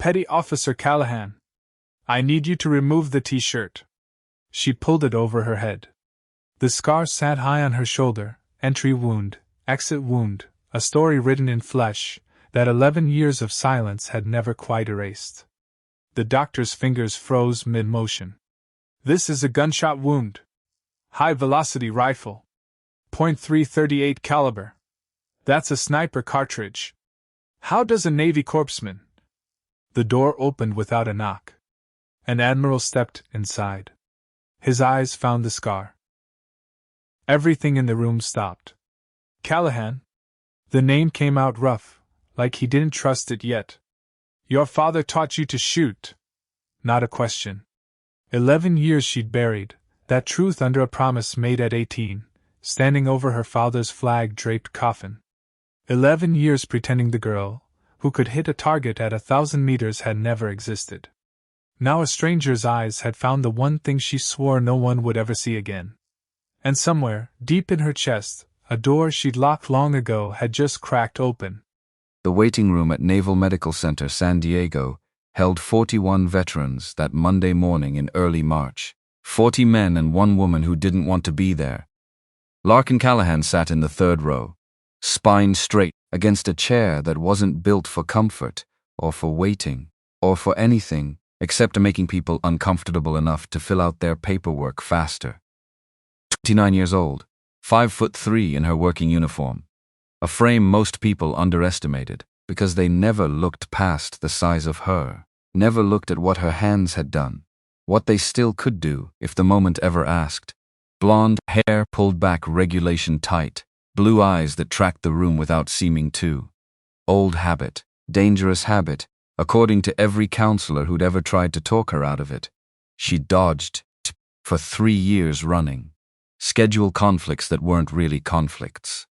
Petty Officer Callahan. I need you to remove the t-shirt. She pulled it over her head. The scar sat high on her shoulder, entry wound, exit wound, a story written in flesh that 11 years of silence had never quite erased. The doctor's fingers froze mid-motion. This is a gunshot wound. High-velocity rifle. .338 caliber. That's a sniper cartridge. How does a Navy corpsman? The door opened without a knock. An Admiral stepped inside. His eyes found the scar. Everything in the room stopped. Callahan? The name came out rough, like he didn't trust it yet. Your father taught you to shoot. Not a question. 11 years she'd buried, that truth under a promise made at 18, standing over her father's flag-draped coffin. 11 years pretending the girl, who could hit a target at 1,000 meters, had never existed. Now a stranger's eyes had found the one thing she swore no one would ever see again. And somewhere, deep in her chest, a door she'd locked long ago had just cracked open. The waiting room at Naval Medical Center, San Diego, held 41 veterans that Monday morning in early March. 40 men and 1 woman who didn't want to be there. Larkin Callahan sat in the 3rd row, spine straight, against a chair that wasn't built for comfort, or for waiting, or for anything except making people uncomfortable enough to fill out their paperwork faster. 29 years old, 5'3" in her working uniform. A frame most people underestimated, because they never looked past the size of her, never looked at what her hands had done, what they still could do if the moment ever asked. Blonde hair pulled back regulation tight, blue eyes that tracked the room without seeming to. Old habit, dangerous habit, according to every counselor who'd ever tried to talk her out of it. She dodged for 3 years running. Schedule conflicts that weren't really conflicts.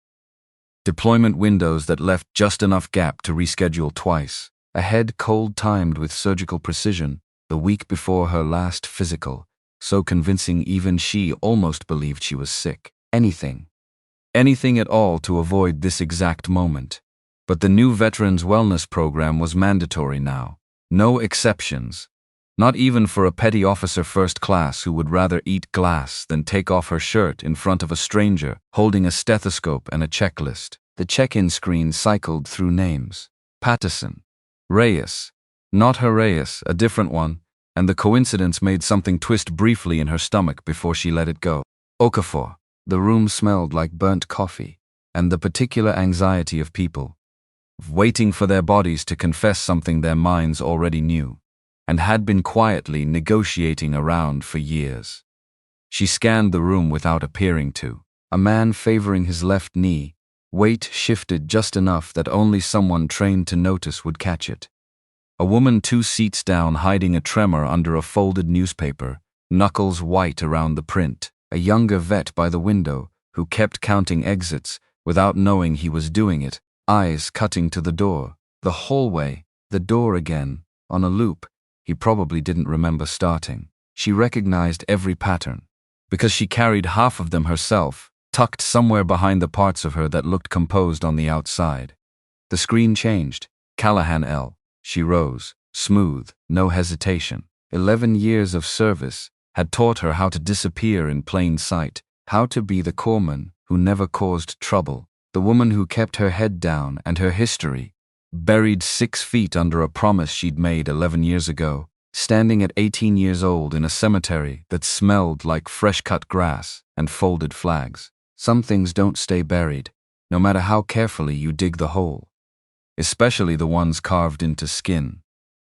Deployment windows that left just enough gap to reschedule twice. A head cold-timed with surgical precision the week before her last physical, so convincing even she almost believed she was sick. Anything at all to avoid this exact moment. But the new Veterans Wellness Program was mandatory now. No exceptions. Not even for a petty officer first class who would rather eat glass than take off her shirt in front of a stranger holding a stethoscope and a checklist. The check-in screen cycled through names. Patterson. Reyes. Not her Reyes, a different one, and the coincidence made something twist briefly in her stomach before she let it go. Okafor. The room smelled like burnt coffee, and the particular anxiety of people, waiting for their bodies to confess something their minds already knew, and had been quietly negotiating around for years. She scanned the room without appearing to. A man favoring his left knee, weight shifted just enough that only someone trained to notice would catch it. A woman 2 seats down hiding a tremor under a folded newspaper, knuckles white around the print. A younger vet by the window who kept counting exits without knowing he was doing it, eyes cutting to the door, the hallway, the door again, on a loop he probably didn't remember starting. She recognized every pattern, because she carried half of them herself, tucked somewhere behind the parts of her that looked composed on the outside. The screen changed. Callahan L. She rose, smooth, no hesitation. 11 years of service had taught her how to disappear in plain sight, how to be the corpsman who never caused trouble, the woman who kept her head down, and her history, buried 6 feet under a promise she'd made 11 years ago, standing at 18 years old in a cemetery that smelled like fresh-cut grass and folded flags. Some things don't stay buried, no matter how carefully you dig the hole, especially the ones carved into skin.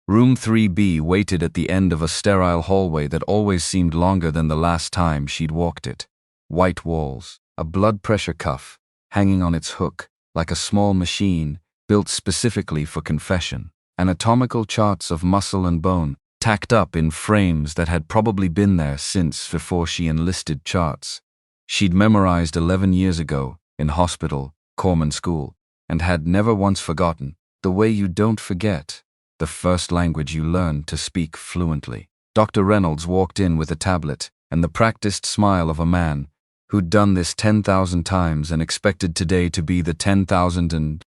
Room 3B waited at the end of a sterile hallway that always seemed longer than the last time she'd walked it. White walls, a blood pressure cuff, hanging on its hook, like a small machine built specifically for confession. Anatomical charts of muscle and bone, tacked up in frames that had probably been there since before she enlisted charts. She'd memorized 11 years ago, in hospital, corpsman school, and had never once forgotten, the way you don't forget. The first language you learn to speak fluently. Dr. Reynolds walked in with a tablet and the practiced smile of a man who'd done this 10,000 times and expected today to be the 10,000th.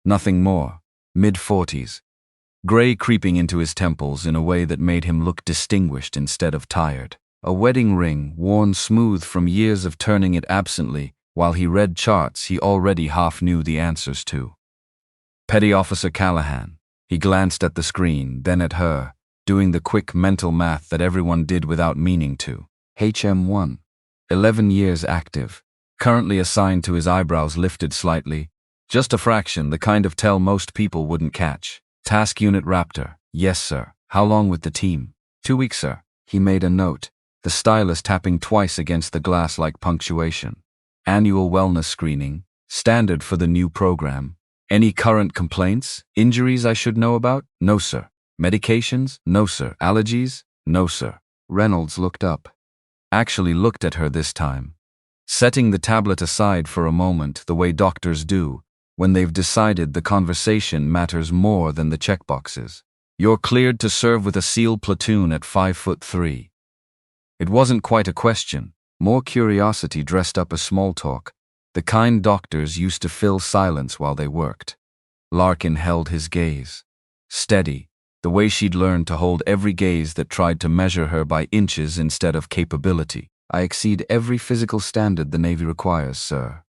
Nothing more. Mid-40s. gray creeping into his temples in a way that made him look distinguished instead of tired. A wedding ring worn smooth from years of turning it absently while he read charts he already half knew the answers to. Petty Officer Callahan. He glanced at the screen, then at her, doing the quick mental math that everyone did without meaning to. HM1. 11 years active. Currently assigned to his eyebrows lifted slightly. Just a fraction, the kind of tell most people wouldn't catch. Task Unit Raptor. Yes, sir. How long with the team? 2 weeks, sir. He made a note, the stylus tapping twice against the glass like punctuation. Annual wellness screening. Standard for the new program. Any current complaints? Injuries I should know about? No, sir. Medications? No, sir. Allergies? No, sir. Reynolds looked up. Actually looked at her this time. Setting the tablet aside for a moment the way doctors do when they've decided the conversation matters more than the checkboxes. You're cleared to serve with a SEAL platoon at 5'3". It wasn't quite a question, more curiosity dressed up as small talk, the kind doctors used to fill silence while they worked. Larkin held his gaze. Steady, the way she'd learned to hold every gaze that tried to measure her by inches instead of capability. I exceed every physical standard the Navy requires, sir.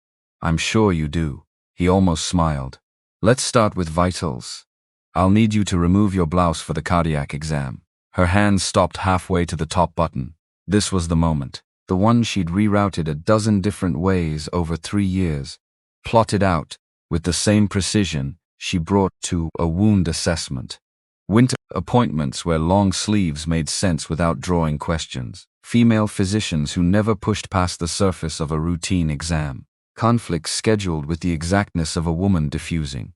I'm sure you do. He almost smiled. Let's start with vitals. I'll need you to remove your blouse for the cardiac exam. Her hand stopped halfway to the top button. This was the moment. The one she'd rerouted a dozen different ways over 3 years, plotted out, with the same precision, she brought to a wound assessment. Winter appointments where long sleeves made sense without drawing questions. Female physicians who never pushed past the surface of a routine exam. Conflicts scheduled with the exactness of a woman diffusing.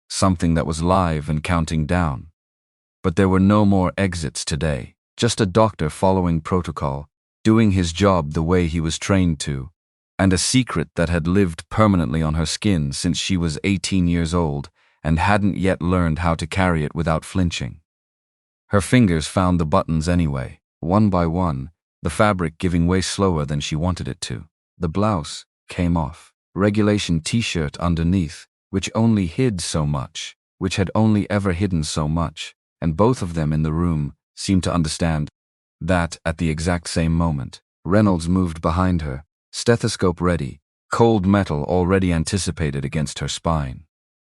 Something that was live and counting down. But there were no more exits today. Just a doctor following protocol, doing his job the way he was trained to, and a secret that had lived permanently on her skin since she was 18 years old and hadn't yet learned how to carry it without flinching. Her fingers found the buttons anyway, one by one, the fabric giving way slower than she wanted it to. The blouse came off. Regulation t-shirt underneath, which only hid so much, which had only ever hidden so much, and both of them in the room seemed to understand that at the exact same moment. Reynolds moved behind her, stethoscope ready, cold metal already anticipated against her spine.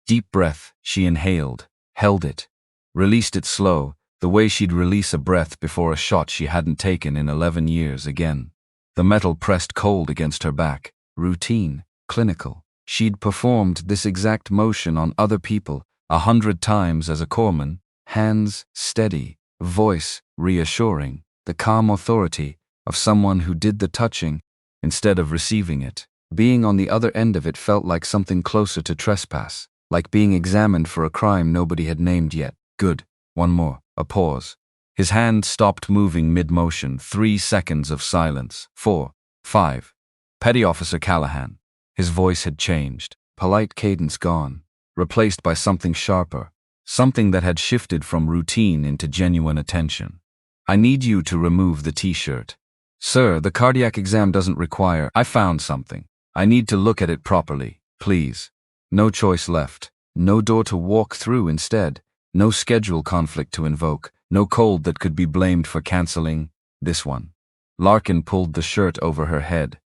Deep breath, she inhaled, held it, released it slow, the way she'd release a breath before a shot she hadn't taken in 11 years again. The metal pressed cold against her back, routine, clinical. She'd performed this exact motion on other people 100 times as a corpsman, hands steady, voice reassuring, the calm authority of someone who did the touching instead of receiving it. Being on the other end of it felt like something closer to trespass, like being examined for a crime nobody had named yet. Good. One more. A pause. His hand stopped moving mid-motion. 3 seconds of silence. 4. 5. Petty Officer Callahan. His voice had changed. Polite cadence gone. Replaced by something sharper. Something that had shifted from routine into genuine attention. I need you to remove the t-shirt. Sir, the cardiac exam doesn't require. I found something. I need to look at it properly. Please. No choice left. No door to walk through instead. No schedule conflict to invoke. No cold that could be blamed for canceling this one. Larkin pulled the shirt over her head.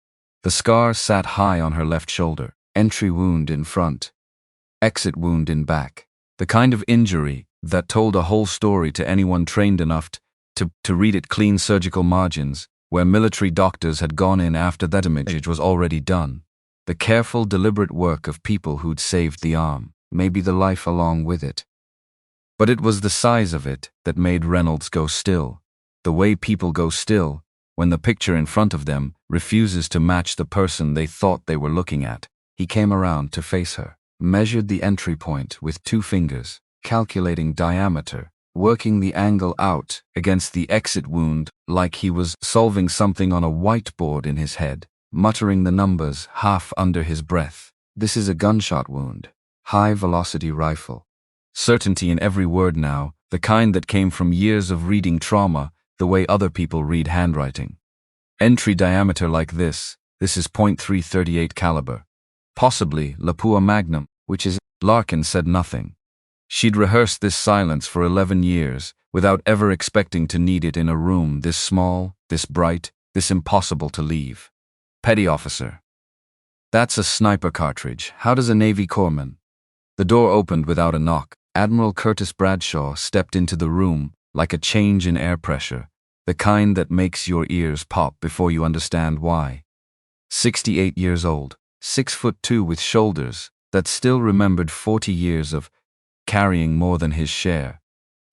The scar sat high on her left shoulder. Entry wound in front. Exit wound in back. The kind of injury that told a whole story to anyone trained enough to read it. Clean surgical margins, where military doctors had gone in after that image was already done. The careful, deliberate work of people who'd saved the arm, maybe the life along with it. But it was the size of it that made Reynolds go still. The way people go still when the picture in front of them refuses to match the person they thought they were looking at. He came around to face her, measured the entry point with 2 fingers, calculating diameter, working the angle out against the exit wound like he was solving something on a whiteboard in his head, muttering the numbers half under his breath. This is a gunshot wound. High-velocity rifle. Certainty in every word now, the kind that came from years of reading trauma the way other people read handwriting. Entry diameter like this is .338 caliber. Possibly Lapua Magnum, which is. Larkin said nothing. She'd rehearsed this silence for 11 years, without ever expecting to need it in a room this small, this bright, this impossible to leave. Petty officer. That's a sniper cartridge. How does a Navy corpsman? The door opened without a knock. Admiral Curtis Bradshaw stepped into the room like a change in air pressure, the kind that makes your ears pop before you understand why. 68 years old, 6'2" with shoulders that still remembered 40 years of carrying more than his share.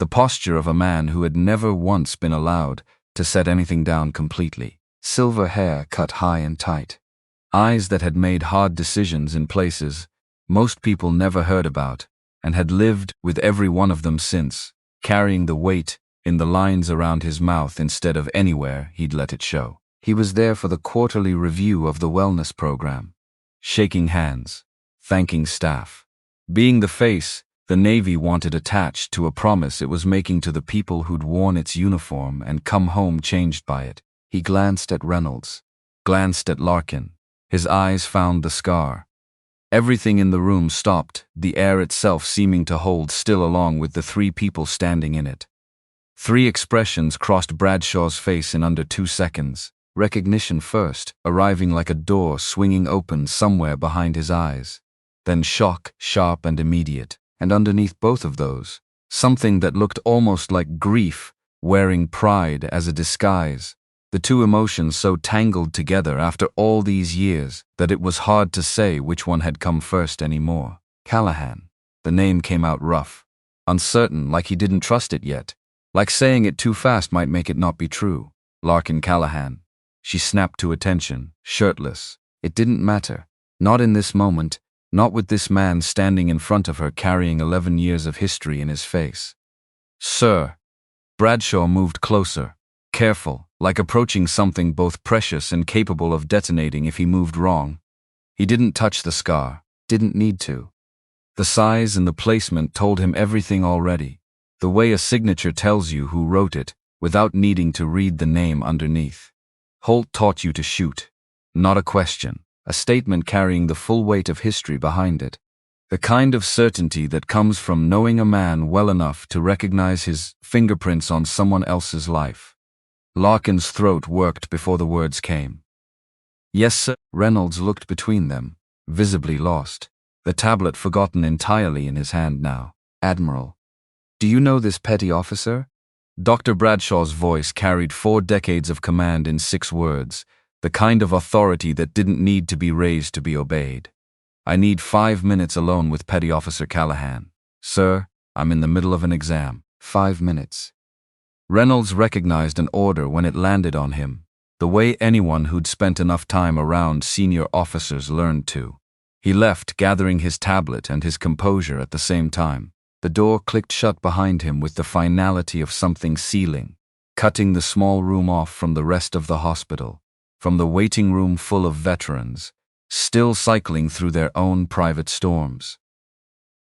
The posture of a man who had never once been allowed to set anything down completely. Silver hair cut high and tight. Eyes that had made hard decisions in places most people never heard about, and had lived with every one of them since, carrying the weight in the lines around his mouth instead of anywhere he'd let it show. He was there for the quarterly review of the wellness program, shaking hands, thanking staff, being the face the Navy wanted attached to a promise it was making to the people who'd worn its uniform and come home changed by it. He glanced at Reynolds, glanced at Larkin. His eyes found the scar. Everything in the room stopped, the air itself seeming to hold still along with the three people standing in it. Three expressions crossed Bradshaw's face in under 2 seconds. Recognition first, arriving like a door swinging open somewhere behind his eyes. Then shock, sharp and immediate. And underneath both of those, something that looked almost like grief, wearing pride as a disguise. The two emotions so tangled together after all these years that it was hard to say which one had come first anymore. Callahan. The name came out rough. Uncertain, like he didn't trust it yet. Like saying it too fast might make it not be true. Larkin Callahan. She snapped to attention, shirtless. It didn't matter. Not in this moment. Not with this man standing in front of her carrying 11 years of history in his face. Sir. Bradshaw moved closer, careful, like approaching something both precious and capable of detonating if he moved wrong. He didn't touch the scar, didn't need to. The size and the placement told him everything already, the way a signature tells you who wrote it without needing to read the name underneath. Holt taught you to shoot. Not a question. A statement carrying the full weight of history behind it. The kind of certainty that comes from knowing a man well enough to recognize his fingerprints on someone else's life. Larkin's throat worked before the words came. Yes, sir. Reynolds looked between them, visibly lost, the tablet forgotten entirely in his hand now. Admiral. Do you know this petty officer? Dr. Bradshaw's voice carried 4 decades of command in 6 words. The kind of authority that didn't need to be raised to be obeyed. I need 5 minutes alone with Petty Officer Callahan. Sir, I'm in the middle of an exam. 5 minutes. Reynolds recognized an order when it landed on him, the way anyone who'd spent enough time around senior officers learned to. He left, gathering his tablet and his composure at the same time. The door clicked shut behind him with the finality of something sealing, cutting the small room off from the rest of the hospital. From the waiting room full of veterans, still cycling through their own private storms.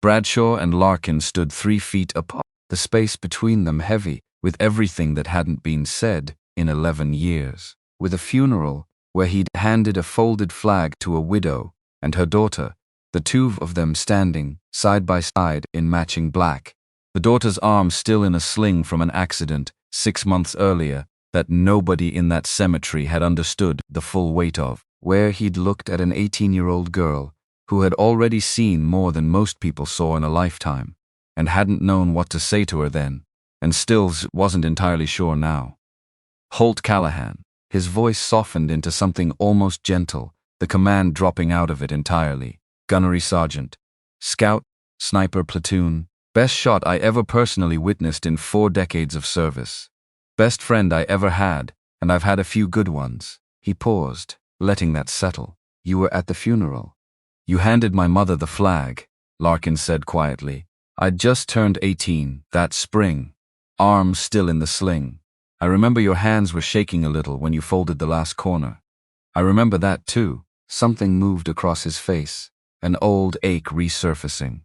Bradshaw and Larkin stood 3 feet apart, the space between them heavy with everything that hadn't been said in 11 years. With a funeral where he'd handed a folded flag to a widow and her daughter, the 2 of them standing side by side in matching black, the daughter's arm still in a sling from an accident 6 months earlier, that nobody in that cemetery had understood the full weight of, where he'd looked at an 18-year-old girl who had already seen more than most people saw in a lifetime, and hadn't known what to say to her then, and still wasn't entirely sure now. Holt Callahan, his voice softened into something almost gentle, the command dropping out of it entirely. Gunnery sergeant, scout, sniper platoon, best shot I ever personally witnessed in 4 decades of service. Best friend I ever had, and I've had a few good ones. He paused, letting that settle. You were at the funeral. You handed my mother the flag, Larkin said quietly. I'd just turned 18, that spring. Arms still in the sling. I remember your hands were shaking a little when you folded the last corner. I remember that too. Something moved across his face, an old ache resurfacing.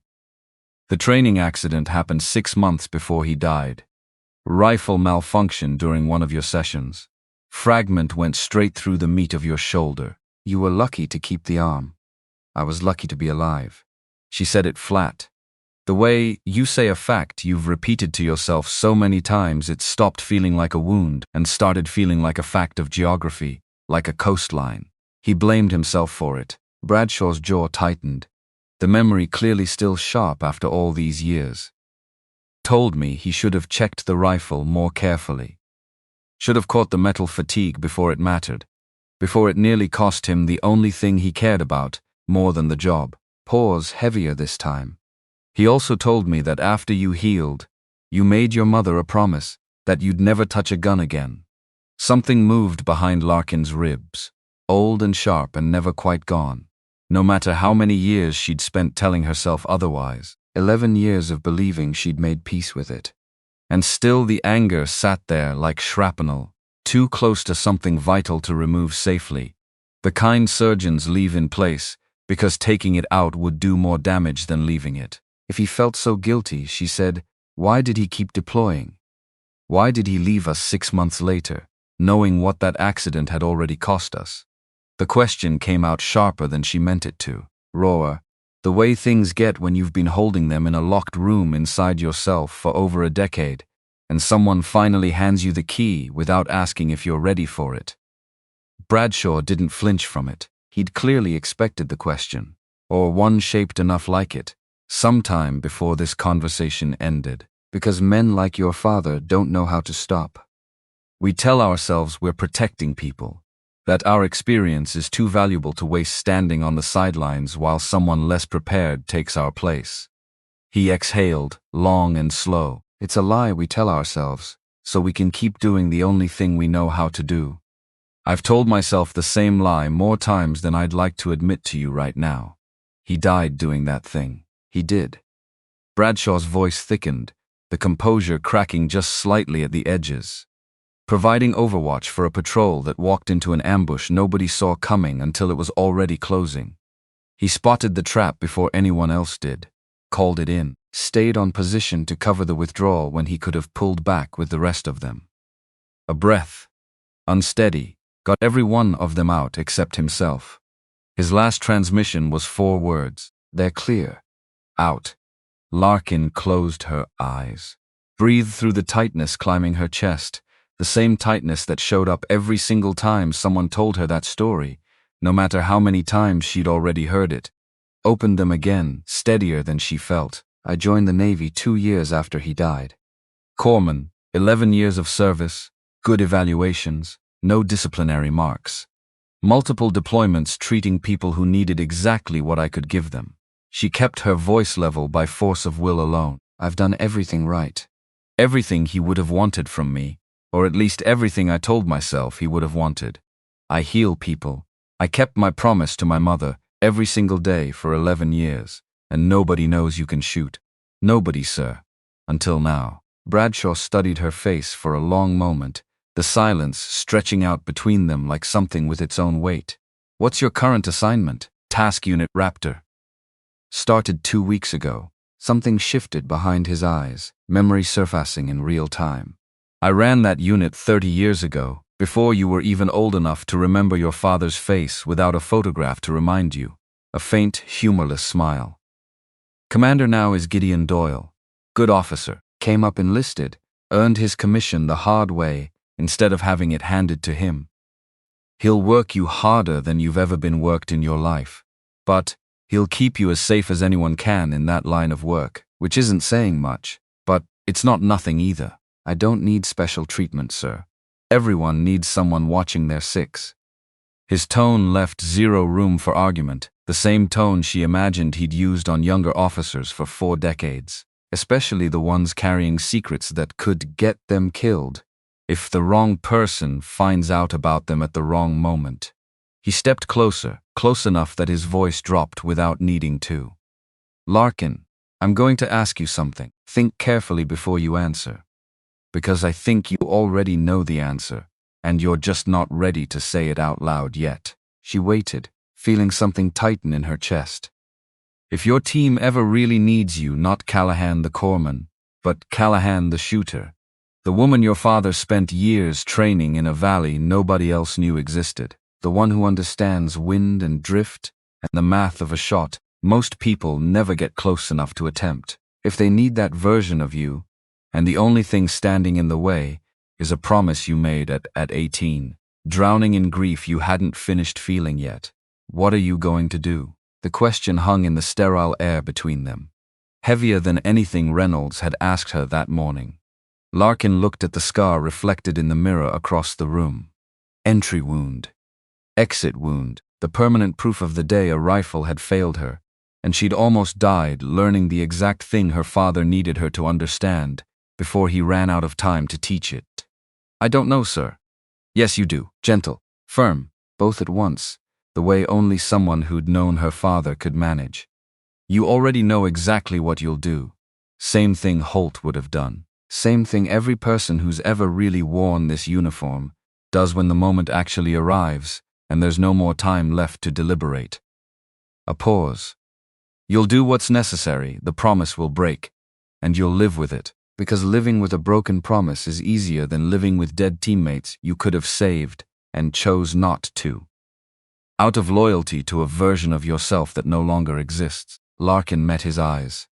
The training accident happened 6 months before he died. Rifle malfunction during one of your sessions. Fragment went straight through the meat of your shoulder. You were lucky to keep the arm. I was lucky to be alive. She said it flat. The way you say a fact you've repeated to yourself so many times it stopped feeling like a wound and started feeling like a fact of geography, like a coastline. He blamed himself for it. Bradshaw's jaw tightened, the memory clearly still sharp after all these years. Told me he should have checked the rifle more carefully. Should have caught the metal fatigue before it mattered, before it nearly cost him the only thing he cared about more than the job. Pause heavier this time. He also told me that after you healed, you made your mother a promise that you'd never touch a gun again. Something moved behind Larkin's ribs, old and sharp and never quite gone, no matter how many years she'd spent telling herself otherwise. 11 years of believing she'd made peace with it. And still the anger sat there like shrapnel, too close to something vital to remove safely. The kind surgeons leave in place because taking it out would do more damage than leaving it. If he felt so guilty, she said, why did he keep deploying? Why did he leave us 6 months later, knowing what that accident had already cost us? The question came out sharper than she meant it to. Rawer, the way things get when you've been holding them in a locked room inside yourself for over a decade, and someone finally hands you the key without asking if you're ready for it. Bradshaw didn't flinch from it. He'd clearly expected the question, or one shaped enough like it, sometime before this conversation ended. Because men like your father don't know how to stop. We tell ourselves we're protecting people, that our experience is too valuable to waste standing on the sidelines while someone less prepared takes our place. He exhaled, long and slow. It's a lie we tell ourselves, so we can keep doing the only thing we know how to do. I've told myself the same lie more times than I'd like to admit to you right now. He died doing that thing. He did. Bradshaw's voice thickened, the composure cracking just slightly at the edges. Providing overwatch for a patrol that walked into an ambush nobody saw coming until it was already closing. He spotted the trap before anyone else did, called it in, stayed on position to cover the withdrawal when he could have pulled back with the rest of them. A breath, unsteady, got every one of them out except himself. His last transmission was 4 words. They're clear. Out. Larkin closed her eyes, breathed through the tightness climbing her chest, the same tightness that showed up every single time someone told her that story, no matter how many times she'd already heard it. Opened them again, steadier than she felt. I joined the Navy 2 years after he died. Corpsman, 11 years of service, good evaluations, no disciplinary marks. Multiple deployments treating people who needed exactly what I could give them. She kept her voice level by force of will alone. I've done everything right. Everything he would have wanted from me, or at least everything I told myself he would have wanted. I heal people. I kept my promise to my mother every single day for 11 years, and nobody knows you can shoot. Nobody, sir. Until now. Bradshaw studied her face for a long moment, the silence stretching out between them like something with its own weight. What's your current assignment? Task Unit Raptor. Started 2 weeks ago. Something shifted behind his eyes, memory surfacing in real time. I ran that unit 30 years ago, before you were even old enough to remember your father's face without a photograph to remind you. A faint, humorless smile. Commander now is Gideon Doyle. Good officer. Came up enlisted, earned his commission the hard way instead of having it handed to him. He'll work you harder than you've ever been worked in your life. But he'll keep you as safe as anyone can in that line of work, which isn't saying much, but it's not nothing either. I don't need special treatment, sir. Everyone needs someone watching their six. His tone left zero room for argument, the same tone she imagined he'd used on younger officers for 4 decades, especially the ones carrying secrets that could get them killed if the wrong person finds out about them at the wrong moment. He stepped closer, close enough that his voice dropped without needing to. Larkin, I'm going to ask you something. Think carefully before you answer. Because I think you already know the answer, and you're just not ready to say it out loud yet. She waited, feeling something tighten in her chest. If your team ever really needs you, not Callahan the corpsman, but Callahan the shooter, the woman your father spent years training in a valley nobody else knew existed, the one who understands wind and drift and the math of a shot most people never get close enough to attempt. If they need that version of you, and the only thing standing in the way is a promise you made at 18, drowning in grief you hadn't finished feeling yet, what are you going to do? The question hung in the sterile air between them, heavier than anything Reynolds had asked her that morning. Larkin looked at the scar reflected in the mirror across the room. Entry wound. Exit wound. The permanent proof of the day a rifle had failed her, and she'd almost died learning the exact thing her father needed her to understand before he ran out of time to teach it. I don't know, sir. Yes, you do. Gentle, firm, both at once, the way only someone who'd known her father could manage. You already know exactly what you'll do. Same thing Holt would have done. Same thing every person who's ever really worn this uniform does when the moment actually arrives and there's no more time left to deliberate. A pause. You'll do what's necessary, the promise will break, and you'll live with it, because living with a broken promise is easier than living with dead teammates you could have saved and chose not to. Out of loyalty to a version of yourself that no longer exists. Larkin met his eyes.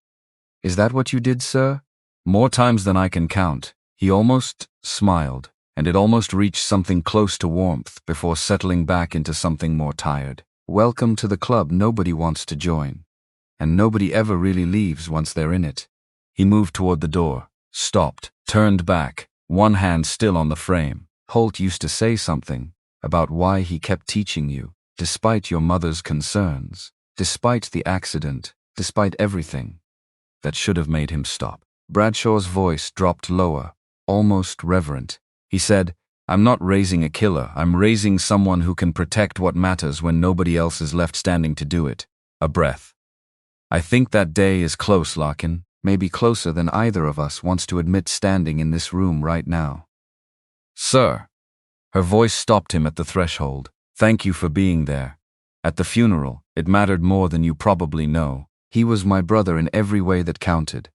Is that what you did, sir? More times than I can count. He almost smiled, and it almost reached something close to warmth before settling back into something more tired. Welcome to the club nobody wants to join. And nobody ever really leaves once they're in it. He moved toward the door, stopped, turned back, one hand still on the frame. Holt used to say something about why he kept teaching you, despite your mother's concerns, despite the accident, despite everything. That should have made him stop. Bradshaw's voice dropped lower, almost reverent. He said, I'm not raising a killer, I'm raising someone who can protect what matters when nobody else is left standing to do it. A breath. I think that day is close, Larkin. Maybe closer than either of us wants to admit standing in this room right now. Sir. Her voice stopped him at the threshold. Thank you for being there. At the funeral, it mattered more than you probably know. He was my brother in every way that counted.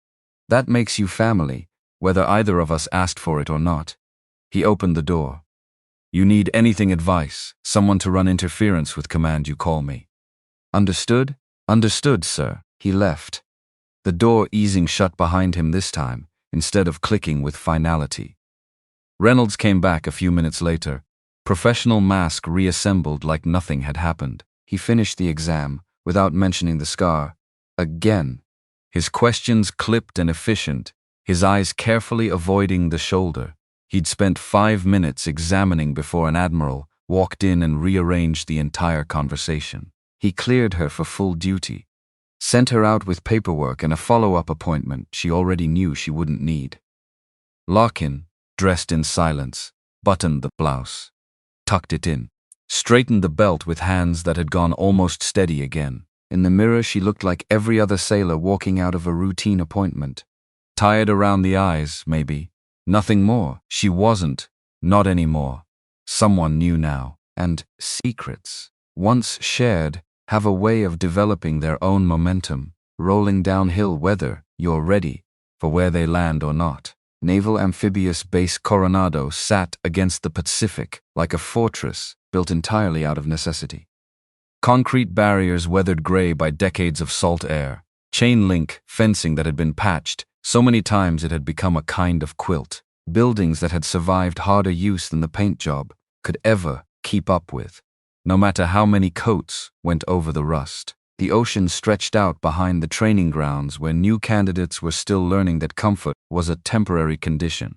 That makes you family, whether either of us asked for it or not. He opened the door. You need anything advice, someone to run interference with command, you call me. Understood? Understood, sir. He left. The door easing shut behind him this time, instead of clicking with finality. Reynolds came back a few minutes later, professional mask reassembled like nothing had happened. He finished the exam, without mentioning the scar, again. His questions clipped and efficient, his eyes carefully avoiding the shoulder. He'd spent 5 minutes examining before an Admiral walked in and rearranged the entire conversation. He cleared her for full duty, sent her out with paperwork and a follow-up appointment she already knew she wouldn't need. Larkin, dressed in silence, buttoned the blouse, tucked it in, straightened the belt with hands that had gone almost steady again. In the mirror she looked like every other sailor walking out of a routine appointment. Tired around the eyes, maybe. Nothing more. She wasn't. Not anymore. Someone knew now. And secrets, once shared, have a way of developing their own momentum, rolling downhill whether you're ready for where they land or not. Naval Amphibious Base Coronado sat against the Pacific like a fortress built entirely out of necessity. Concrete barriers weathered gray by decades of salt air, chain link fencing that had been patched so many times it had become a kind of quilt, buildings that had survived harder use than the paint job could ever keep up with, no matter how many coats went over the rust. The ocean stretched out behind the training grounds where new candidates were still learning that comfort was a temporary condition.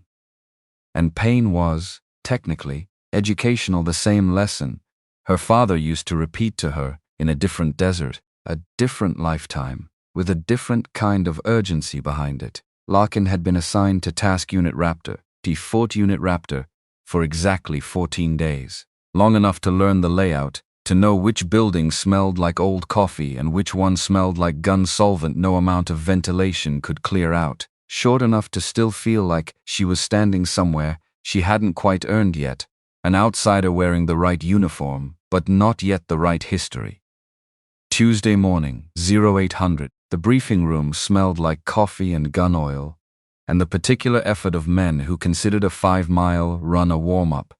And pain was, technically, educational, the same lesson her father used to repeat to her in a different desert, a different lifetime, with a different kind of urgency behind it. Larkin had been assigned to Task Unit Raptor, Default Unit Raptor, for exactly 14 days. Long enough to learn the layout, to know which building smelled like old coffee and which one smelled like gun solvent no amount of ventilation could clear out. Short enough to still feel like she was standing somewhere she hadn't quite earned yet, an outsider wearing the right uniform, but not yet the right history. Tuesday morning, 0800, the briefing room smelled like coffee and gun oil, and the particular effort of men who considered a 5-mile run a warm-up,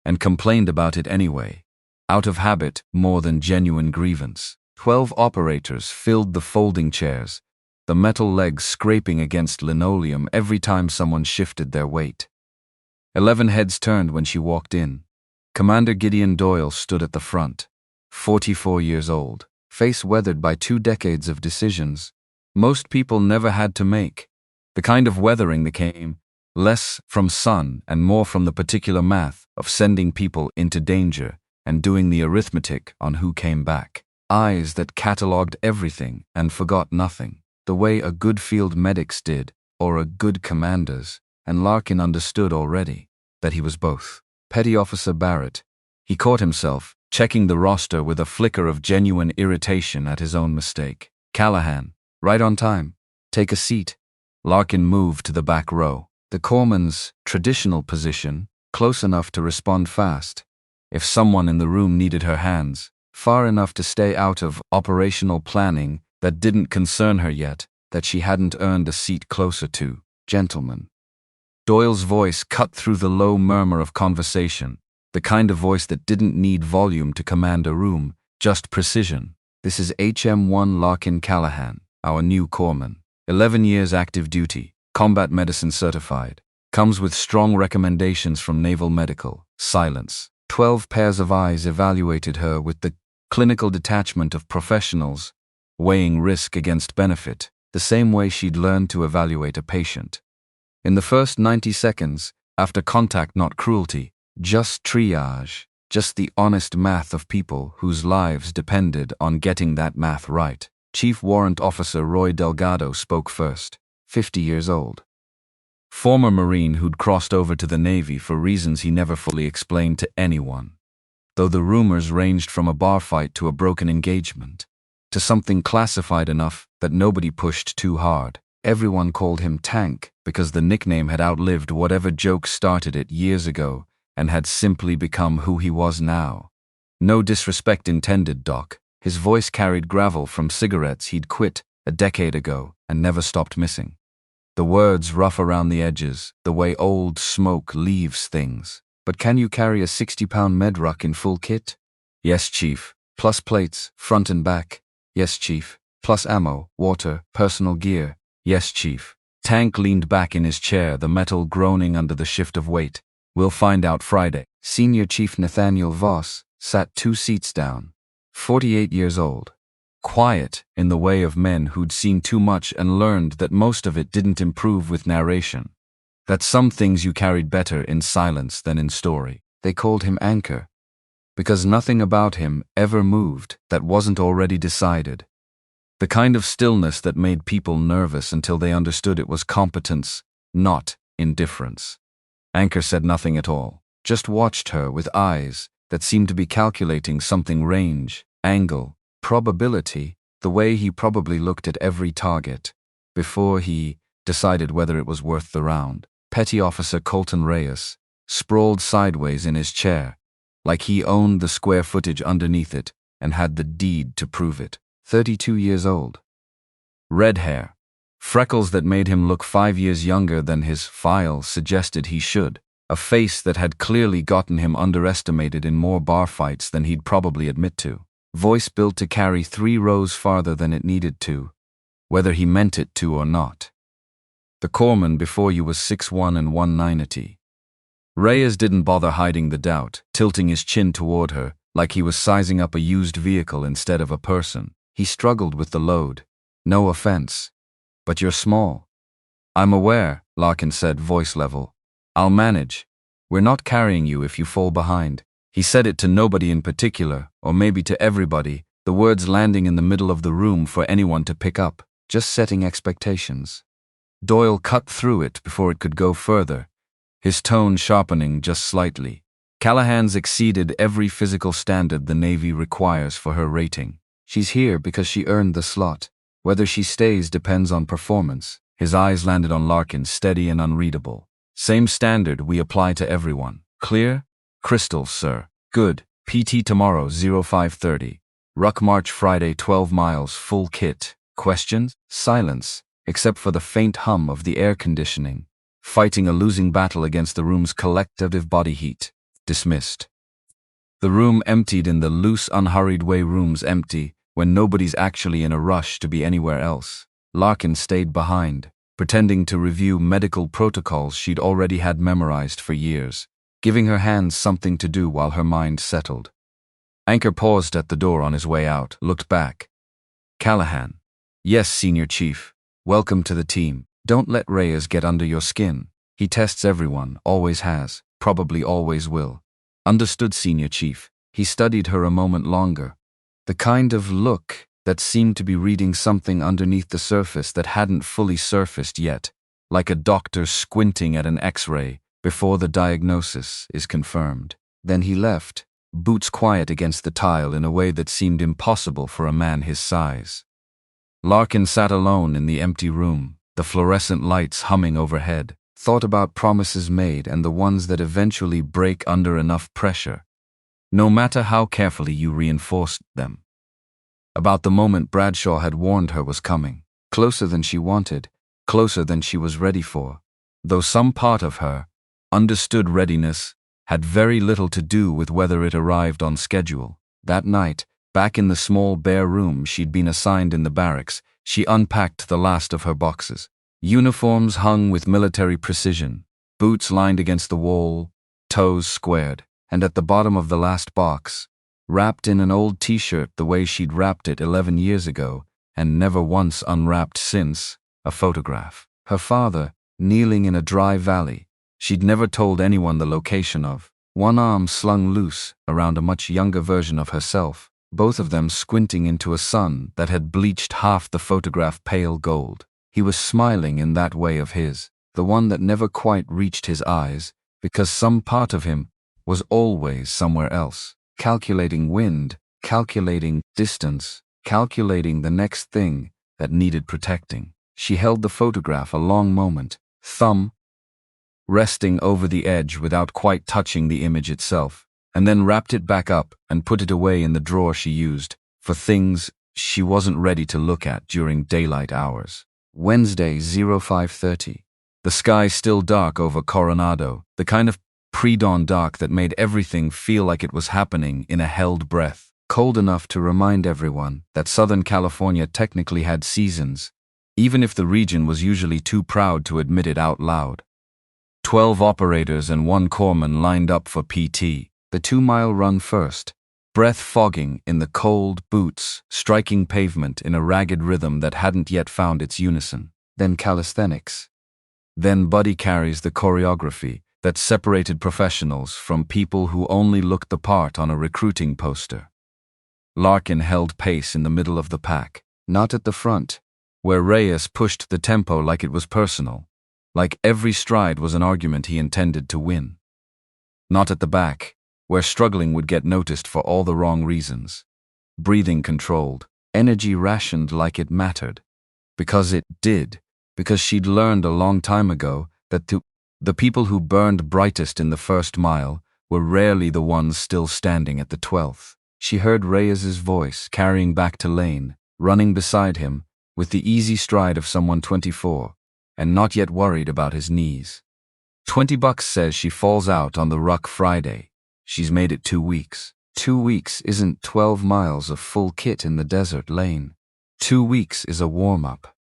and complained about it anyway, out of habit more than genuine grievance. 12 operators filled the folding chairs, the metal legs scraping against linoleum every time someone shifted their weight. 11 heads turned when she walked in. Commander Gideon Doyle stood at the front, 44 years old, face weathered by 2 decades of decisions most people never had to make. The kind of weathering that came less from sun and more from the particular math of sending people into danger and doing the arithmetic on who came back. Eyes that catalogued everything and forgot nothing, the way a good field medic's did, or a good commander's, and Larkin understood already that he was both. Petty Officer Barrett. He caught himself checking the roster with a flicker of genuine irritation at his own mistake. Callahan. Right on time. Take a seat. Larkin moved to the back row. The corpsman's traditional position, close enough to respond fast. If someone in the room needed her hands, far enough to stay out of operational planning that didn't concern her yet, that she hadn't earned a seat closer to. Gentlemen. Doyle's voice cut through the low murmur of conversation, the kind of voice that didn't need volume to command a room, just precision. This is HM1 Larkin Callahan, our new corpsman. 11 years active duty, combat medicine certified. Comes with strong recommendations from Naval Medical. Silence. 12 pairs of eyes evaluated her with the clinical detachment of professionals, weighing risk against benefit, the same way she'd learned to evaluate a patient. In the first 90 seconds, after contact not cruelty, just triage, just the honest math of people whose lives depended on getting that math right. Chief Warrant Officer Roy Delgado spoke first, 50 years old. Former Marine who'd crossed over to the Navy for reasons he never fully explained to anyone. Though the rumors ranged from a bar fight to a broken engagement, to something classified enough that nobody pushed too hard. Everyone called him Tank because the nickname had outlived whatever joke started it years ago and had simply become who he was now. No disrespect intended, Doc. His voice carried gravel from cigarettes he'd quit a decade ago and never stopped missing. The words rough around the edges, the way old smoke leaves things. But can you carry a 60-pound med ruck in full kit? Yes, Chief. Plus plates, front and back. Yes, Chief. Plus ammo, water, personal gear. Yes, Chief. Tank leaned back in his chair, the metal groaning under the shift of weight. We'll find out Friday. Senior Chief Nathaniel Voss sat 2 seats down, 48 years old. Quiet in the way of men who'd seen too much and learned that most of it didn't improve with narration. That some things you carried better in silence than in story. They called him Anchor, because nothing about him ever moved that wasn't already decided. The kind of stillness that made people nervous until they understood it was competence, not indifference. Anchor said nothing at all, just watched her with eyes that seemed to be calculating something: range, angle, probability, the way he probably looked at every target, before he decided whether it was worth the round. Petty Officer Colton Reyes sprawled sideways in his chair, like he owned the square footage underneath it and had the deed to prove it. 32 years old. Red hair, freckles that made him look 5 years younger than his file suggested he should, a face that had clearly gotten him underestimated in more bar fights than he'd probably admit to. Voice built to carry 3 rows farther than it needed to, whether he meant it to or not. The corpsman before you was 6'1" and 190. Reyes didn't bother hiding the doubt, tilting his chin toward her, like he was sizing up a used vehicle instead of a person. He struggled with the load. No offense, but you're small. I'm aware, Larkin said, voice level. I'll manage. We're not carrying you if you fall behind. He said it to nobody in particular, or maybe to everybody, the words landing in the middle of the room for anyone to pick up, just setting expectations. Doyle cut through it before it could go further, his tone sharpening just slightly. Callahan's exceeded every physical standard the Navy requires for her rating. She's here because she earned the slot. Whether she stays depends on performance. His eyes landed on Larkin, steady and unreadable. Same standard we apply to everyone. Clear? Crystal, sir. Good. PT tomorrow 05:30. Ruck march Friday 12 miles, full kit. Questions? Silence, except for the faint hum of the air conditioning, fighting a losing battle against the room's collective body heat. Dismissed. The room emptied in the loose, unhurried way rooms empty when nobody's actually in a rush to be anywhere else. Larkin stayed behind, pretending to review medical protocols she'd already had memorized for years, giving her hands something to do while her mind settled. Anchor paused at the door on his way out, looked back. Callahan. Yes, Senior Chief. Welcome to the team. Don't let Reyes get under your skin. He tests everyone, always has, probably always will. Understood, Senior Chief. He studied her a moment longer. The kind of look that seemed to be reading something underneath the surface that hadn't fully surfaced yet, like a doctor squinting at an X-ray before the diagnosis is confirmed. Then he left, boots quiet against the tile in a way that seemed impossible for a man his size. Larkin sat alone in the empty room, the fluorescent lights humming overhead, thought about promises made and the ones that eventually break under enough pressure, no matter how carefully you reinforced them. About the moment Bradshaw had warned her was coming, closer than she wanted, closer than she was ready for, though some part of her understood readiness had very little to do with whether it arrived on schedule. That night, back in the small bare room she'd been assigned in the barracks, she unpacked the last of her boxes. Uniforms hung with military precision, boots lined against the wall, toes squared, and at the bottom of the last box, wrapped in an old t-shirt the way she'd wrapped it 11 years ago and never once unwrapped since, a photograph. Her father, kneeling in a dry valley she'd never told anyone the location of, one arm slung loose around a much younger version of herself, both of them squinting into a sun that had bleached half the photograph pale gold. He was smiling in that way of his, the one that never quite reached his eyes, because some part of him was always somewhere else, calculating wind, calculating distance, calculating the next thing that needed protecting. She held the photograph a long moment, thumb resting over the edge without quite touching the image itself, and then wrapped it back up and put it away in the drawer she used for things she wasn't ready to look at during daylight hours. Wednesday, 05:30. The sky still dark over Coronado, the kind of pre-dawn dark that made everything feel like it was happening in a held breath. Cold enough to remind everyone that Southern California technically had seasons, even if the region was usually too proud to admit it out loud. 12 operators and 1 corpsman lined up for PT, the 2-mile run first, breath fogging in the cold, boots striking pavement in a ragged rhythm that hadn't yet found its unison. Then calisthenics. Then buddy carries the choreography that separated professionals from people who only looked the part on a recruiting poster. Larkin held pace in the middle of the pack, not at the front, where Reyes pushed the tempo like it was personal, like every stride was an argument he intended to win. Not at the back, where struggling would get noticed for all the wrong reasons. Breathing controlled, energy rationed like it mattered. Because it did, because she'd learned a long time ago that the people who burned brightest in the first mile were rarely the ones still standing at the 12th. She heard Reyes's voice carrying back to Lane, running beside him, with the easy stride of someone 24, and not yet worried about his knees. $20 says she falls out on the ruck Friday. She's made it 2 weeks. 2 weeks isn't 12 miles of full kit in the desert, Lane. 2 weeks is a warm-up.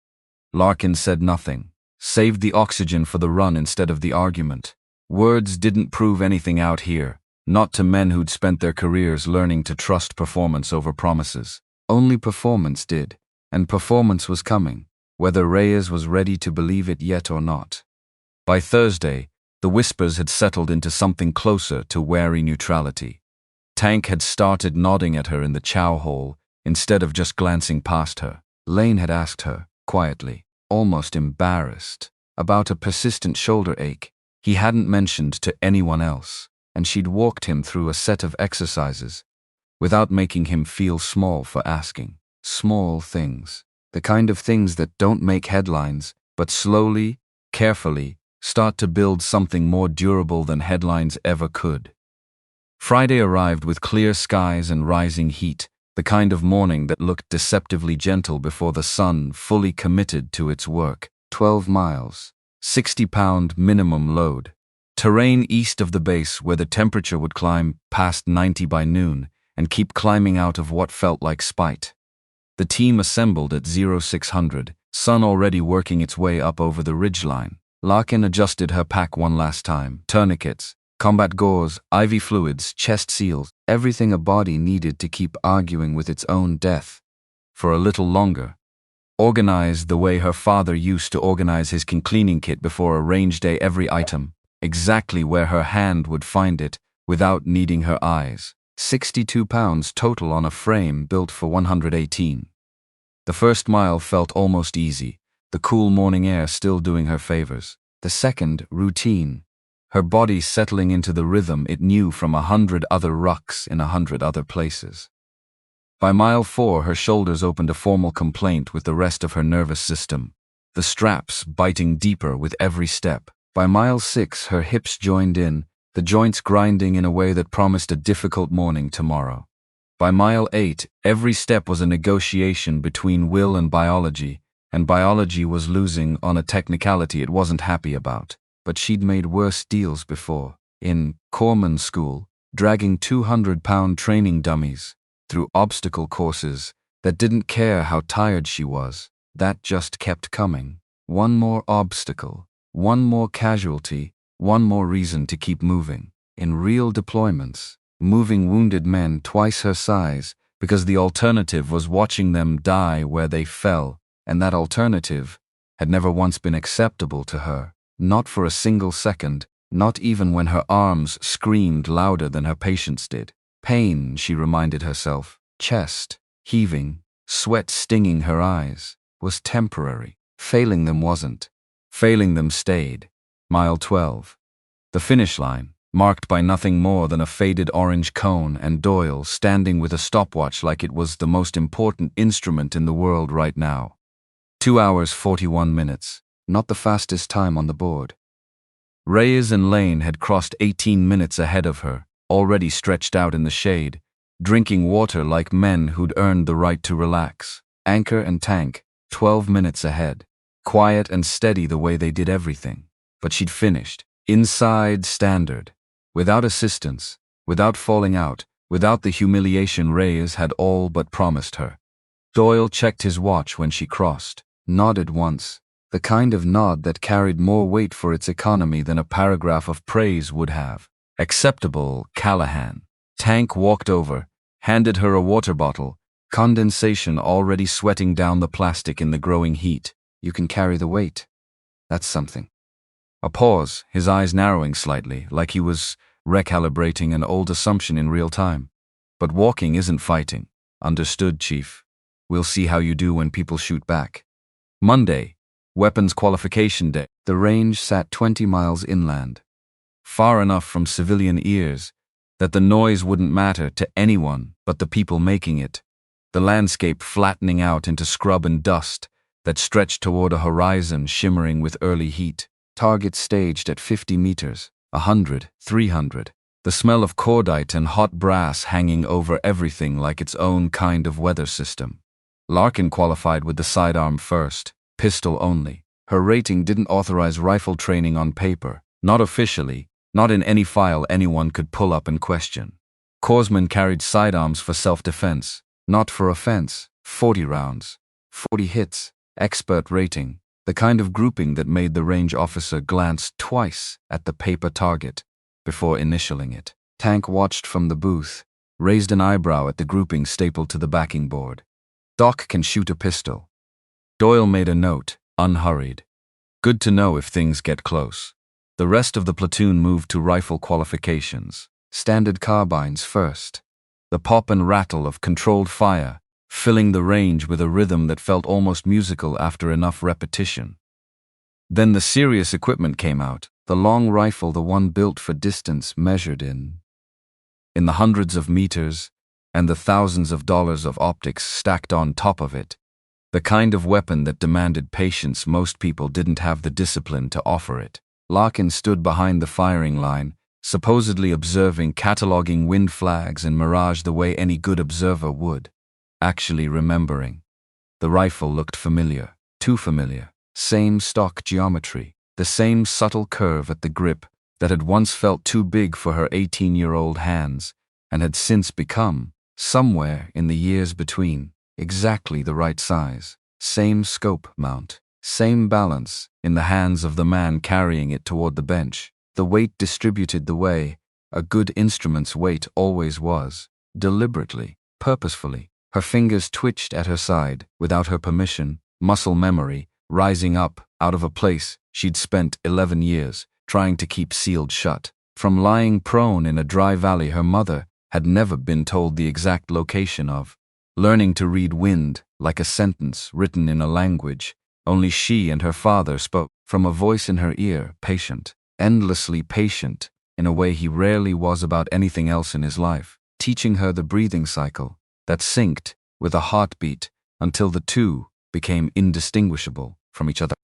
Larkin said nothing, saved the oxygen for the run instead of the argument. Words didn't prove anything out here, not to men who'd spent their careers learning to trust performance over promises. Only performance did, and performance was coming, whether Reyes was ready to believe it yet or not. By Thursday, the whispers had settled into something closer to wary neutrality. Tank had started nodding at her in the chow hall instead of just glancing past her. Lane had asked her, quietly, almost embarrassed, about a persistent shoulder ache he hadn't mentioned to anyone else, and she'd walked him through a set of exercises without making him feel small for asking. Small things. The kind of things that don't make headlines, but slowly, carefully, start to build something more durable than headlines ever could. Friday arrived with clear skies and rising heat, the kind of morning that looked deceptively gentle before the sun fully committed to its work. 12 miles, 60-pound minimum load. Terrain east of the base where the temperature would climb past 90 by noon and keep climbing out of what felt like spite. The team assembled at 0600, sun already working its way up over the ridgeline. Larkin adjusted her pack one last time. Tourniquets, combat gauze, IV fluids, chest seals, everything a body needed to keep arguing with its own death. For a little longer. Organized the way her father used to organize his cleaning kit before a range day, every item, exactly where her hand would find it, without needing her eyes. 62 pounds total on a frame built for 118. The first mile felt almost easy, the cool morning air still doing her favors. The second, routine. Her body settling into the rhythm it knew from 100 other rucks in 100 other places. By mile 4, her shoulders opened a formal complaint with the rest of her nervous system, the straps biting deeper with every step. By mile 6, her hips joined in, the joints grinding in a way that promised a difficult morning tomorrow. By mile 8, every step was a negotiation between will and biology was losing on a technicality it wasn't happy about. But she'd made worse deals before, in corpsman school, dragging 200-pound training dummies through obstacle courses that didn't care how tired she was. That just kept coming. One more obstacle, one more casualty, one more reason to keep moving. In real deployments, moving wounded men twice her size because the alternative was watching them die where they fell, and that alternative had never once been acceptable to her. Not for a single second, not even when her arms screamed louder than her patience did. Pain, she reminded herself, chest, heaving, sweat stinging her eyes, was temporary. Failing them wasn't. Failing them stayed. Mile 12. The finish line, marked by nothing more than a faded orange cone and Doyle standing with a stopwatch like it was the most important instrument in the world right now. 2 hours 41 minutes. Not the fastest time on the board. Reyes and Lane had crossed 18 minutes ahead of her, already stretched out in the shade, drinking water like men who'd earned the right to relax. Anchor and tank, 12 minutes ahead. Quiet and steady the way they did everything. But she'd finished. Inside standard. Without assistance, without falling out, without the humiliation Reyes had all but promised her. Doyle checked his watch when she crossed, nodded once. The kind of nod that carried more weight for its economy than a paragraph of praise would have. Acceptable, Callahan. Tank walked over, handed her a water bottle, condensation already sweating down the plastic in the growing heat. You can carry the weight. That's something. A pause, his eyes narrowing slightly, like he was recalibrating an old assumption in real time. But walking isn't fighting. Understood, Chief. We'll see how you do when people shoot back. Monday. Weapons qualification day. The range sat 20 miles inland, far enough from civilian ears that the noise wouldn't matter to anyone but the people making it, the landscape flattening out into scrub and dust that stretched toward a horizon shimmering with early heat. Targets staged at 50 meters, 100, 300, the smell of cordite and hot brass hanging over everything like its own kind of weather system. Larkin qualified with the sidearm first. Pistol only. Her rating didn't authorize rifle training on paper, not officially, not in any file anyone could pull up and question. Corpsman carried sidearms for self-defense, not for offense. 40 rounds, 40 hits, expert rating, the kind of grouping that made the range officer glance twice at the paper target before initialing it. Tank watched from the booth, raised an eyebrow at the grouping stapled to the backing board. Doc can shoot a pistol. Doyle made a note, unhurried. Good to know if things get close. The rest of the platoon moved to rifle qualifications. Standard carbines first. The pop and rattle of controlled fire, filling the range with a rhythm that felt almost musical after enough repetition. Then the serious equipment came out, the long rifle, the one built for distance measured in the hundreds of meters, and the thousands of dollars of optics stacked on top of it. The kind of weapon that demanded patience most people didn't have the discipline to offer it. Larkin stood behind the firing line, supposedly observing, cataloging wind flags and mirage the way any good observer would. Actually remembering. The rifle looked familiar, too familiar. Same stock geometry, the same subtle curve at the grip that had once felt too big for her 18-year-old hands and had since become, somewhere in the years between, exactly the right size. Same scope mount. Same balance in the hands of the man carrying it toward the bench. The weight distributed the way a good instrument's weight always was. Deliberately, purposefully. Her fingers twitched at her side, without her permission, muscle memory, rising up out of a place she'd spent 11 years trying to keep sealed shut. From lying prone in a dry valley her mother had never been told the exact location of. Learning to read wind like a sentence written in a language only she and her father spoke, from a voice in her ear, patient, endlessly patient, in a way he rarely was about anything else in his life, teaching her the breathing cycle that synced with a heartbeat until the two became indistinguishable from each other.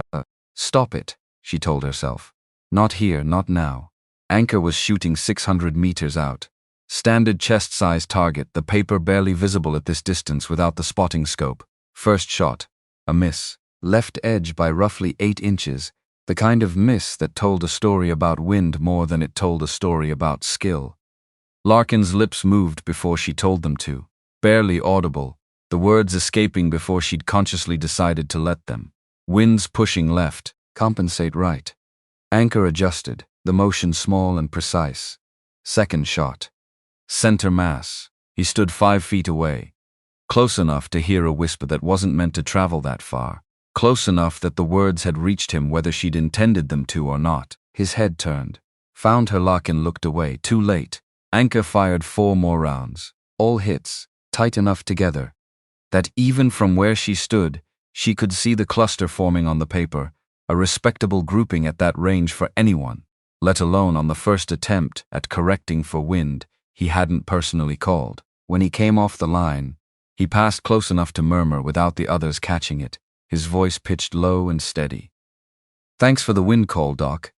Stop it, she told herself. Not here, not now. Anchor was shooting 600 meters out. Standard chest-sized target, the paper barely visible at this distance without the spotting scope. First shot, a miss. Left edge by roughly 8 inches, the kind of miss that told a story about wind more than it told a story about skill. Larkin's lips moved before she told them to, barely audible, the words escaping before she'd consciously decided to let them. Winds pushing left, compensate right. Anchor adjusted, the motion small and precise. Second shot. Center mass. He stood 5 feet away, close enough to hear a whisper that wasn't meant to travel that far. Close enough that the words had reached him whether she'd intended them to or not. His head turned. Found her. Larkin looked away, too late. Anchor fired 4 more rounds. All hits, tight enough together, that even from where she stood, she could see the cluster forming on the paper, a respectable grouping at that range for anyone, let alone on the first attempt at correcting for wind he hadn't personally called. When he came off the line, he passed close enough to murmur without the others catching it. His voice pitched low and steady. Thanks for the wind call, Doc.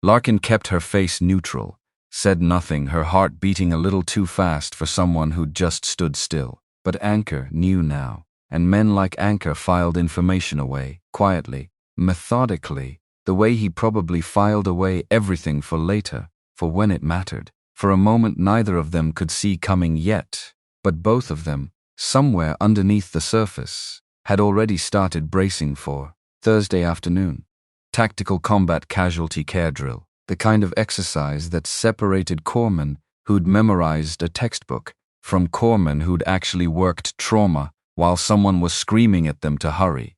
Larkin kept her face neutral, said nothing, her heart beating a little too fast for someone who'd just stood still. But Anchor knew now, and men like Anchor filed information away, quietly, methodically, the way he probably filed away everything for later, for when it mattered. For a moment neither of them could see coming yet, but both of them, somewhere underneath the surface, had already started bracing for Thursday afternoon. Tactical combat casualty care drill, the kind of exercise that separated corpsmen who'd memorized a textbook from corpsmen who'd actually worked trauma while someone was screaming at them to hurry,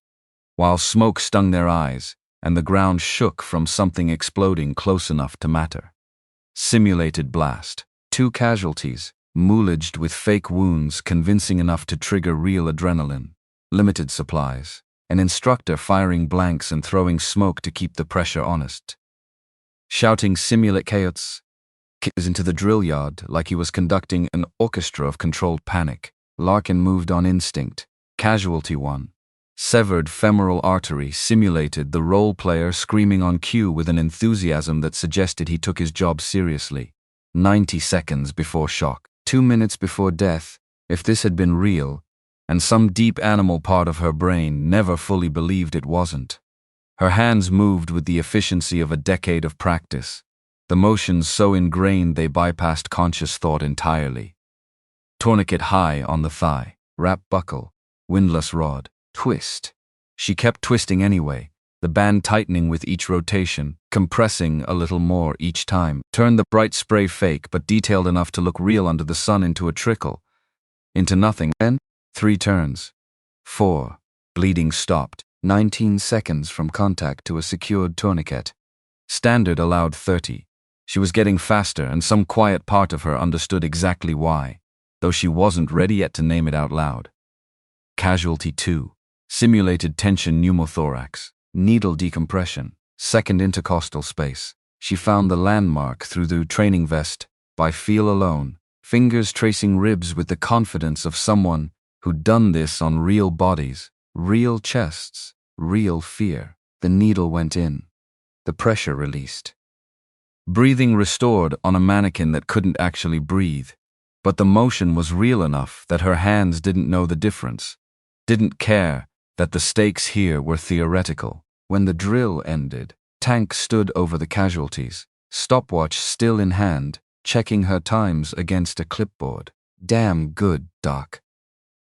while smoke stung their eyes and the ground shook from something exploding close enough to matter. Simulated blast. 2 casualties, moolaged with fake wounds convincing enough to trigger real adrenaline. Limited supplies. An instructor firing blanks and throwing smoke to keep the pressure honest. Shouting simulate chaos into the drill yard like he was conducting an orchestra of controlled panic. Larkin moved on instinct. Casualty 1. Severed femoral artery simulated the role player screaming on cue with an enthusiasm that suggested he took his job seriously. 90 seconds before shock. 2 minutes before death, if this had been real, and some deep animal part of her brain never fully believed it wasn't. Her hands moved with the efficiency of a decade of practice, the motions so ingrained they bypassed conscious thought entirely. Tourniquet high on the thigh, wrap buckle, windlass rod, twist. She kept twisting anyway, the band tightening with each rotation, compressing a little more each time. Turned the bright spray fake but detailed enough to look real under the sun into a trickle. Into nothing. Then 3 turns. 4. Bleeding stopped. 19 seconds from contact to a secured tourniquet. Standard allowed 30. She was getting faster and some quiet part of her understood exactly why, though she wasn't ready yet to name it out loud. Casualty 2. Simulated tension pneumothorax. Needle decompression. Second intercostal space. She found the landmark through the training vest, by feel alone, fingers tracing ribs with the confidence of someone who'd done this on real bodies, real chests, real fear. The needle went in. The pressure released. Breathing restored on a mannequin that couldn't actually breathe, but the motion was real enough that her hands didn't know the difference, didn't care that the stakes here were theoretical. When the drill ended, Tank stood over the casualties, stopwatch still in hand, checking her times against a clipboard. Damn good, Doc.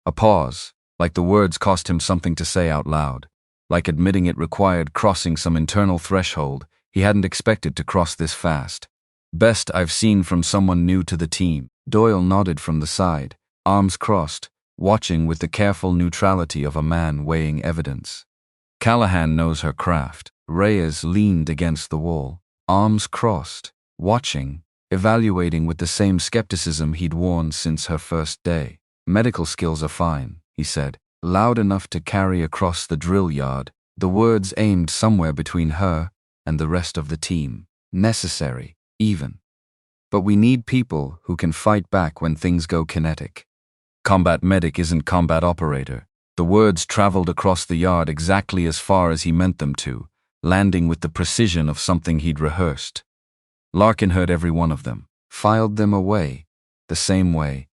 A pause. Like the words cost him something to say out loud. Like admitting it required crossing some internal threshold he hadn't expected to cross this fast. Best I've seen from someone new to the team. Doyle nodded from the side, arms crossed, watching with the careful neutrality of a man weighing evidence. Callahan knows her craft. Reyes leaned against the wall, arms crossed, watching, evaluating with the same skepticism he'd worn since her first day. Medical skills are fine, he said, loud enough to carry across the drill yard, the words aimed somewhere between her and the rest of the team. Necessary, even. But we need people who can fight back when things go kinetic. Combat medic isn't combat operator. The words traveled across the yard exactly as far as he meant them to, landing with the precision of something he'd rehearsed. Larkin heard every one of them, filed them away, the same way.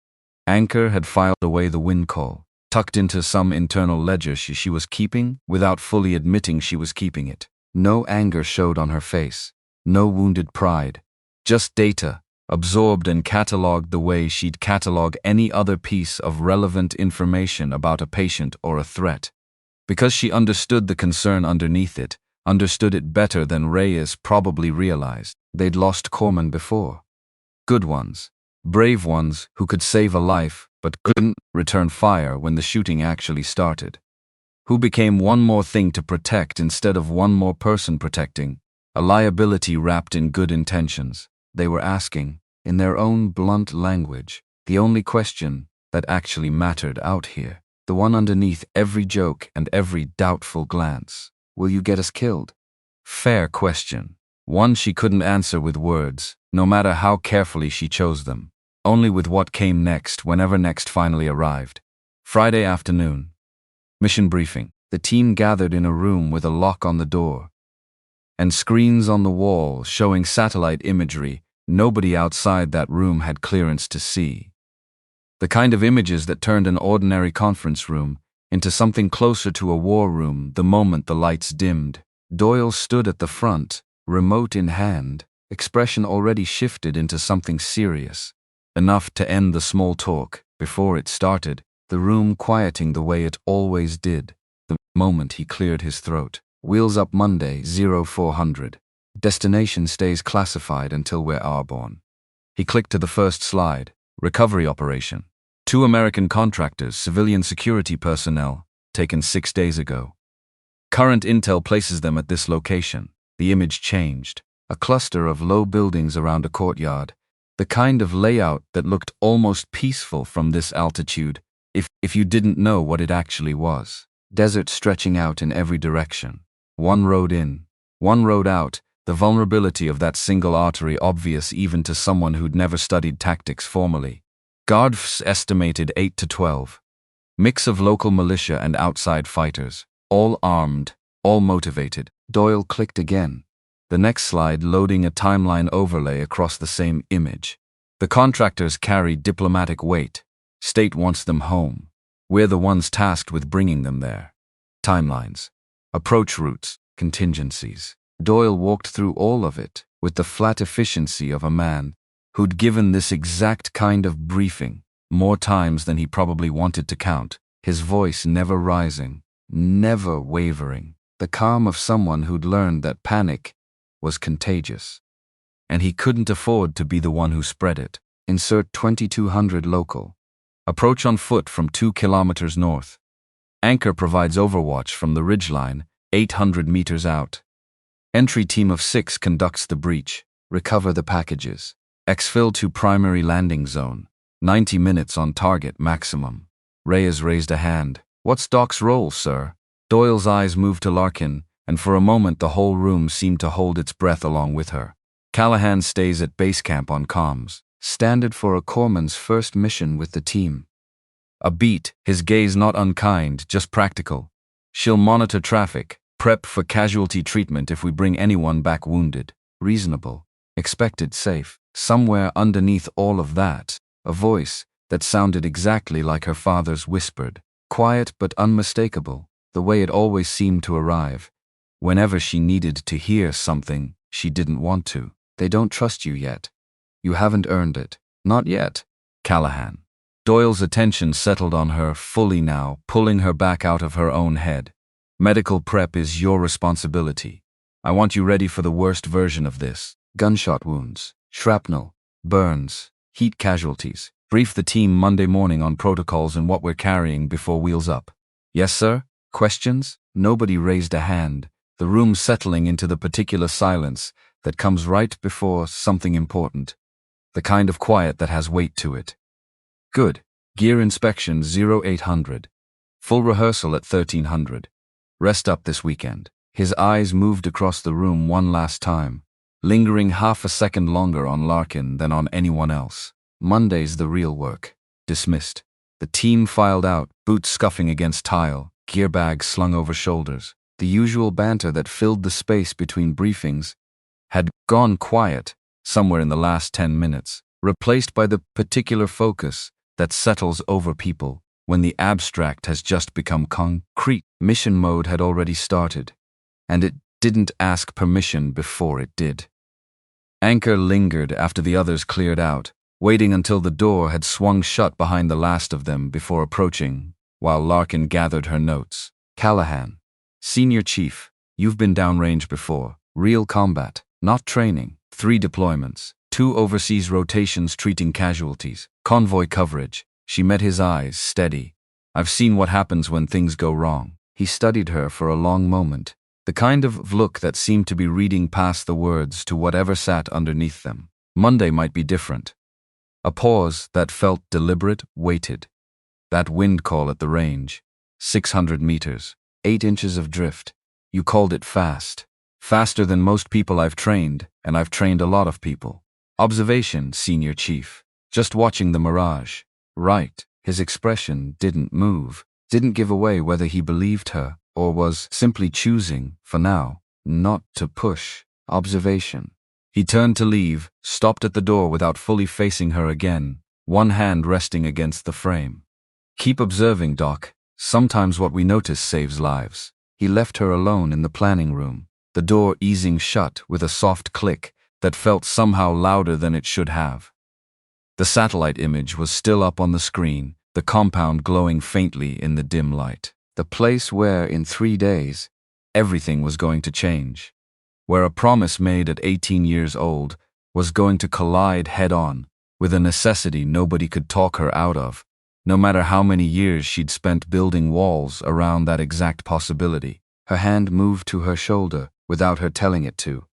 Anchor had filed away the wind call, tucked into some internal ledger she was keeping without fully admitting she was keeping it. No anger showed on her face, no wounded pride, just data, absorbed and catalogued the way she'd catalog any other piece of relevant information about a patient or a threat. Because she understood the concern underneath it, understood it better than Reyes probably realized. They'd lost corpsmen before. Good ones, brave ones who could save a life but couldn't return fire when the shooting actually started. Who became one more thing to protect instead of one more person protecting, a liability wrapped in good intentions. They were asking, in their own blunt language, the only question that actually mattered out here, the one underneath every joke and every doubtful glance. Will you get us killed? Fair question. One she couldn't answer with words, no matter how carefully she chose them. Only with what came next, whenever next finally arrived. Friday afternoon. Mission briefing. The team gathered in a room with a lock on the door and screens on the wall showing satellite imagery nobody outside that room had clearance to see. The kind of images that turned an ordinary conference room into something closer to a war room the moment the lights dimmed. Doyle stood at the front, remote in hand, expression already shifted into something serious, enough to end the small talk before it started, the room quieting the way it always did, the moment he cleared his throat. Wheels up Monday, 0400. Destination stays classified until we're airborne. He clicked to the first slide. Recovery operation. 2 American contractors, civilian security personnel, taken 6 days ago. Current intel places them at this location. The image changed. A cluster of low buildings around a courtyard. The kind of layout that looked almost peaceful from this altitude, if you didn't know what it actually was. Desert stretching out in every direction. One road in, one road out, the vulnerability of that single artery obvious even to someone who'd never studied tactics formally. Guards estimated 8 to 12. Mix of local militia and outside fighters. All armed, all motivated. Doyle clicked again. The next slide loading a timeline overlay across the same image. The contractors carry diplomatic weight. State wants them home. We're the ones tasked with bringing them there. Timelines. Approach routes. Contingencies. Doyle walked through all of it with the flat efficiency of a man who'd given this exact kind of briefing more times than he probably wanted to count, his voice never rising, never wavering, the calm of someone who'd learned that panic was contagious. And he couldn't afford to be the one who spread it. Insert 2200 local. Approach on foot from 2 kilometers north. Anchor provides overwatch from the ridgeline, 800 meters out. Entry team of 6 conducts the breach. Recover the packages. Exfil to primary landing zone. 90 minutes on target maximum. Reyes raised a hand. What's Doc's role, sir? Doyle's eyes moved to Larkin, and for a moment the whole room seemed to hold its breath along with her. Callahan stays at base camp on comms. Standard for a corpsman's first mission with the team. A beat, his gaze not unkind, just practical. She'll monitor traffic, prep for casualty treatment if we bring anyone back wounded. Reasonable. Expected safe. Somewhere underneath all of that, a voice that sounded exactly like her father's whispered. Quiet but unmistakable, the way it always seemed to arrive. Whenever she needed to hear something she didn't want to. They don't trust you yet. You haven't earned it. Not yet. Callahan. Doyle's attention settled on her fully now, pulling her back out of her own head. Medical prep is your responsibility. I want you ready for the worst version of this. Gunshot wounds, shrapnel, burns, heat casualties. Brief the team Monday morning on protocols and what we're carrying before wheels up. Yes, sir? Questions? Nobody raised a hand, the room settling into the particular silence that comes right before something important. The kind of quiet that has weight to it. Good. Gear inspection 0800. Full rehearsal at 1300. Rest up this weekend. His eyes moved across the room one last time, lingering half a second longer on Larkin than on anyone else. Monday's the real work. Dismissed. The team filed out, boots scuffing against tile, gear bags slung over shoulders. The usual banter that filled the space between briefings had gone quiet somewhere in the last 10 minutes, replaced by the particular focus that settles over people when the abstract has just become concrete. Mission mode had already started, and it didn't ask permission before it did. Anchor lingered after the others cleared out, waiting until the door had swung shut behind the last of them before approaching, while Larkin gathered her notes. Callahan, Senior Chief, you've been downrange before. Real combat, not training. 3 deployments, 2 overseas rotations treating casualties, convoy coverage. She met his eyes, steady. I've seen what happens when things go wrong. He studied her for a long moment, the kind of look that seemed to be reading past the words to whatever sat underneath them. Monday might be different. A pause that felt deliberate, weighted. That wind call at the range. 600 meters, 8 inches of drift. You called it fast. Faster than most people I've trained, and I've trained a lot of people. Observation, Senior Chief. Just watching the mirage. Right. His expression didn't move, didn't give away whether he believed her, or was simply choosing, for now, not to push. Observation. He turned to leave, stopped at the door without fully facing her again, one hand resting against the frame. Keep observing, Doc. Sometimes what we notice saves lives. He left her alone in the planning room, the door easing shut with a soft click that felt somehow louder than it should have. The satellite image was still up on the screen, the compound glowing faintly in the dim light. The place where, in 3 days, everything was going to change. Where a promise made at 18 years old was going to collide head-on with a necessity nobody could talk her out of, no matter how many years she'd spent building walls around that exact possibility. Her hand moved to her shoulder without her telling it to.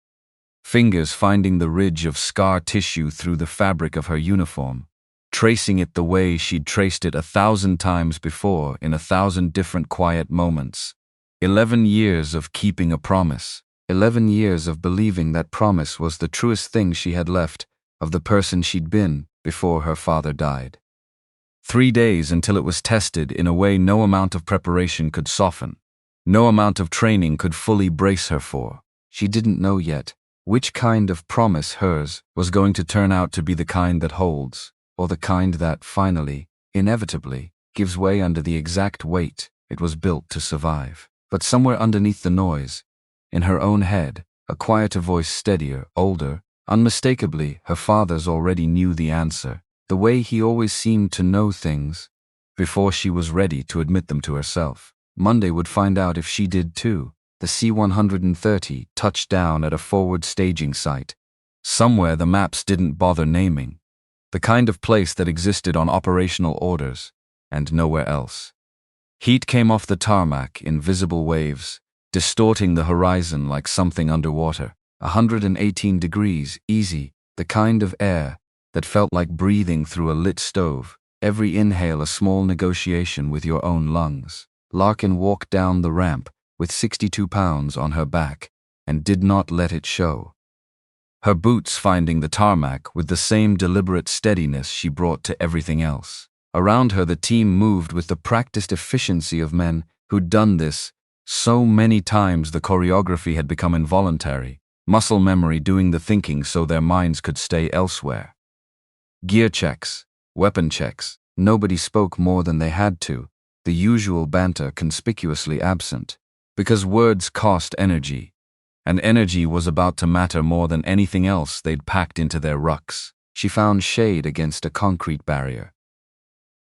Fingers finding the ridge of scar tissue through the fabric of her uniform, tracing it the way she'd traced it 1,000 times before in 1,000 different quiet moments. 11 years of keeping a promise. 11 years of believing that promise was the truest thing she had left of the person she'd been before her father died. 3 days until it was tested in a way no amount of preparation could soften. No amount of training could fully brace her for. She didn't know yet which kind of promise hers was going to turn out to be, the kind that holds, or the kind that finally, inevitably, gives way under the exact weight it was built to survive. But somewhere underneath the noise, in her own head, a quieter voice, steadier, older, unmistakably her father's, already knew the answer, the way he always seemed to know things before she was ready to admit them to herself. Monday would find out if she did too. The C-130 touched down at a forward staging site, somewhere the maps didn't bother naming, the kind of place that existed on operational orders, and nowhere else. Heat came off the tarmac in visible waves, distorting the horizon like something underwater. 118 degrees, easy, the kind of air that felt like breathing through a lit stove, every inhale a small negotiation with your own lungs. Larkin walked down the ramp with 62 pounds on her back, and did not let it show. Her boots finding the tarmac with the same deliberate steadiness she brought to everything else. Around her the team moved with the practiced efficiency of men who'd done this so many times the choreography had become involuntary, muscle memory doing the thinking so their minds could stay elsewhere. Gear checks, weapon checks, nobody spoke more than they had to, the usual banter conspicuously absent. Because words cost energy, and energy was about to matter more than anything else they'd packed into their rucks. She found shade against a concrete barrier.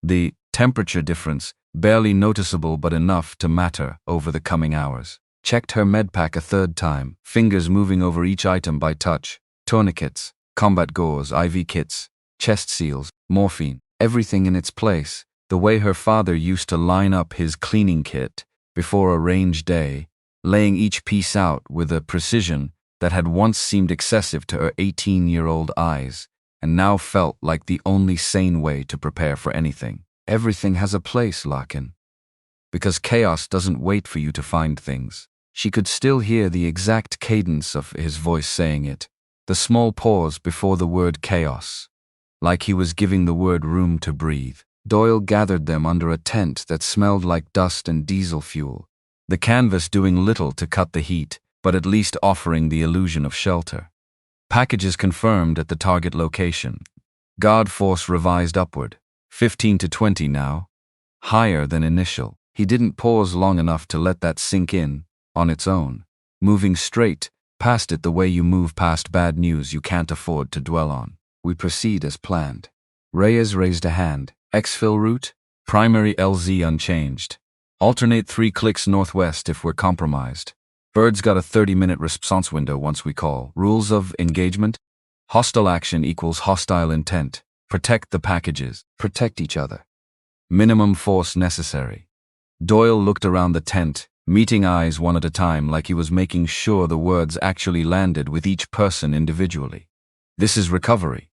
The temperature difference, barely noticeable but enough to matter over the coming hours. Checked her medpack a third time, fingers moving over each item by touch. Tourniquets, combat gauze, IV kits, chest seals, morphine, everything in its place, the way her father used to line up his cleaning kit before a range day, laying each piece out with a precision that had once seemed excessive to her 18-year-old eyes, and now felt like the only sane way to prepare for anything. Everything has a place, Larkin. Because chaos doesn't wait for you to find things. She could still hear the exact cadence of his voice saying it, the small pause before the word chaos, like he was giving the word room to breathe. Doyle gathered them under a tent that smelled like dust and diesel fuel, the canvas doing little to cut the heat, but at least offering the illusion of shelter. Packages confirmed at the target location. Guard force revised upward, 15 to 20 now, higher than initial. He didn't pause long enough to let that sink in, on its own, moving straight past it the way you move past bad news you can't afford to dwell on. We proceed as planned. Reyes raised a hand. Exfil route, primary LZ unchanged. Alternate 3 clicks northwest if we're compromised. Bird's got a 30-minute response window once we call. Rules of engagement? Hostile action equals hostile intent. Protect the packages. Protect each other. Minimum force necessary. Doyle looked around the tent, meeting eyes one at a time like he was making sure the words actually landed with each person individually. This is recovery,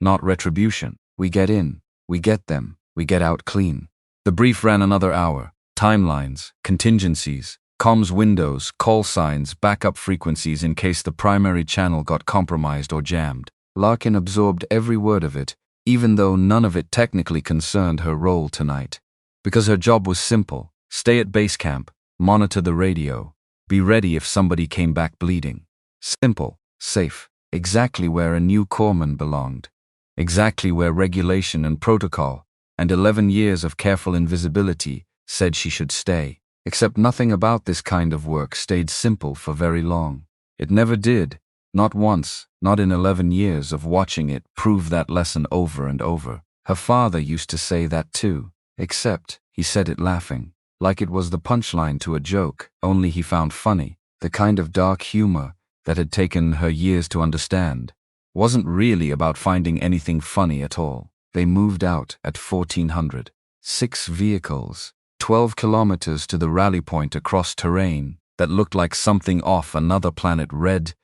not retribution. We get in, we get them, we get out clean. The brief ran another hour. Timelines, contingencies, comms windows, call signs, backup frequencies in case the primary channel got compromised or jammed. Larkin absorbed every word of it, even though none of it technically concerned her role tonight. Because her job was simple: stay at base camp, monitor the radio, be ready if somebody came back bleeding. Simple, safe, exactly where a new corpsman belonged. Exactly where regulation and protocol, and 11 years of careful invisibility, said she should stay. Except nothing about this kind of work stayed simple for very long. It never did, not once, not in 11 years of watching it prove that lesson over and over. Her father used to say that too, except he said it laughing, like it was the punchline to a joke, only he found funny. The kind of dark humor that had taken her years to understand wasn't really about finding anything funny at all. They moved out at 1400. 6 vehicles, 12 kilometers to the rally point across terrain that looked like something off another planet. Red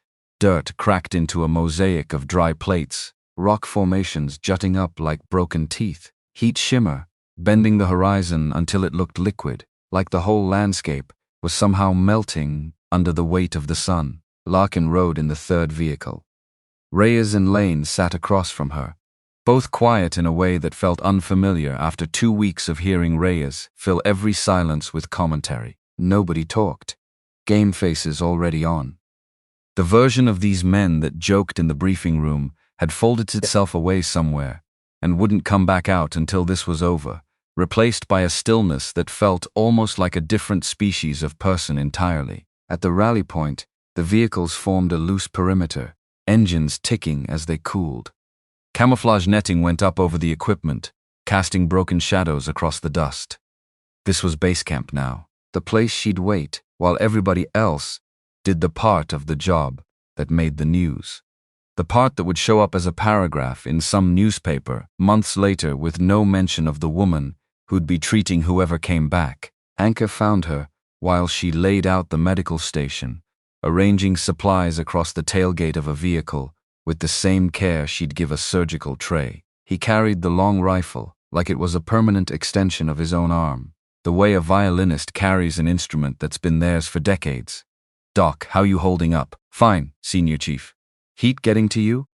dirt cracked into a mosaic of dry plates, rock formations jutting up like broken teeth, heat shimmer, bending the horizon until it looked liquid, like the whole landscape was somehow melting under the weight of the sun. Larkin rode in the third vehicle. Reyes and Lane sat across from her, both quiet in a way that felt unfamiliar after 2 weeks of hearing Reyes fill every silence with commentary. Nobody talked. Game faces already on. The version of these men that joked in the briefing room had folded itself away somewhere and wouldn't come back out until this was over, replaced by a stillness that felt almost like a different species of person entirely. At the rally point, the vehicles formed a loose perimeter, engines ticking as they cooled. Camouflage netting went up over the equipment, casting broken shadows across the dust. This was base camp now, the place she'd wait while everybody else did the part of the job that made the news. The part that would show up as a paragraph in some newspaper months later with no mention of the woman who'd be treating whoever came back. Anchor found her while she laid out the medical station, arranging supplies across the tailgate of a vehicle with the same care she'd give a surgical tray. He carried the long rifle like it was a permanent extension of his own arm, the way a violinist carries an instrument that's been theirs for decades. "Doc, how you holding up?" "Fine, Senior Chief." "Heat getting to you?"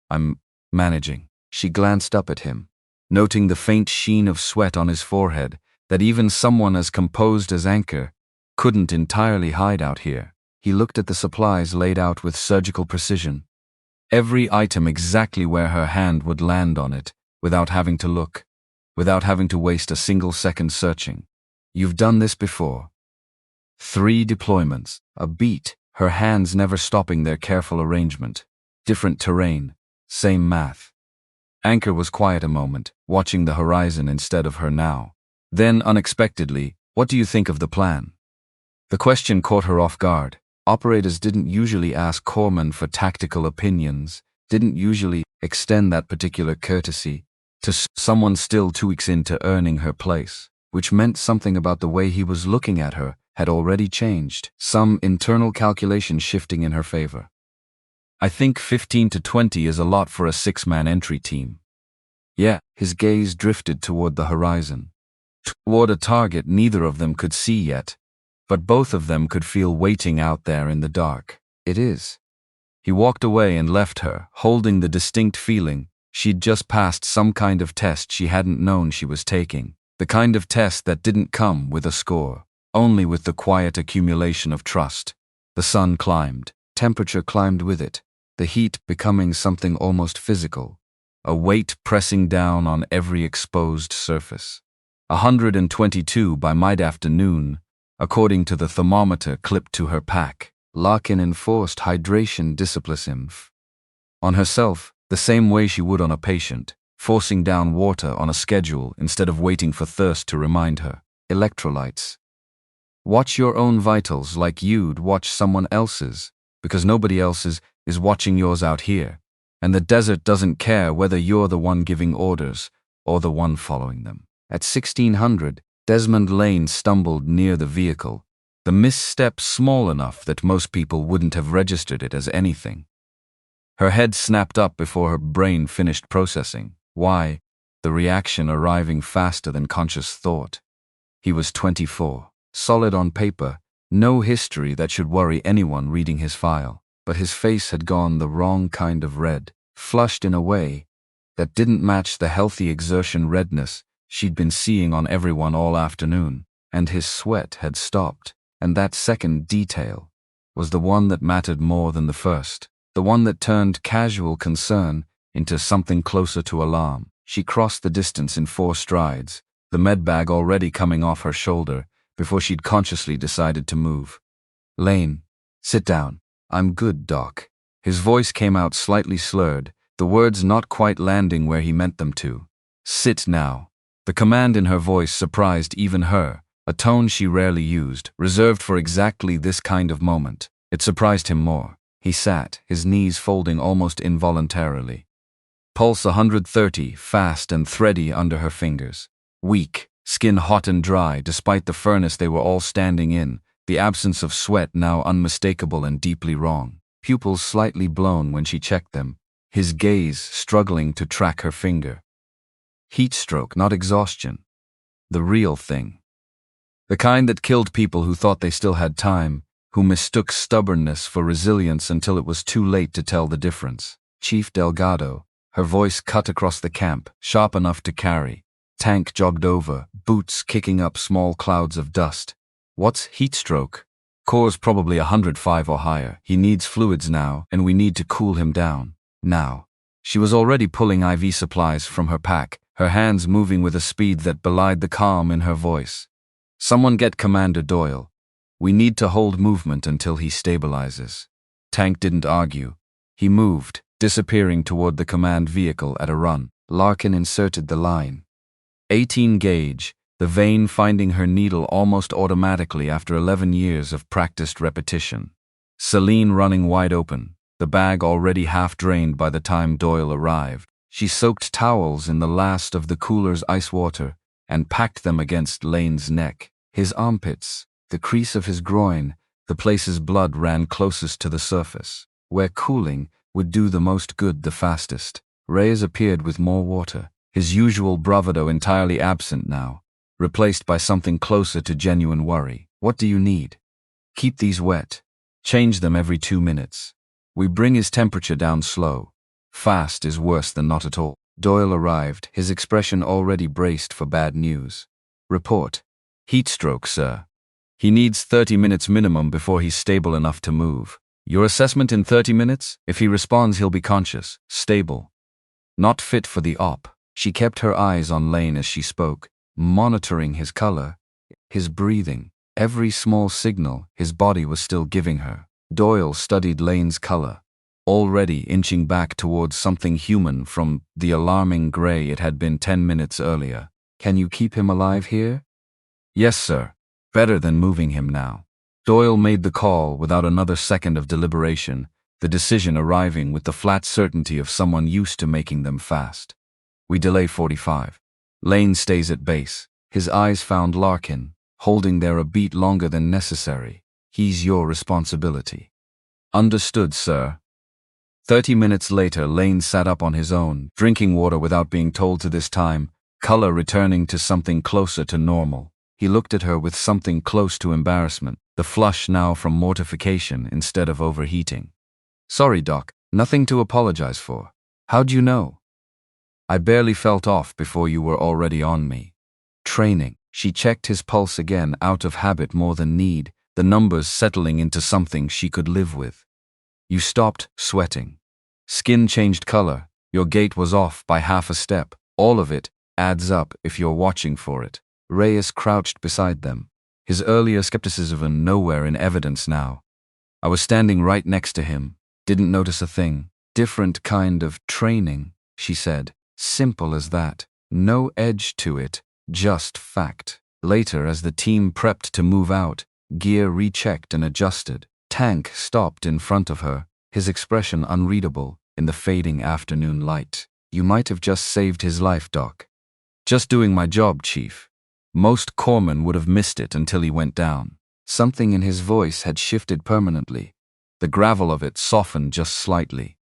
"I'm managing." She glanced up at him, noting the faint sheen of sweat on his forehead that even someone as composed as Anchor couldn't entirely hide out here. He looked at the supplies laid out with surgical precision, every item exactly where her hand would land on it, without having to look, without having to waste a single second searching. "You've done this before." 3 deployments, a beat, her hands never stopping their careful arrangement. Different terrain, same math. Anchor was quiet a moment, watching the horizon instead of her now. Then, unexpectedly, "What do you think of the plan?" The question caught her off guard. Operators didn't usually ask corpsmen for tactical opinions, didn't usually extend that particular courtesy to someone still 2 weeks into earning her place, which meant something about the way he was looking at her had already changed, some internal calculation shifting in her favor. "I think 15 to 20 is a lot for a 6-man entry team." Yeah, his gaze drifted toward the horizon, toward a target neither of them could see yet, but both of them could feel waiting out there in the dark. "It is." He walked away and left her, holding the distinct feeling she'd just passed some kind of test she hadn't known she was taking. The kind of test that didn't come with a score, only with the quiet accumulation of trust. The sun climbed. Temperature climbed with it, the heat becoming something almost physical, a weight pressing down on every exposed surface. 122 by mid-afternoon, according to the thermometer clipped to her pack. Larkin enforced hydration discipline on herself the same way she would on a patient, forcing down water on a schedule instead of waiting for thirst to remind her. Electrolytes. Watch your own vitals like you'd watch someone else's, because nobody else's is watching yours out here, and the desert doesn't care whether you're the one giving orders or the one following them. At 1600, Desmond Lane stumbled near the vehicle, the misstep small enough that most people wouldn't have registered it as anything. Her head snapped up before her brain finished processing. Why? The reaction arriving faster than conscious thought. He was 24, solid on paper, no history that should worry anyone reading his file, but his face had gone the wrong kind of red, flushed in a way that didn't match the healthy exertion redness she'd been seeing on everyone all afternoon, and his sweat had stopped, and that second detail was the one that mattered more than the first, the one that turned casual concern into something closer to alarm. She crossed the distance in 4 strides, the medbag already coming off her shoulder, before she'd consciously decided to move. "Lane, sit down." "I'm good, Doc." His voice came out slightly slurred, the words not quite landing where he meant them to. "Sit now." The command in her voice surprised even her, a tone she rarely used, reserved for exactly this kind of moment. It surprised him more. He sat, his knees folding almost involuntarily. Pulse 130, fast and thready under her fingers. Weak, skin hot and dry despite the furnace they were all standing in, the absence of sweat now unmistakable and deeply wrong. Pupils slightly blown when she checked them, his gaze struggling to track her finger. Heat stroke, not exhaustion. The real thing. The kind that killed people who thought they still had time, who mistook stubbornness for resilience until it was too late to tell the difference. Chief Delgado, her voice cut across the camp, sharp enough to carry. Tank jogged over, boots kicking up small clouds of dust. "What's heat stroke?" "Core's probably 105 or higher. He needs fluids now, and we need to cool him down. Now." She was already pulling IV supplies from her pack, her hands moving with a speed that belied the calm in her voice. "Someone get Commander Doyle. We need to hold movement until he stabilizes." Tank didn't argue. He moved, disappearing toward the command vehicle at a run. Larkin inserted the line. 18 gauge, the vein finding her needle almost automatically after 11 years of practiced repetition. Celine running wide open, the bag already half drained by the time Doyle arrived. She soaked towels in the last of the cooler's ice water and packed them against Lane's neck. His armpits, the crease of his groin, the places blood ran closest to the surface, where cooling would do the most good the fastest. Reyes appeared with more water, his usual bravado entirely absent now, replaced by something closer to genuine worry. "What do you need?" "Keep these wet. Change them every 2 minutes. We bring his temperature down slow. Fast is worse than not at all." Doyle arrived, his expression already braced for bad news. "Report. Heat stroke, sir. He needs 30 minutes minimum before he's stable enough to move. Your assessment in 30 minutes? If he responds, he'll be conscious, stable. Not fit for the op." She kept her eyes on Lane as she spoke, monitoring his color, his breathing, every small signal his body was still giving her. Doyle studied Lane's color. already inching back towards something human from the alarming gray it had been 10 minutes earlier. Can you keep him alive here? Yes, sir. Better than moving him now. Doyle made the call without another second of deliberation, the decision arriving with the flat certainty of someone used to making them fast. We delay 45. Lane stays at base. His eyes found Larkin, holding there a beat longer than necessary. He's your responsibility. Understood, sir. 30 minutes later, Lane sat up on his own, drinking water without being told to this time, color returning to something closer to normal. He looked at her with something close to embarrassment, the flush now from mortification instead of overheating. Sorry, Doc, nothing to apologize for. How'd you know? I barely felt off before you were already on me. Training. She checked his pulse again, out of habit more than need, the numbers settling into something she could live with. You stopped sweating. Skin changed color. Your gait was off by half a step. All of it adds up if you're watching for it. Reyes crouched beside them, his earlier skepticism nowhere in evidence now. I was standing right next to him, didn't notice a thing. Different kind of training, she said. Simple as that. No edge to it, just fact. Later, as the team prepped to move out, gear rechecked and adjusted. Tank stopped in front of her, his expression unreadable in the fading afternoon light. You might have just saved his life, Doc. Just doing my job, Chief. Most corpsmen would have missed it until he went down. Something in his voice had shifted permanently. The gravel of it softened just slightly.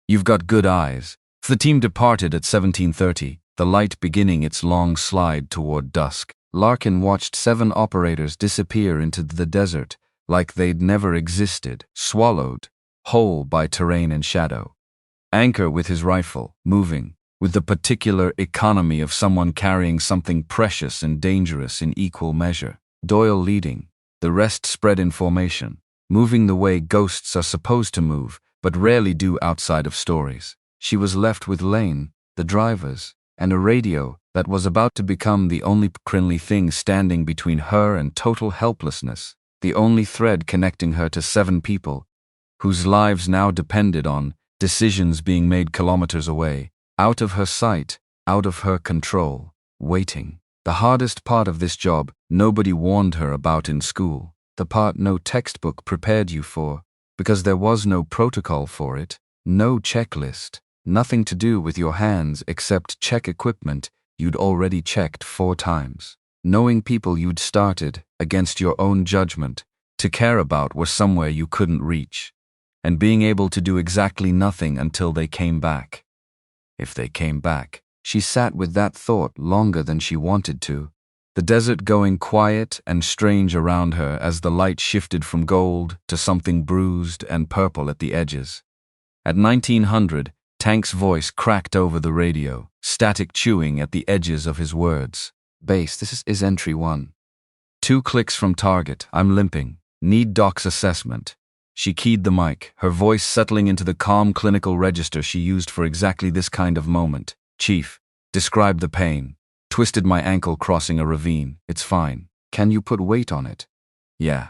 You've got good eyes. The team departed at 17:30, the light beginning its long slide toward dusk. Larkin watched 7 operators disappear into the desert like they'd never existed, swallowed whole by terrain and shadow. Anchor with his rifle, moving, with the particular economy of someone carrying something precious and dangerous in equal measure. Doyle leading, the rest spread in formation, moving the way ghosts are supposed to move, but rarely do outside of stories. She was left with Lane, the drivers, and a radio that was about to become the only crinly thing standing between her and total helplessness, the only thread connecting her to 7 people, whose lives now depended on decisions being made kilometers away, out of her sight, out of her control, waiting. The hardest part of this job nobody warned her about in school, the part no textbook prepared you for, because there was no protocol for it, no checklist, nothing to do with your hands except check equipment you'd already checked 4 times. Knowing people you'd started, against your own judgment, to care about were somewhere you couldn't reach, and being able to do exactly nothing until they came back. If they came back. She sat with that thought longer than she wanted to, the desert going quiet and strange around her as the light shifted from gold to something bruised and purple at the edges. At 1900, Tank's voice cracked over the radio, static chewing at the edges of his words. Base, this is entry 1. 2 clicks from target. I'm limping. Need Doc's assessment. She keyed the mic, her voice settling into the calm clinical register she used for exactly this kind of moment. Chief, describe the pain. Twisted my ankle crossing a ravine. It's fine. Can you put weight on it? Yeah.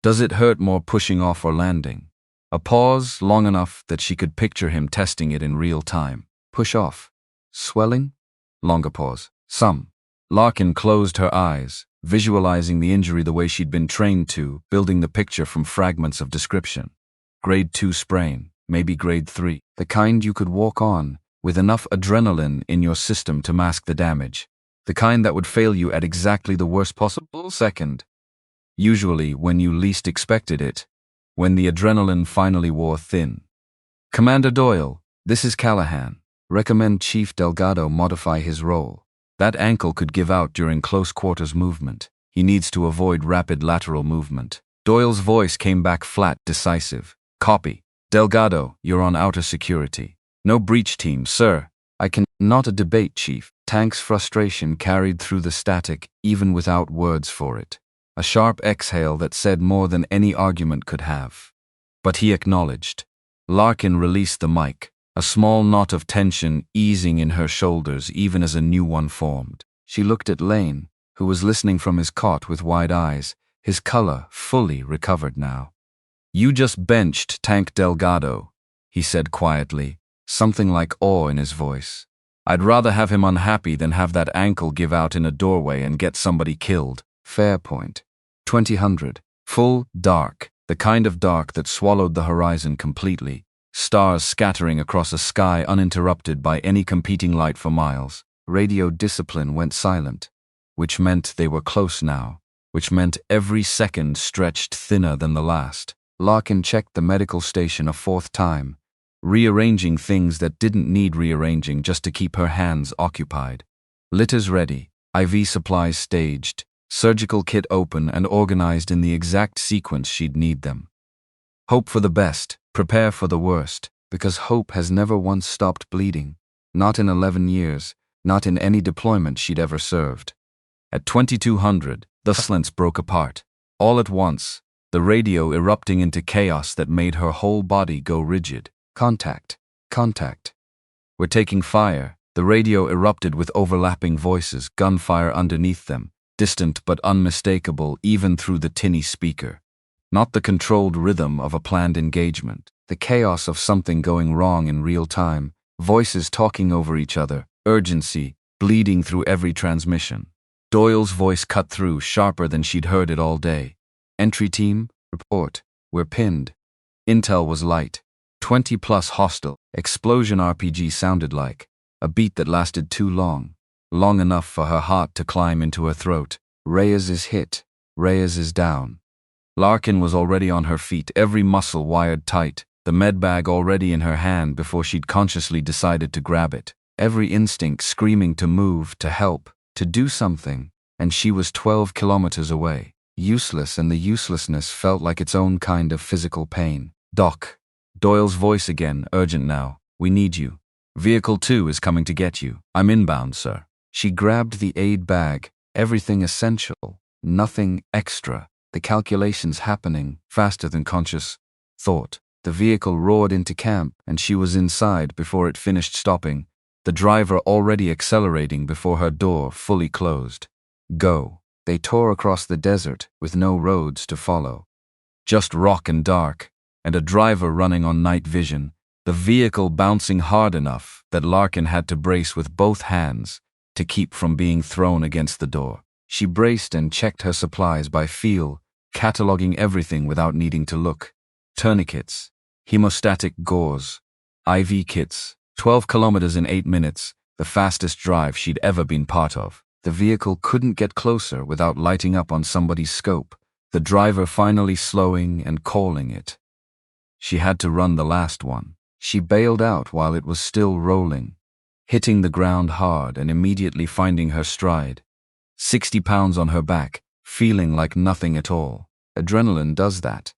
Does it hurt more pushing off or landing? A pause long enough that she could picture him testing it in real time. Push off. Swelling? Longer pause. Some. Larkin closed her eyes, visualizing the injury the way she'd been trained to, building the picture from fragments of description. Grade 2 sprain, maybe grade 3. The kind you could walk on, with enough adrenaline in your system to mask the damage. The kind that would fail you at exactly the worst possible second. Usually when you least expected it, when the adrenaline finally wore thin. Commander Doyle, this is Callahan. Recommend Chief Delgado modify his role. That ankle could give out during close quarters movement. He needs to avoid rapid lateral movement. Doyle's voice came back flat, decisive. Copy. Delgado, you're on outer security. No breach team, sir. I can. Not a debate, Chief. Tank's frustration carried through the static, even without words for it. A sharp exhale that said more than any argument could have. But he acknowledged. Larkin released the mic, a small knot of tension easing in her shoulders even as a new one formed. She looked at Lane, who was listening from his cot with wide eyes, his color fully recovered now. You just benched Tank Delgado, he said quietly, something like awe in his voice. I'd rather have him unhappy than have that ankle give out in a doorway and get somebody killed. Fair point. 2000. Full, dark, the kind of dark that swallowed the horizon completely, stars scattering across a sky uninterrupted by any competing light for miles. Radio discipline went silent, which meant they were close now, which meant every second stretched thinner than the last. Larkin checked the medical station a fourth time, rearranging things that didn't need rearranging just to keep her hands occupied. Litters ready, IV supplies staged, surgical kit open and organized in the exact sequence she'd need them. Hope for the best, prepare for the worst, because hope has never once stopped bleeding. Not in 11 years, not in any deployment she'd ever served. At 2200, the silence broke apart. All at once, the radio erupting into chaos that made her whole body go rigid. Contact. Contact. We're taking fire. The radio erupted with overlapping voices, gunfire underneath them, distant but unmistakable even through the tinny speaker. Not the controlled rhythm of a planned engagement. The chaos of something going wrong in real time, voices talking over each other, urgency, bleeding through every transmission. Doyle's voice cut through, sharper than she'd heard it all day. Entry team, report. We're pinned. Intel was light. 20+ hostile. Explosion RPG sounded like. A beat that lasted too long. Long enough for her heart to climb into her throat. Reyes is hit. Reyes is down. Larkin was already on her feet, every muscle wired tight, the medbag already in her hand before she'd consciously decided to grab it. Every instinct screaming to move, to help, to do something, and she was 12 kilometers away. Useless, and the uselessness felt like its own kind of physical pain. Doc. Doyle's voice again, urgent now. We need you. Vehicle 2 is coming to get you. I'm inbound, sir. She grabbed the aid bag. Everything essential. Nothing extra. The calculations happening faster than conscious thought. The vehicle roared into camp, and she was inside before it finished stopping, the driver already accelerating before her door fully closed. Go. They tore across the desert with no roads to follow. Just rock and dark, and a driver running on night vision, the vehicle bouncing hard enough that Larkin had to brace with both hands to keep from being thrown against the door. She braced and checked her supplies by feel, cataloging everything without needing to look. Tourniquets, hemostatic gauze, IV kits, 12 kilometers in 8 minutes, the fastest drive she'd ever been part of. The vehicle couldn't get closer without lighting up on somebody's scope, the driver finally slowing and calling it. She had to run the last one. She bailed out while it was still rolling, hitting the ground hard and immediately finding her stride. 60 pounds on her back, feeling like nothing at all. Adrenaline does that.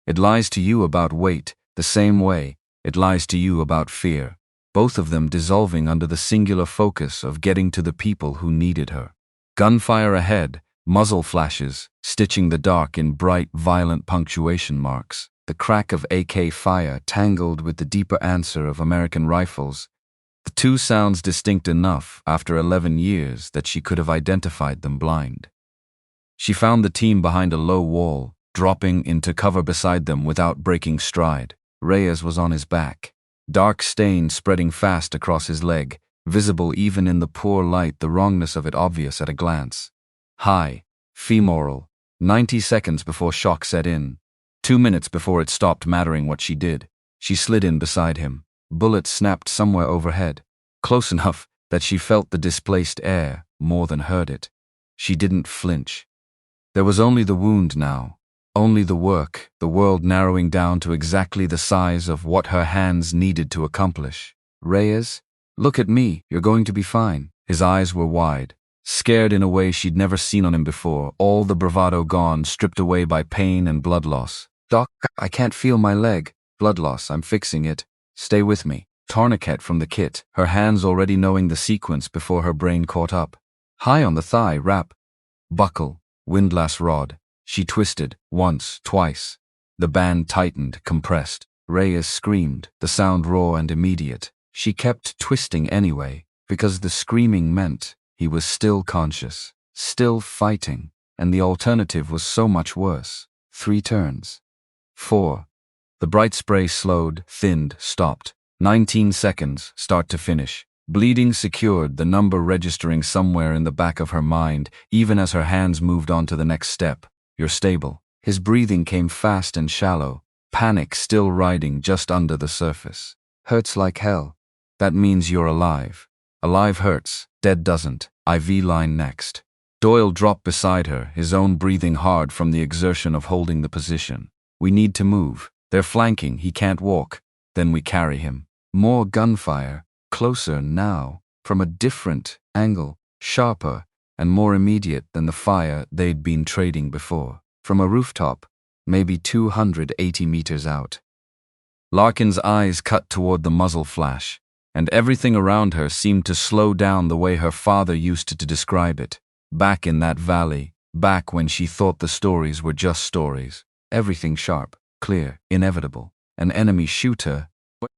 It lies to you about weight, the same way it lies to you about fear, both of them dissolving under the singular focus of getting to the people who needed her. Gunfire ahead, muzzle flashes, stitching the dark in bright, violent punctuation marks. The crack of AK fire tangled with the deeper answer of American rifles. The two sounds distinct enough after 11 years that she could have identified them blind. She found the team behind a low wall, dropping into cover beside them without breaking stride. Reyes was on his back. Dark stain spreading fast across his leg, visible even in the poor light, the wrongness of it obvious at a glance. High, femoral, 90 seconds before shock set in. 2 minutes before it stopped mattering what she did. She slid in beside him. Bullet snapped somewhere overhead, close enough that she felt the displaced air more than heard it. She didn't flinch. There was only the wound now, only the work, the world narrowing down to exactly the size of what her hands needed to accomplish. Reyes, look at me, you're going to be fine. His eyes were wide, scared in a way she'd never seen on him before, all the bravado gone, stripped away by pain and blood loss. Doc, I can't feel my leg. Blood loss, I'm fixing it. Stay with me. Tourniquet from the kit, her hands already knowing the sequence before her brain caught up. High on the thigh, wrap. Buckle, windlass rod. She twisted, once, twice. The band tightened, compressed. Reyes screamed, the sound raw and immediate. She kept twisting anyway, because the screaming meant he was still conscious, still fighting, and the alternative was so much worse. 3 turns. 4. The bright spray slowed, thinned, stopped. 19 seconds, start to finish. Bleeding secured, the number registering somewhere in the back of her mind, even as her hands moved on to the next step. You're stable. His breathing came fast and shallow, panic still riding just under the surface. Hurts like hell. That means you're alive. Alive hurts, dead doesn't. IV line next. Doyle dropped beside her, his own breathing hard from the exertion of holding the position. We need to move. They're flanking, he can't walk. Then we carry him. More gunfire, closer now, from a different angle, sharper and more immediate than the fire they'd been trading before. From a rooftop, maybe 280 meters out. Larkin's eyes cut toward the muzzle flash, and everything around her seemed to slow down the way her father used to describe it. Back in that valley, back when she thought the stories were just stories. Everything sharp, clear, inevitable. An enemy shooter,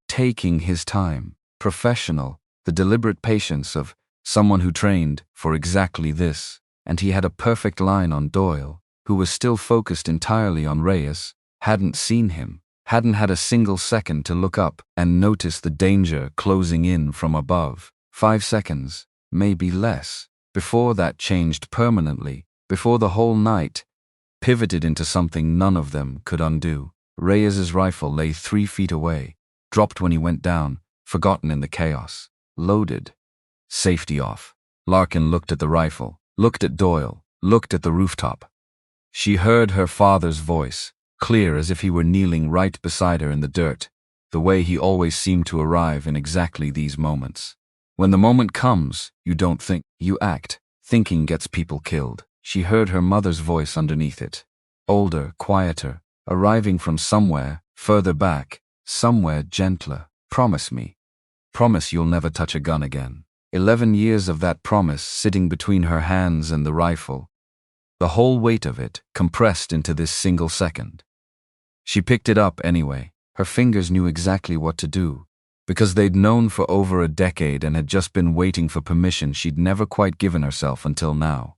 taking his time. Professional, the deliberate patience of someone who trained for exactly this. And he had a perfect line on Doyle, who was still focused entirely on Reyes, hadn't seen him, hadn't had a single second to look up and notice the danger closing in from above. 5 seconds, maybe less, before that changed permanently, before the whole night pivoted into something none of them could undo. Reyes's rifle lay 3 feet away, dropped when he went down, forgotten in the chaos. Loaded. Safety off. Larkin looked at the rifle, looked at Doyle, looked at the rooftop. She heard her father's voice, clear as if he were kneeling right beside her in the dirt, the way he always seemed to arrive in exactly these moments. When the moment comes, you don't think, you act. Thinking gets people killed. She heard her mother's voice underneath it. Older, quieter, arriving from somewhere, further back, somewhere gentler. Promise me. Promise you'll never touch a gun again. 11 years of that promise sitting between her hands and the rifle. The whole weight of it compressed into this single second. She picked it up anyway. Her fingers knew exactly what to do, because they'd known for over a decade and had just been waiting for permission she'd never quite given herself until now.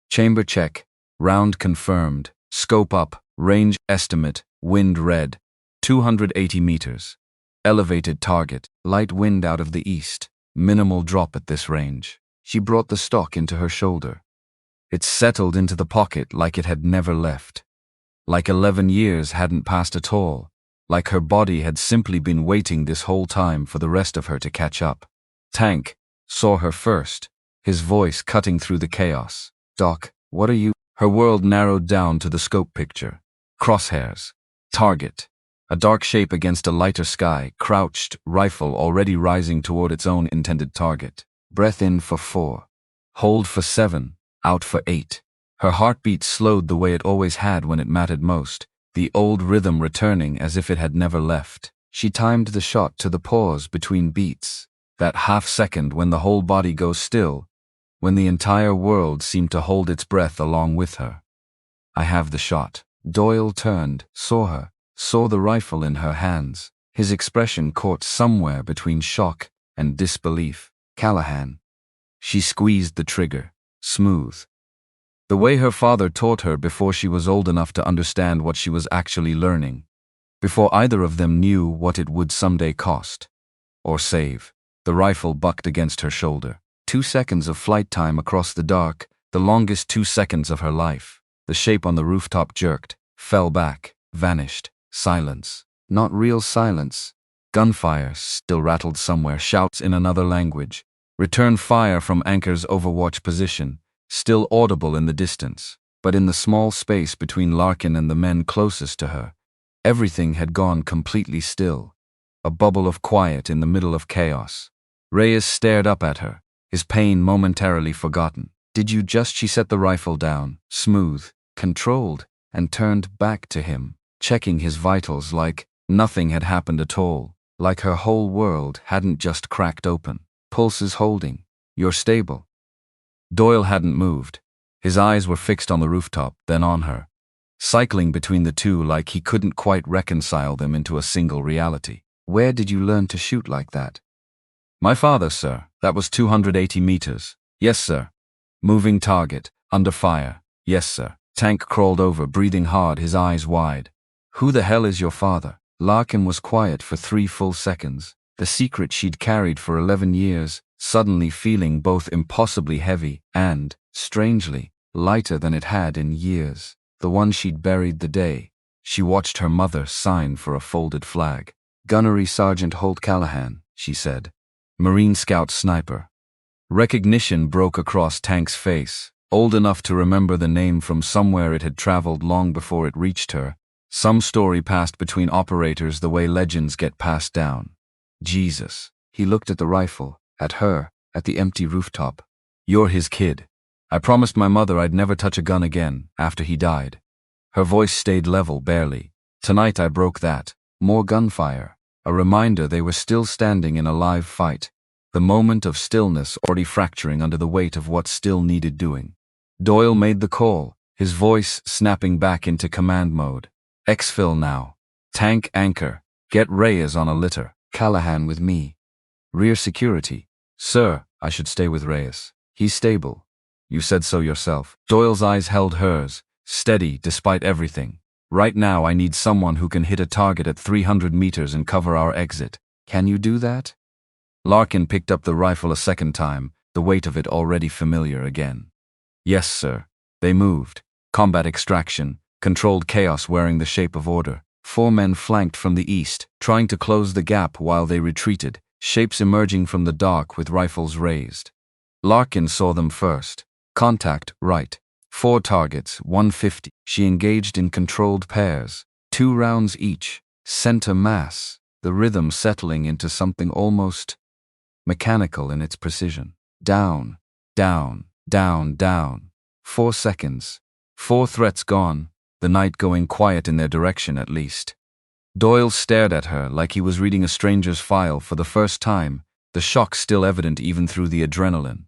Chamber check, round confirmed, scope up, range estimate, wind red, 280 meters. Elevated target, light wind out of the east, minimal drop at this range. She brought the stock into her shoulder. It settled into the pocket like it had never left. Like 11 years hadn't passed at all. Like her body had simply been waiting this whole time for the rest of her to catch up. Tank saw her first, his voice cutting through the chaos. Doc, what are you? Her world narrowed down to the scope picture. Crosshairs. Target. A dark shape against a lighter sky, crouched, rifle already rising toward its own intended target. Breath in for 4. Hold for 7. Out for 8. Her heartbeat slowed the way it always had when it mattered most, the old rhythm returning as if it had never left. She timed the shot to the pause between beats, that half second when the whole body goes still, when the entire world seemed to hold its breath along with her. I have the shot. Doyle turned, saw her, saw the rifle in her hands, his expression caught somewhere between shock and disbelief. Callahan. She squeezed the trigger, smooth. The way her father taught her before she was old enough to understand what she was actually learning, before either of them knew what it would someday cost. Or save. The rifle bucked against her shoulder. 2 seconds of flight time across the dark, the longest 2 seconds of her life. The shape on the rooftop jerked, fell back, vanished. Silence. Not real silence. Gunfire still rattled somewhere, shouts in another language. Return fire from Anchor's overwatch position, still audible in the distance. But in the small space between Larkin and the men closest to her, everything had gone completely still. A bubble of quiet in the middle of chaos. Reyes stared up at her, his pain momentarily forgotten. Did you just? She set the rifle down, smooth, controlled, and turned back to him, checking his vitals like nothing had happened at all, like her whole world hadn't just cracked open. Pulses holding. You're stable. Doyle hadn't moved. His eyes were fixed on the rooftop, then on her, cycling between the two like he couldn't quite reconcile them into a single reality. Where did you learn to shoot like that? My father, sir. That was 280 meters. Yes, sir. Moving target. Under fire. Yes, sir. Tank crawled over, breathing hard, his eyes wide. Who the hell is your father? Larkin was quiet for 3 full seconds, the secret she'd carried for 11 years, suddenly feeling both impossibly heavy and, strangely, lighter than it had in years. The one she'd buried the day she watched her mother sign for a folded flag. Gunnery Sergeant Holt Callahan, she said. Marine Scout sniper. Recognition broke across Tank's face. Old enough to remember the name from somewhere, it had traveled long before it reached her. Some story passed between operators the way legends get passed down. Jesus. He looked at the rifle, at her, at the empty rooftop. You're his kid. I promised my mother I'd never touch a gun again after he died. Her voice stayed level, barely. Tonight I broke that. More gunfire. A reminder they were still standing in a live fight. The moment of stillness already fracturing under the weight of what still needed doing. Doyle made the call, his voice snapping back into command mode. Exfil now. Tank anchor. Get Reyes on a litter. Callahan with me. Rear security. Sir, I should stay with Reyes. He's stable. You said so yourself. Doyle's eyes held hers, steady despite everything. Right now I need someone who can hit a target at 300 meters and cover our exit. Can you do that? Larkin picked up the rifle a second time, the weight of it already familiar again. Yes, sir. They moved. Combat extraction, controlled chaos wearing the shape of order. 4 men flanked from the east, trying to close the gap while they retreated, shapes emerging from the dark with rifles raised. Larkin saw them first. Contact, right. 4 targets, 150. She engaged in controlled pairs, 2 rounds each, center mass, the rhythm settling into something almost mechanical in its precision. Down, down, down, down. 4 seconds. 4 threats gone, the night going quiet in their direction at least. Doyle stared at her like he was reading a stranger's file for the first time, the shock still evident even through the adrenaline.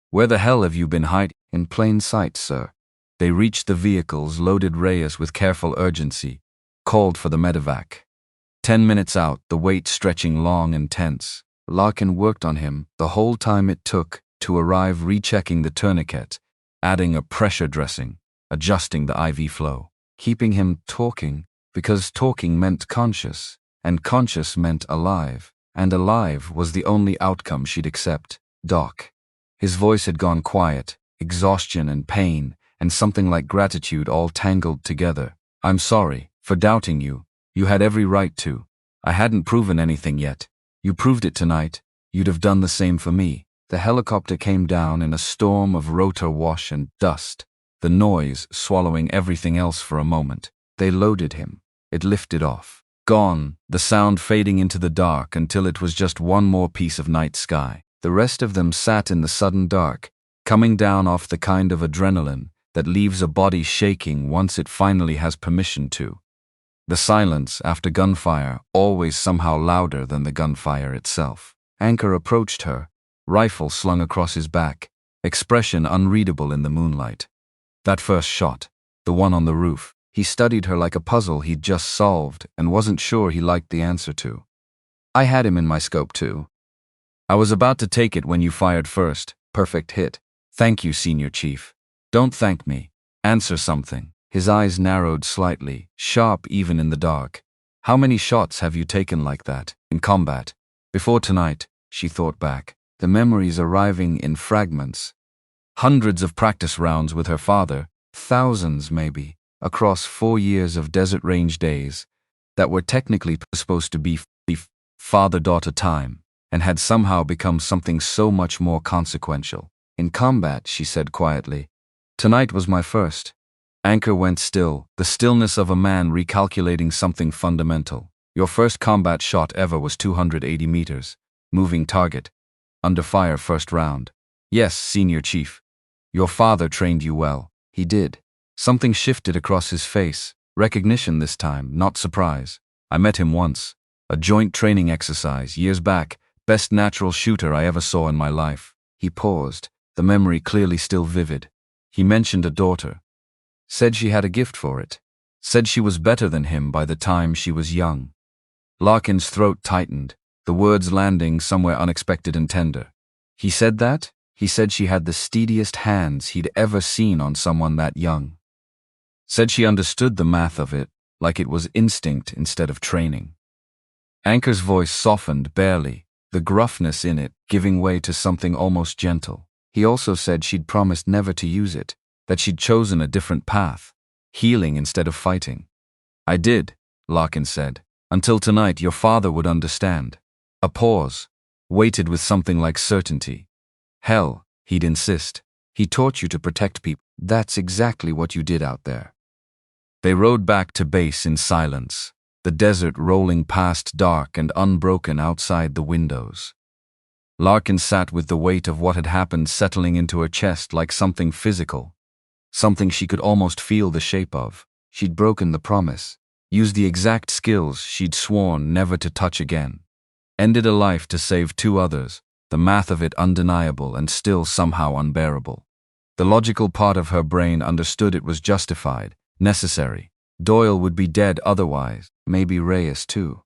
Where the hell have you been hiding? In plain sight, sir. They reached the vehicles, loaded Reyes with careful urgency, called for the medevac. 10 minutes out, the wait stretching long and tense. Larkin worked on him the whole time it took to arrive, rechecking the tourniquet, adding a pressure dressing, adjusting the IV flow, keeping him talking, because talking meant conscious, and conscious meant alive, and alive was the only outcome she'd accept. Doc. His voice had gone quiet, exhaustion and pain, and something like gratitude all tangled together. I'm sorry for doubting you. You had every right to. I hadn't proven anything yet. You proved it tonight. You'd have done the same for me. The helicopter came down in a storm of rotor wash and dust, the noise swallowing everything else for a moment. They loaded him. It lifted off. Gone, the sound fading into the dark until it was just one more piece of night sky. The rest of them sat in the sudden dark, coming down off the kind of adrenaline that leaves a body shaking once it finally has permission to. The silence after gunfire always somehow louder than the gunfire itself. Anchor approached her, rifle slung across his back, expression unreadable in the moonlight. That first shot, the one on the roof, he studied her like a puzzle he'd just solved and wasn't sure he liked the answer to. I had him in my scope too. I was about to take it when you fired first. Perfect hit. Thank you, Senior Chief. Don't thank me. Answer something. His eyes narrowed slightly, sharp even in the dark. How many shots have you taken like that, in combat? Before tonight, she thought back, the memories arriving in fragments. Hundreds of practice rounds with her father, thousands maybe, across 4 years of desert range days, that were technically supposed to be father-daughter time, and had somehow become something so much more consequential. In combat, she said quietly, tonight was my first. Anchor went still, the stillness of a man recalculating something fundamental. Your first combat shot ever was 280 meters. Moving target. Under fire first round. Yes, Senior Chief. Your father trained you well. He did. Something shifted across his face. Recognition this time, not surprise. I met him once. A joint training exercise, years back. Best natural shooter I ever saw in my life. He paused, the memory clearly still vivid. He mentioned a daughter. Said she had a gift for it. Said she was better than him by the time she was young. Larkin's throat tightened, the words landing somewhere unexpected and tender. He said that? He said she had the steadiest hands he'd ever seen on someone that young. Said she understood the math of it, like it was instinct instead of training. Anchor's voice softened barely, the gruffness in it giving way to something almost gentle. He also said she'd promised never to use it, that she'd chosen a different path, healing instead of fighting. I did, Larkin said, until tonight your father would understand. A pause, weighted with something like certainty. Hell, he'd insist. He taught you to protect people. That's exactly what you did out there. They rode back to base in silence, the desert rolling past dark and unbroken outside the windows. Larkin sat with the weight of what had happened settling into her chest like something physical, something she could almost feel the shape of. She'd broken the promise, used the exact skills she'd sworn never to touch again, ended a life to save 2 others, the math of it undeniable and still somehow unbearable. The logical part of her brain understood it was justified, necessary. Doyle would be dead otherwise, maybe Reyes too.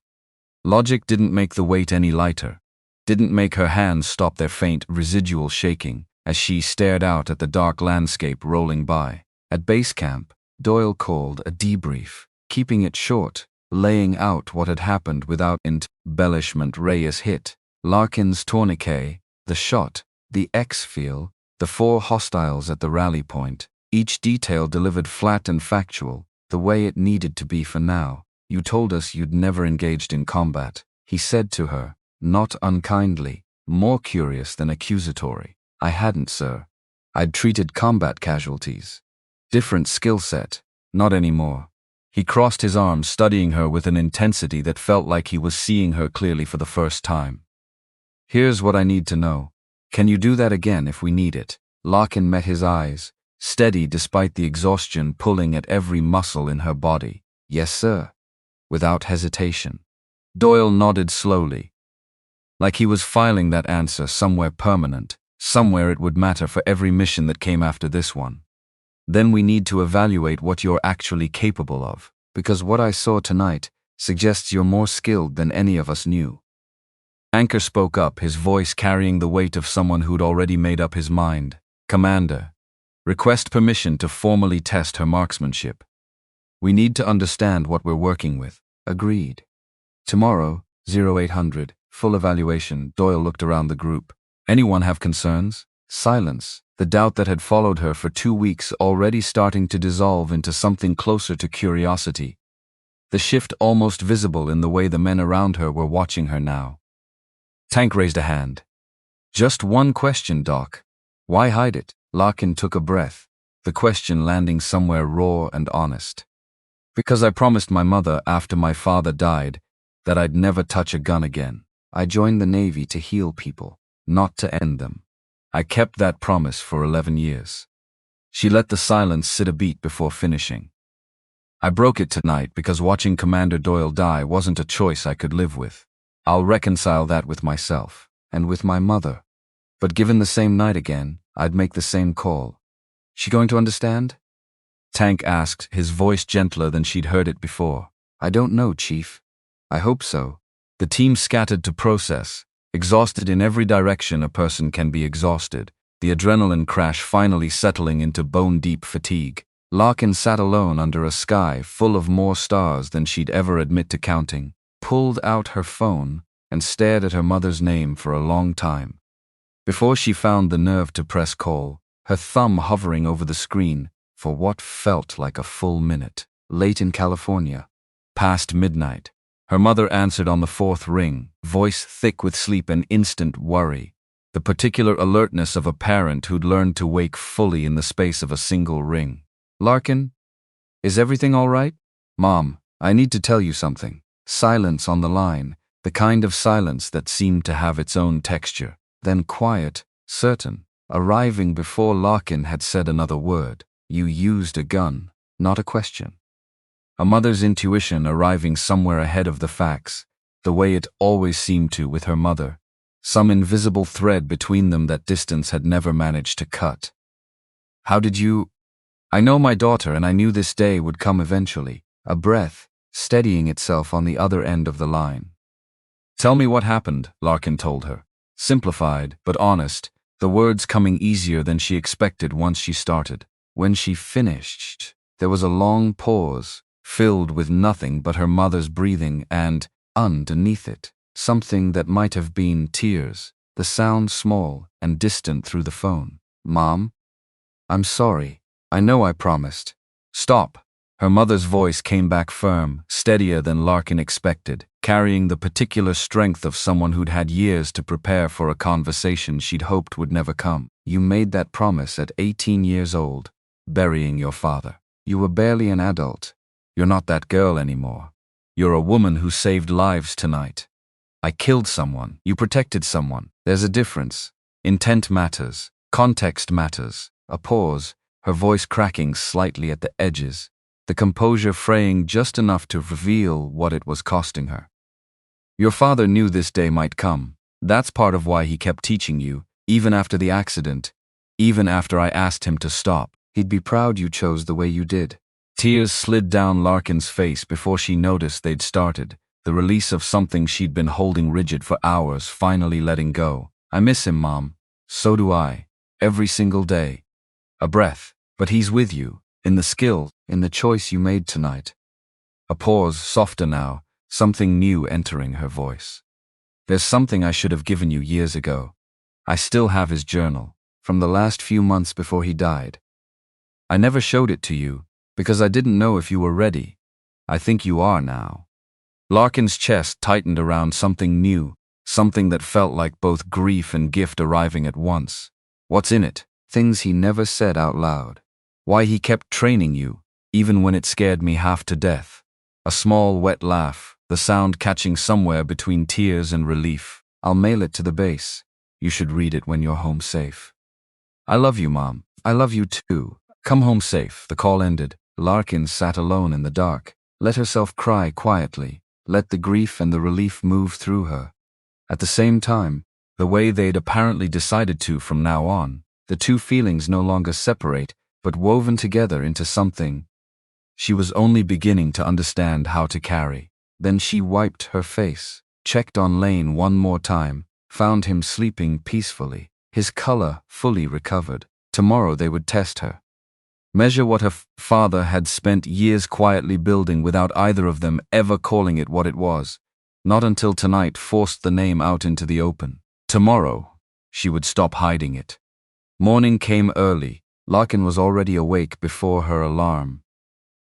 Logic didn't make the weight any lighter, didn't make her hands stop their faint, residual shaking as she stared out at the dark landscape rolling by. At base camp, Doyle called a debrief, keeping it short, laying out what had happened without embellishment. Reyes hit, Larkin's tourniquet, the shot, the exfil, the 4 hostiles at the rally point, each detail delivered flat and factual, the way it needed to be for now. You told us you'd never engaged in combat, he said to her, not unkindly, more curious than accusatory. I hadn't, sir. I'd treated combat casualties. Different skill set, not anymore. He crossed his arms, studying her with an intensity that felt like he was seeing her clearly for the first time. Here's what I need to know. Can you do that again if we need it? Larkin met his eyes, steady despite the exhaustion pulling at every muscle in her body. Yes, sir. Without hesitation. Doyle nodded slowly, like he was filing that answer somewhere permanent, somewhere it would matter for every mission that came after this one. Then we need to evaluate what you're actually capable of, because what I saw tonight suggests you're more skilled than any of us knew. Anchor spoke up, his voice carrying the weight of someone who'd already made up his mind. Commander, request permission to formally test her marksmanship. We need to understand what we're working with. Agreed. Tomorrow, 0800, full evaluation. Doyle looked around the group. Anyone have concerns? Silence, the doubt that had followed her for 2 weeks already starting to dissolve into something closer to curiosity. The shift almost visible in the way the men around her were watching her now. Tank raised a hand. Just one question, Doc. Why hide it? Larkin took a breath, the question landing somewhere raw and honest. Because I promised my mother after my father died that I'd never touch a gun again. I joined the Navy to heal people, not to end them. I kept that promise for 11 years. She let the silence sit a beat before finishing. I broke it tonight because watching Commander Doyle die wasn't a choice I could live with. I'll reconcile that with myself, and with my mother. But given the same night again, I'd make the same call. She going to understand? Tank asked, his voice gentler than she'd heard it before. I don't know, Chief. I hope so. The team scattered to process, exhausted in every direction a person can be exhausted, the adrenaline crash finally settling into bone-deep fatigue. Larkin sat alone under a sky full of more stars than she'd ever admit to counting, pulled out her phone, and stared at her mother's name for a long time. Before she found the nerve to press call, her thumb hovering over the screen for what felt like a full minute. Late in California. Past midnight. Her mother answered on the 4th ring, voice thick with sleep and instant worry, the particular alertness of a parent who'd learned to wake fully in the space of a single ring. Larkin? Is everything all right? Mom, I need to tell you something. Silence on the line, the kind of silence that seemed to have its own texture. Then quiet, certain, arriving before Larkin had said another word. You used a gun, not a question. A mother's intuition arriving somewhere ahead of the facts, the way it always seemed to with her mother, some invisible thread between them that distance had never managed to cut. How did you... I know my daughter, and I knew this day would come eventually. A breath, steadying itself on the other end of the line. Tell me what happened, Larkin told her. Simplified, but honest, the words coming easier than she expected once she started. When she finished, there was a long pause, filled with nothing but her mother's breathing and, underneath it, something that might have been tears, the sound small and distant through the phone. "Mom? I'm sorry. I know I promised." "Stop." Her mother's voice came back firm, steadier than Larkin expected, carrying the particular strength of someone who'd had years to prepare for a conversation she'd hoped would never come. "You made that promise at 18 years old, burying your father. You were barely an adult. You're not that girl anymore. You're a woman who saved lives tonight. I killed someone. You protected someone. There's a difference. Intent matters. Context matters." A pause, her voice cracking slightly at the edges, the composure fraying just enough to reveal what it was costing her. "Your father knew this day might come. That's part of why he kept teaching you, even after the accident, even after I asked him to stop. He'd be proud you chose the way you did." Tears slid down Larkin's face before she noticed they'd started, the release of something she'd been holding rigid for hours finally letting go. "I miss him, Mom. So do I. Every single day. A breath. But he's with you, in the skill, in the choice you made tonight." A pause, softer now, something new entering her voice. "There's something I should have given you years ago. I still have his journal, from the last few months before he died. I never showed it to you, because I didn't know if you were ready. I think you are now." Larkin's chest tightened around something new, something that felt like both grief and gift arriving at once. What's in it? Things he never said out loud. Why he kept training you, even when it scared me half to death. A small, wet laugh, the sound catching somewhere between tears and relief. "I'll mail it to the base. You should read it when you're home safe." "I love you, Mom. I love you too. Come home safe." The call ended. Larkin sat alone in the dark, let herself cry quietly, let the grief and the relief move through her. At the same time, the way they'd apparently decided to from now on, the two feelings no longer separate, but woven together into something she was only beginning to understand how to carry. Then she wiped her face, checked on Lane one more time, found him sleeping peacefully, his color fully recovered. Tomorrow they would test her. Measure what her father had spent years quietly building without either of them ever calling it what it was. Not until tonight forced the name out into the open. Tomorrow, she would stop hiding it. Morning came early. Larkin was already awake before her alarm.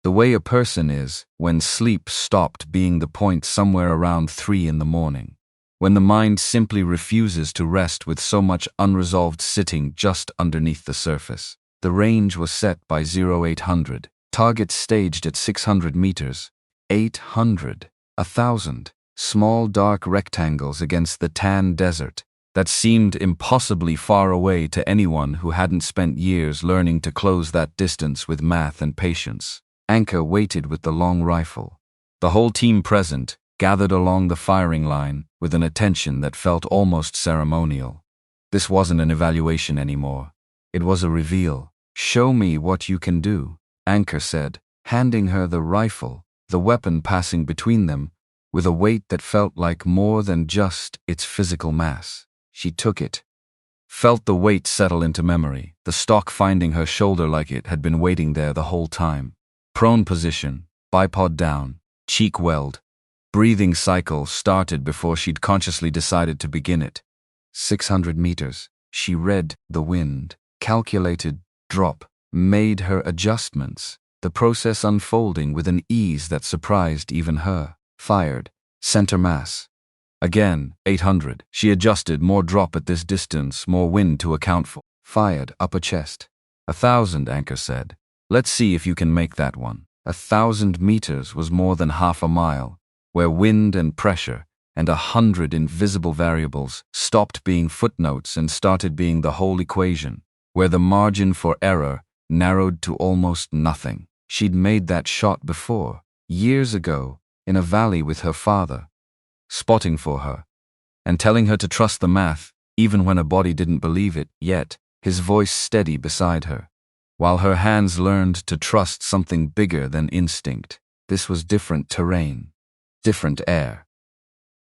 The way a person is when sleep stopped being the point somewhere around 3 in the morning. When the mind simply refuses to rest with so much unresolved sitting just underneath the surface. The range was set by 0800. Targets staged at 600 meters. 800. 1,000. Small dark rectangles against the tan desert that seemed impossibly far away to anyone who hadn't spent years learning to close that distance with math and patience. Anchor waited with the long rifle. The whole team present, gathered along the firing line with an attention that felt almost ceremonial. This wasn't an evaluation anymore. It was a reveal. "Show me what you can do," Anchor said, handing her the rifle, the weapon passing between them, with a weight that felt like more than just its physical mass. She took it. Felt the weight settle into memory, the stock finding her shoulder like it had been waiting there the whole time. Prone position, bipod down, cheek weld. Breathing cycle started before she'd consciously decided to begin it. 600 meters. She read the wind, calculated drop, made her adjustments, the process unfolding with an ease that surprised even her. Fired. Center mass. Again, 800. She adjusted, more drop at this distance, more wind to account for. Fired. Upper chest. 1,000, Anchor said. "Let's see if you can make that one." 1,000 meters was more than half a mile, where wind and pressure and 100 invisible variables stopped being footnotes and started being the whole equation, where the margin for error narrowed to almost nothing. She'd made that shot before, years ago, in a valley with her father, spotting for her, and telling her to trust the math, even when her body didn't believe it yet, his voice steady beside her, while her hands learned to trust something bigger than instinct. This was different terrain, different air.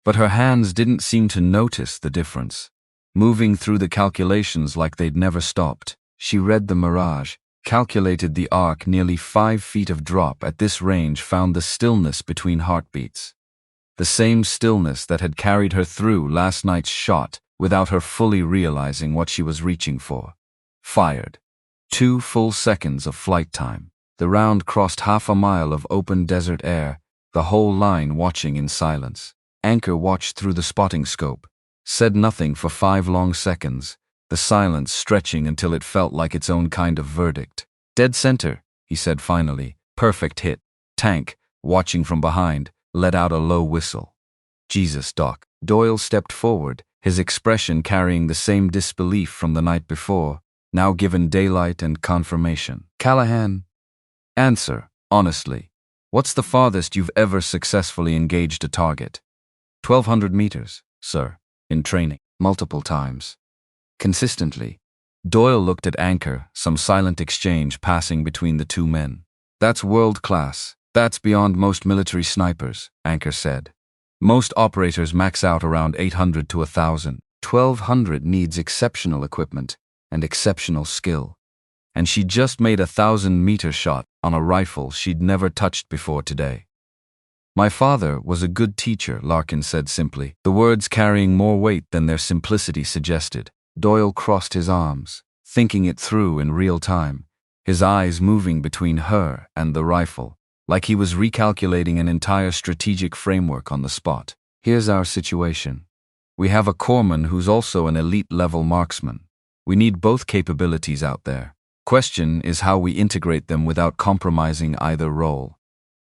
But her hands didn't seem to notice the difference, moving through the calculations like they'd never stopped. She read the mirage, calculated the arc nearly 5 feet of drop at this range found the stillness between heartbeats. The same stillness that had carried her through last night's shot without her fully realizing what she was reaching for. Fired. 2 full seconds of flight time. The round crossed half a mile of open desert air, the whole line watching in silence. Anchor watched through the spotting scope, said nothing for 5 long seconds, the silence stretching until it felt like its own kind of verdict. Dead center, he said finally. Perfect hit. Tank, watching from behind, let out a low whistle. Jesus, Doc. Doyle stepped forward, his expression carrying the same disbelief from the night before, now given daylight and confirmation. Callahan. Answer, honestly. What's the farthest you've ever successfully engaged a target? 1,200 meters, sir, in training, multiple times. Consistently. Doyle looked at Anchor, some silent exchange passing between the two men. That's world class. That's beyond most military snipers, Anchor said. Most operators max out around 800 to 1,000. 1,200 needs exceptional equipment and exceptional skill. And she just made a 1,000-meter shot on a rifle she'd never touched before today. My father was a good teacher, Larkin said simply, the words carrying more weight than their simplicity suggested. Doyle crossed his arms, thinking it through in real time, his eyes moving between her and the rifle, like he was recalculating an entire strategic framework on the spot. Here's our situation. We have a corpsman who's also an elite-level marksman. We need both capabilities out there. Question is how we integrate them without compromising either role.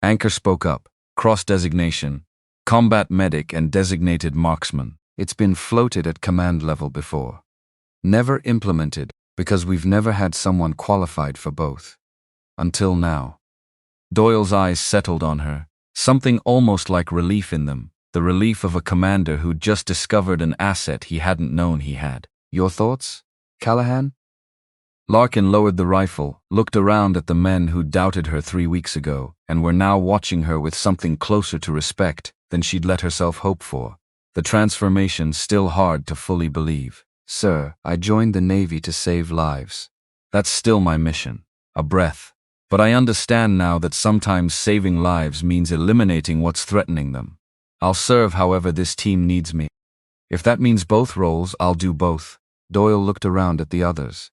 Anchor spoke up. Cross-designation, combat medic and designated marksman. It's been floated at command level before. Never implemented because we've never had someone qualified for both. Until now. Doyle's eyes settled on her, something almost like relief in them, the relief of a commander who'd just discovered an asset he hadn't known he had. Your thoughts, Callahan? Larkin lowered the rifle, looked around at the men who doubted her 3 weeks ago, and were now watching her with something closer to respect than she'd let herself hope for. The transformation still hard to fully believe. Sir, I joined the Navy to save lives. That's still my mission. A breath. But I understand now that sometimes saving lives means eliminating what's threatening them. I'll serve however this team needs me. If that means both roles, I'll do both. Doyle looked around at the others.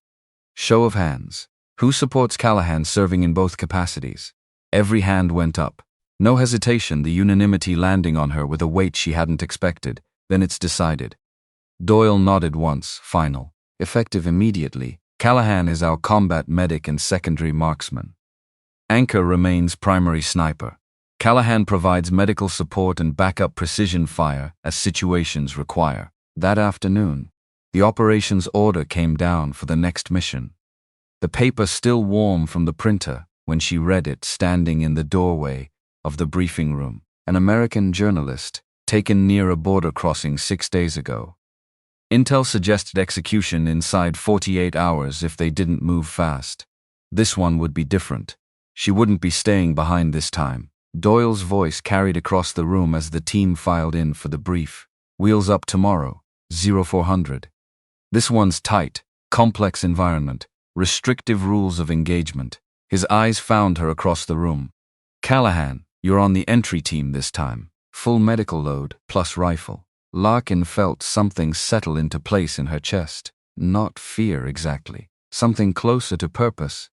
Show of hands. Who supports Callahan serving in both capacities? Every hand went up. No hesitation, the unanimity landing on her with a weight she hadn't expected. Then it's decided. Doyle nodded once, final. Effective immediately. Callahan is our combat medic and secondary marksman. Anchor remains primary sniper. Callahan provides medical support and backup precision fire as situations require. That afternoon, the operations order came down for the next mission. The paper still warm from the printer when she read it standing in the doorway of the briefing room. An American journalist, taken near a border crossing 6 days ago. Intel suggested execution inside 48 hours if they didn't move fast. This one would be different. She wouldn't be staying behind this time. Doyle's voice carried across the room as the team filed in for the brief. Wheels up tomorrow, 0400. This one's tight, complex environment, restrictive rules of engagement. His eyes found her across the room. Callahan, you're on the entry team this time. Full medical load, plus rifle. Larkin felt something settle into place in her chest. Not fear exactly. Something closer to purpose.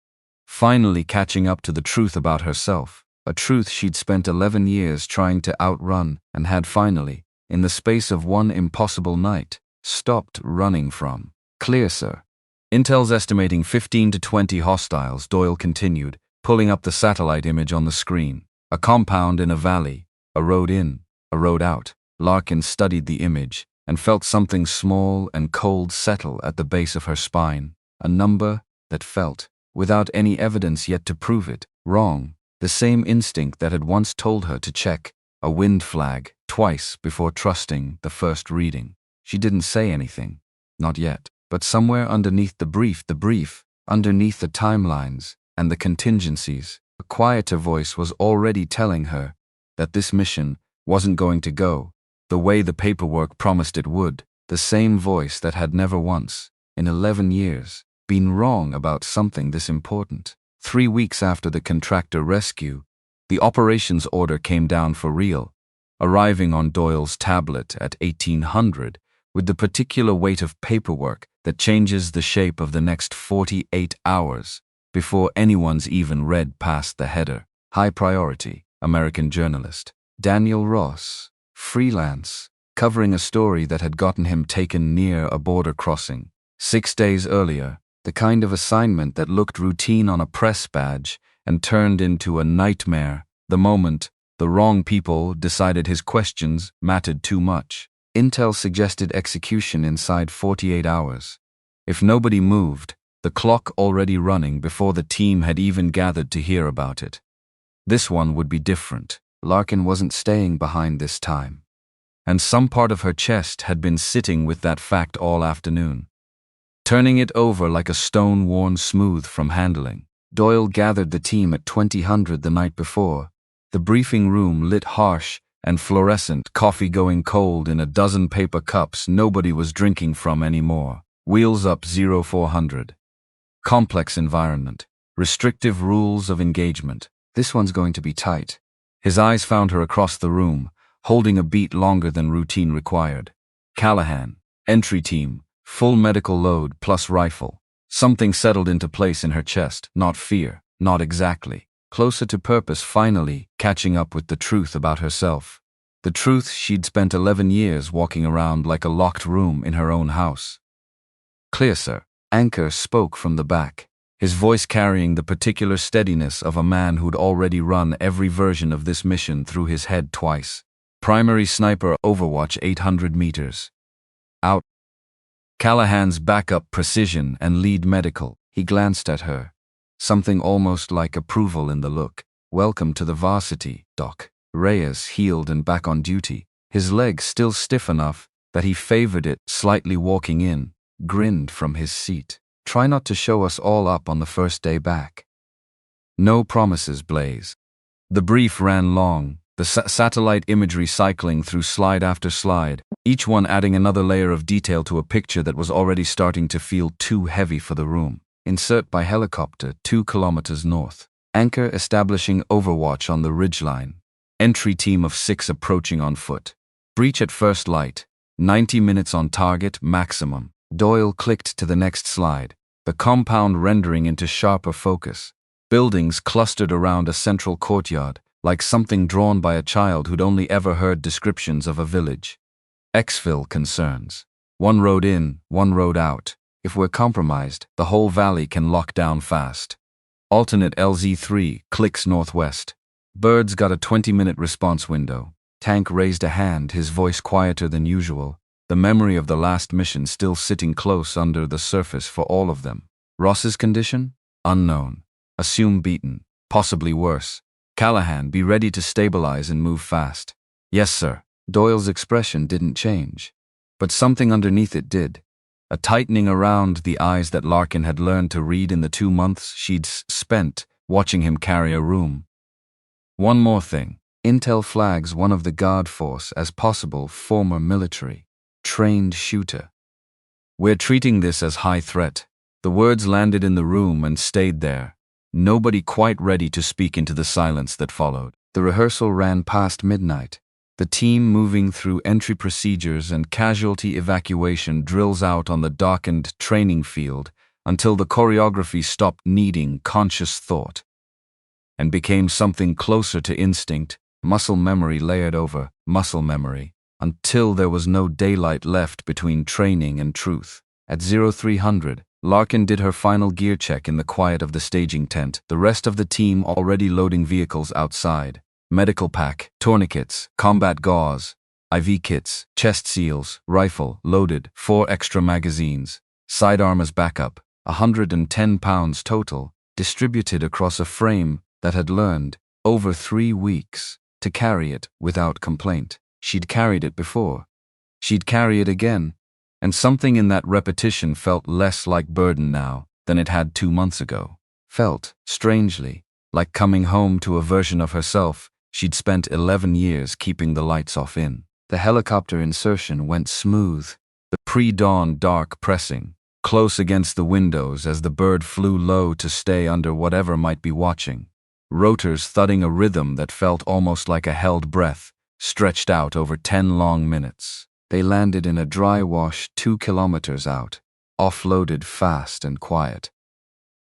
Finally catching up to the truth about herself. A truth she'd spent 11 years trying to outrun and had finally, in the space of one impossible night, stopped running from. Clear, sir. Intel's estimating 15 to 20 hostiles, Doyle continued, pulling up the satellite image on the screen. A compound in a valley, a road in, a road out. Larkin studied the image and felt something small and cold settle at the base of her spine. A number that felt, without any evidence yet to prove it, wrong. The same instinct that had once told her to check a wind flag twice before trusting the first reading. She didn't say anything. Not yet. But somewhere underneath the brief, underneath the timelines and the contingencies, a quieter voice was already telling her that this mission wasn't going to go the way the paperwork promised it would, the same voice that had never once, in 11 years, been wrong about something this important. 3 weeks after the contractor rescue, the operations order came down for real, arriving on Doyle's tablet at 1800 with the particular weight of paperwork that changes the shape of the next 48 hours before anyone's even read past the header. High priority, American journalist. Daniel Ross, freelance, covering a story that had gotten him taken near a border crossing. 6 days earlier, the kind of assignment that looked routine on a press badge and turned into a nightmare the moment the wrong people decided his questions mattered too much. Intel suggested execution inside 48 hours. If nobody moved, the clock already running before the team had even gathered to hear about it. This one would be different. Larkin wasn't staying behind this time. And some part of her chest had been sitting with that fact all afternoon, turning it over like a stone worn smooth from handling. Doyle gathered the team at 2000 the night before. The briefing room lit harsh and fluorescent, coffee going cold in a dozen paper cups nobody was drinking from anymore. Wheels up 0400. Complex environment. Restrictive rules of engagement. This one's going to be tight. His eyes found her across the room, holding a beat longer than routine required. Callahan, entry team, full medical load plus rifle. Something settled into place in her chest, not fear, not exactly. Closer to purpose, finally catching up with the truth about herself. The truth she'd spent 11 years walking around like a locked room in her own house. Clear, sir. Anchor spoke from the back, his voice carrying the particular steadiness of a man who'd already run every version of this mission through his head twice. Primary sniper, Overwatch 800 meters. Out. Callahan's backup, precision, and lead medical. He glanced at her. Something almost like approval in the look. Welcome to the varsity, Doc. Reyes, healed and back on duty, his leg still stiff enough that he favored it, slightly walking in, grinned from his seat. Try not to show us all up on the first day back. No promises, Blaze. The brief ran long, the satellite imagery cycling through slide after slide, each one adding another layer of detail to a picture that was already starting to feel too heavy for the room. Insert by helicopter 2 kilometers north. Anchor establishing overwatch on the ridgeline. Entry team of 6 approaching on foot. Breach at first light. 90 minutes on target maximum. Doyle clicked to the next slide, the compound rendering into sharper focus. Buildings clustered around a central courtyard, like something drawn by a child who'd only ever heard descriptions of a village. Exfil concerns. 1 road in, 1 road out. If we're compromised, the whole valley can lock down fast. Alternate LZ3 clicks northwest. Bird's got a 20-minute response window. Tank raised a hand, his voice quieter than usual, the memory of the last mission still sitting close under the surface for all of them. Ross's condition? Unknown. Assume beaten. Possibly worse. Callahan, be ready to stabilize and move fast. Yes, sir. Doyle's expression didn't change. But something underneath it did. A tightening around the eyes that Larkin had learned to read in the 2 months she'd spent watching him carry a room. One more thing. Intel flags one of the guard force as possible former military. Trained shooter. We're treating this as high threat. The words landed in the room and stayed there. Nobody quite ready to speak into the silence that followed. The rehearsal ran past midnight. The team moving through entry procedures and casualty evacuation drills out on the darkened training field until the choreography stopped needing conscious thought and became something closer to instinct, muscle memory layered over muscle memory, until there was no daylight left between training and truth. At 0300, Larkin did her final gear check in the quiet of the staging tent, the rest of the team already loading vehicles outside. Medical pack, tourniquets, combat gauze, IV kits, chest seals, rifle, loaded, 4 extra magazines, sidearm as backup, 110 pounds total, distributed across a frame that had learned, over 3 weeks, to carry it without complaint. She'd carried it before. She'd carry it again, and something in that repetition felt less like burden now than it had 2 months ago. Felt, strangely, like coming home to a version of herself she'd spent 11 years keeping the lights off in. The helicopter insertion went smooth, the pre-dawn dark pressing, close against the windows as the bird flew low to stay under whatever might be watching. Rotors thudding a rhythm that felt almost like a held breath, stretched out over 10 long minutes. They landed in a dry wash 2 kilometers out, offloaded fast and quiet.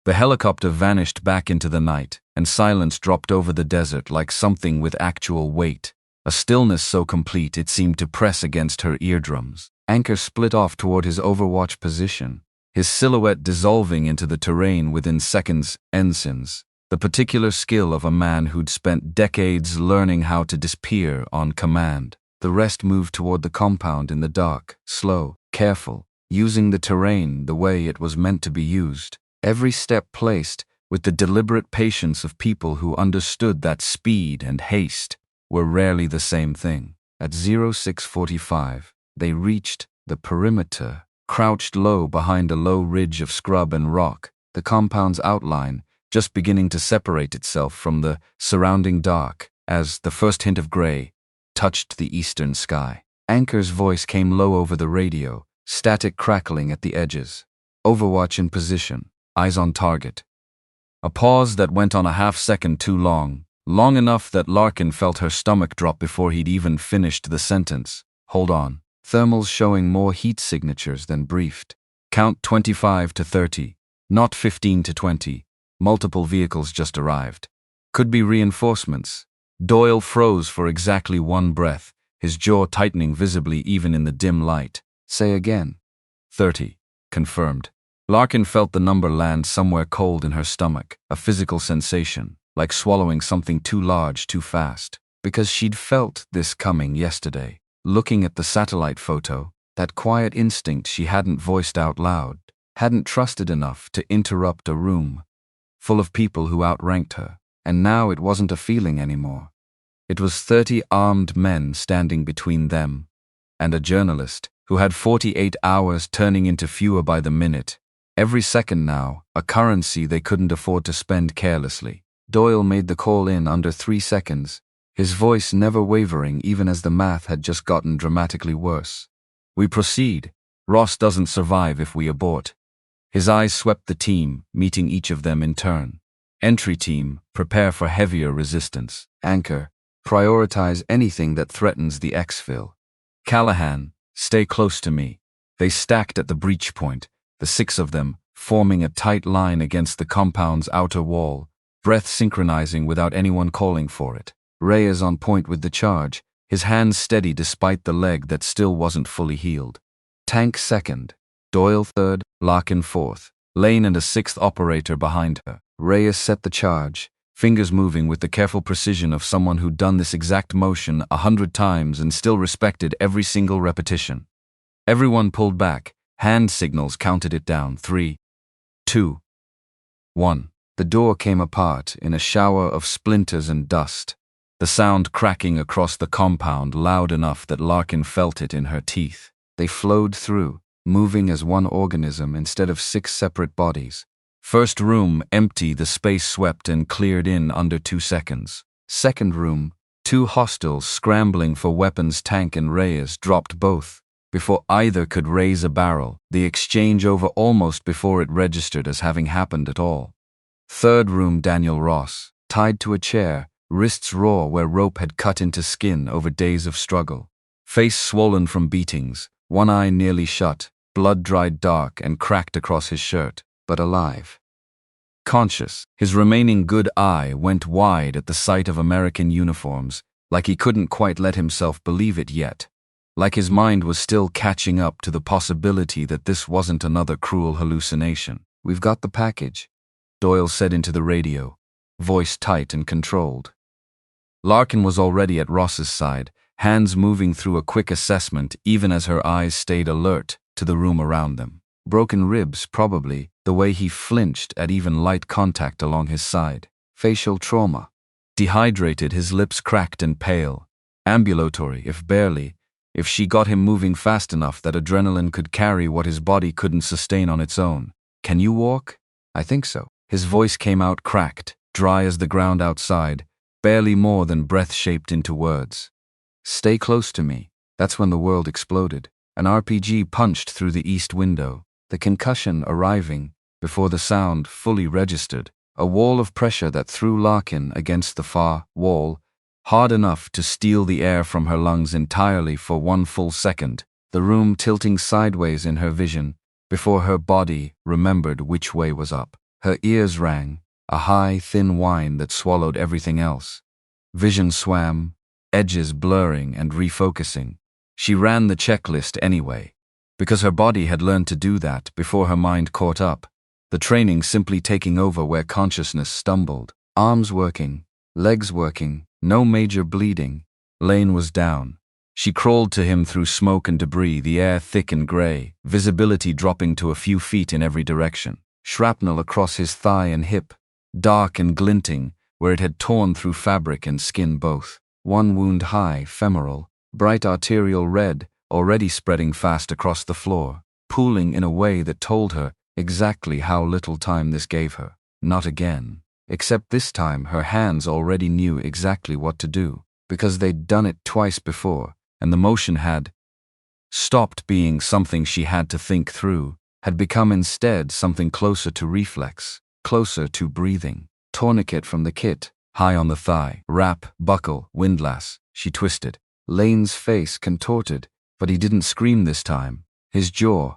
The helicopter vanished back into the night, and silence dropped over the desert like something with actual weight, a stillness so complete it seemed to press against her eardrums. Anchor split off toward his overwatch position, his silhouette dissolving into the terrain within seconds. Ensigns, the particular skill of a man who'd spent decades learning how to disappear on command. The rest moved toward the compound in the dark, slow, careful, using the terrain the way it was meant to be used. Every step placed with the deliberate patience of people who understood that speed and haste were rarely the same thing. At 0645, they reached the perimeter, crouched low behind a low ridge of scrub and rock, the compound's outline just beginning to separate itself from the surrounding dark as the first hint of gray touched the eastern sky. Anchor's voice came low over the radio, static crackling at the edges. Overwatch in position, eyes on target. A pause that went on a half-second too long, long enough that Larkin felt her stomach drop before he'd even finished the sentence. Hold on. Thermals showing more heat signatures than briefed. Count 25 to 30, not 15 to 20. Multiple vehicles just arrived. Could be reinforcements. Doyle froze for exactly one breath, his jaw tightening visibly even in the dim light. Say again. 30. Confirmed. Larkin felt the number land somewhere cold in her stomach, a physical sensation, like swallowing something too large too fast. Because she'd felt this coming yesterday. Looking at the satellite photo, that quiet instinct she hadn't voiced out loud, hadn't trusted enough to interrupt a room full of people who outranked her, and now it wasn't a feeling anymore. It was 30 armed men standing between them, and a journalist who had 48 hours turning into fewer by the minute. Every second now, a currency they couldn't afford to spend carelessly. Doyle made the call in under 3 seconds, his voice never wavering even as the math had just gotten dramatically worse. We proceed. Ross doesn't survive if we abort. His eyes swept the team, meeting each of them in turn. Entry team, prepare for heavier resistance. Anchor, prioritize anything that threatens the exfil. Callahan, stay close to me. They stacked at the breach point, the 6 of them, forming a tight line against the compound's outer wall, breath synchronizing without anyone calling for it. Reyes on point with the charge, his hands steady despite the leg that still wasn't fully healed. Tank second, Doyle third, Larkin fourth, Lane and a 6th operator behind her. Reyes set the charge, fingers moving with the careful precision of someone who'd done this exact motion 100 times and still respected every single repetition. Everyone pulled back, hand signals counted it down. 3, 2, 1. The door came apart in a shower of splinters and dust, the sound cracking across the compound loud enough that Larkin felt it in her teeth. They flowed through, moving as one organism instead of 6 separate bodies. First room empty, the space swept and cleared in under 2 seconds. Second room, 2 hostiles scrambling for weapons. Tank and Reyes dropped both before either could raise a barrel, the exchange over almost before it registered as having happened at all. Third room, Daniel Ross, tied to a chair, wrists raw where rope had cut into skin over days of struggle. Face swollen from beatings, one eye nearly shut, blood dried dark and cracked across his shirt, but alive. Conscious, his remaining good eye went wide at the sight of American uniforms, like he couldn't quite let himself believe it yet. Like his mind was still catching up to the possibility that this wasn't another cruel hallucination. We've got the package, Doyle said into the radio, voice tight and controlled. Larkin was already at Ross's side, hands moving through a quick assessment even as her eyes stayed alert to the room around them. Broken ribs, probably, the way he flinched at even light contact along his side. Facial trauma. Dehydrated, his lips cracked and pale. Ambulatory, if barely, if she got him moving fast enough that adrenaline could carry what his body couldn't sustain on its own. Can you walk? I think so. His voice came out cracked, dry as the ground outside, barely more than breath shaped into words. Stay close to me. That's when the world exploded. An RPG punched through the east window, The concussion arriving before the sound fully registered, a wall of pressure that threw Larkin against the far wall, hard enough to steal the air from her lungs entirely for 1 full second, the room tilting sideways in her vision before her body remembered which way was up. Her ears rang, a high, thin whine that swallowed everything else. Vision swam, edges blurring and refocusing. She ran the checklist anyway, because her body had learned to do that before her mind caught up, the training simply taking over where consciousness stumbled. Arms working, legs working, no major bleeding. Lane was down. She crawled to him through smoke and debris, the air thick and gray, visibility dropping to a few feet in every direction. Shrapnel across his thigh and hip, dark and glinting, where it had torn through fabric and skin both. One wound high, femoral, bright arterial red, already spreading fast across the floor, pooling in a way that told her exactly how little time this gave her. Not again. Except this time her hands already knew exactly what to do, because they'd done it twice before, and the motion had stopped being something she had to think through, had become instead something closer to reflex, closer to breathing. Tourniquet from the kit, high on the thigh, wrap, buckle, windlass. She twisted. Lane's face contorted, but he didn't scream this time. His jaw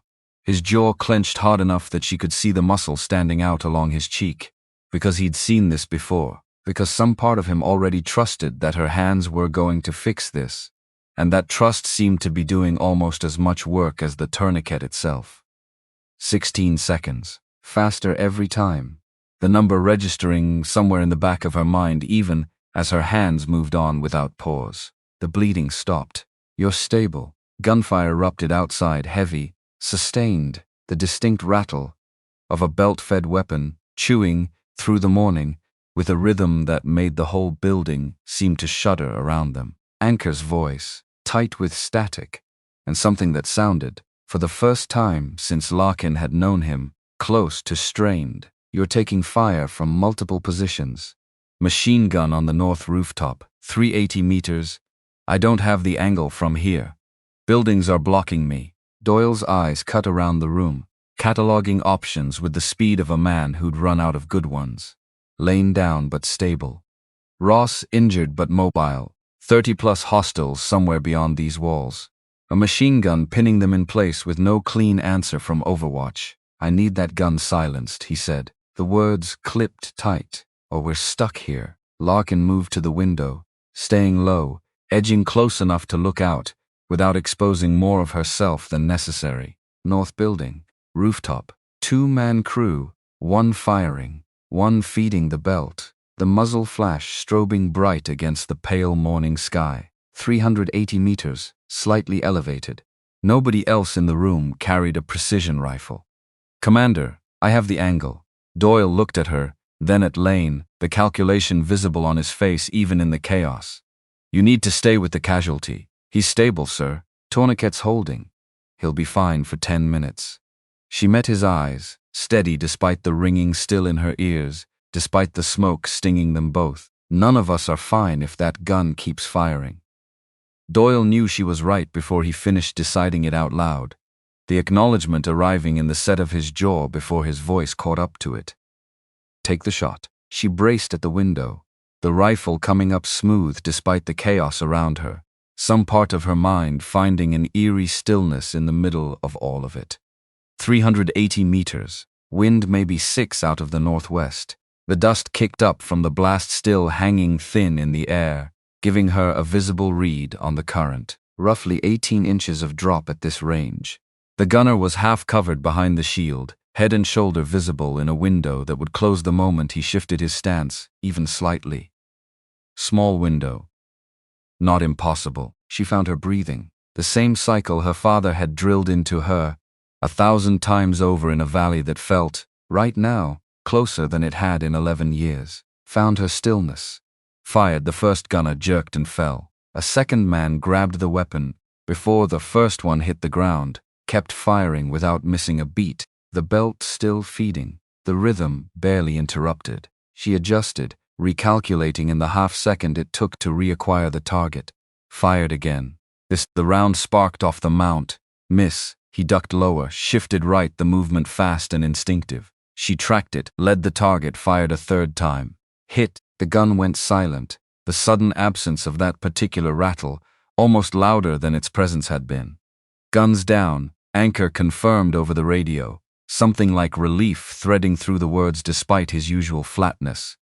clenched hard enough that she could see the muscle standing out along his cheek. Because he'd seen this before, because some part of him already trusted that her hands were going to fix this, and that trust seemed to be doing almost as much work as the tourniquet itself. 16 seconds. Faster every time. The number registering somewhere in the back of her mind even as her hands moved on without pause. The bleeding stopped. You're stable. Gunfire erupted outside, heavy, sustained, the distinct rattle of a belt-fed weapon, chewing through the morning, with a rhythm that made the whole building seem to shudder around them. Anchor's voice, tight with static, and something that sounded, for the first time since Larkin had known him, close to strained. You're taking fire from multiple positions. Machine gun on the north rooftop, 380 meters. I don't have the angle from here. Buildings are blocking me. Doyle's eyes cut around the room, cataloging options with the speed of a man who'd run out of good ones. Lane down but stable. Ross injured but mobile. 30+ hostiles somewhere beyond these walls. A machine gun pinning them in place with no clean answer from Overwatch. I need that gun silenced, he said. The words clipped tight. Or we're stuck here. Larkin moved to the window, staying low, edging close enough to look out, without exposing more of herself than necessary. North building. Rooftop. 2-man crew, one firing, one feeding the belt. The muzzle flash strobing bright against the pale morning sky. 380 meters, slightly elevated. Nobody else in the room carried a precision rifle. Commander, I have the angle. Doyle looked at her, then at Lane, the calculation visible on his face even in the chaos. You need to stay with the casualty. He's stable, sir. Tourniquet's holding. He'll be fine for 10 minutes. She met his eyes, steady despite the ringing still in her ears, despite the smoke stinging them both. None of us are fine if that gun keeps firing. Doyle knew she was right before he finished deciding it out loud, the acknowledgement arriving in the set of his jaw before his voice caught up to it. Take the shot. She braced at the window, the rifle coming up smooth despite the chaos around her, some part of her mind finding an eerie stillness in the middle of all of it. 380 meters, wind maybe 6 out of the northwest. The dust kicked up from the blast still hanging thin in the air, giving her a visible read on the current. Roughly 18 inches of drop at this range. The gunner was half covered behind the shield, head and shoulder visible in a window that would close the moment he shifted his stance, even slightly. Small window. Not impossible. She found her breathing. The same cycle her father had drilled into her, 1,000 times over in a valley that felt, right now, closer than it had in 11 years. Found her stillness. Fired. The first gunner jerked and fell. A second man grabbed the weapon before the first one hit the ground, kept firing without missing a beat, the belt still feeding, the rhythm barely interrupted. She adjusted, recalculating in the half-second it took to reacquire the target. Fired again. The round sparked off the mount. Miss. He ducked lower, shifted right, the movement fast and instinctive. She tracked it, led the target, fired a third time. Hit. The gun went silent, the sudden absence of that particular rattle, almost louder than its presence had been. Guns down, Anchor confirmed over the radio, something like relief threading through the words despite his usual flatness.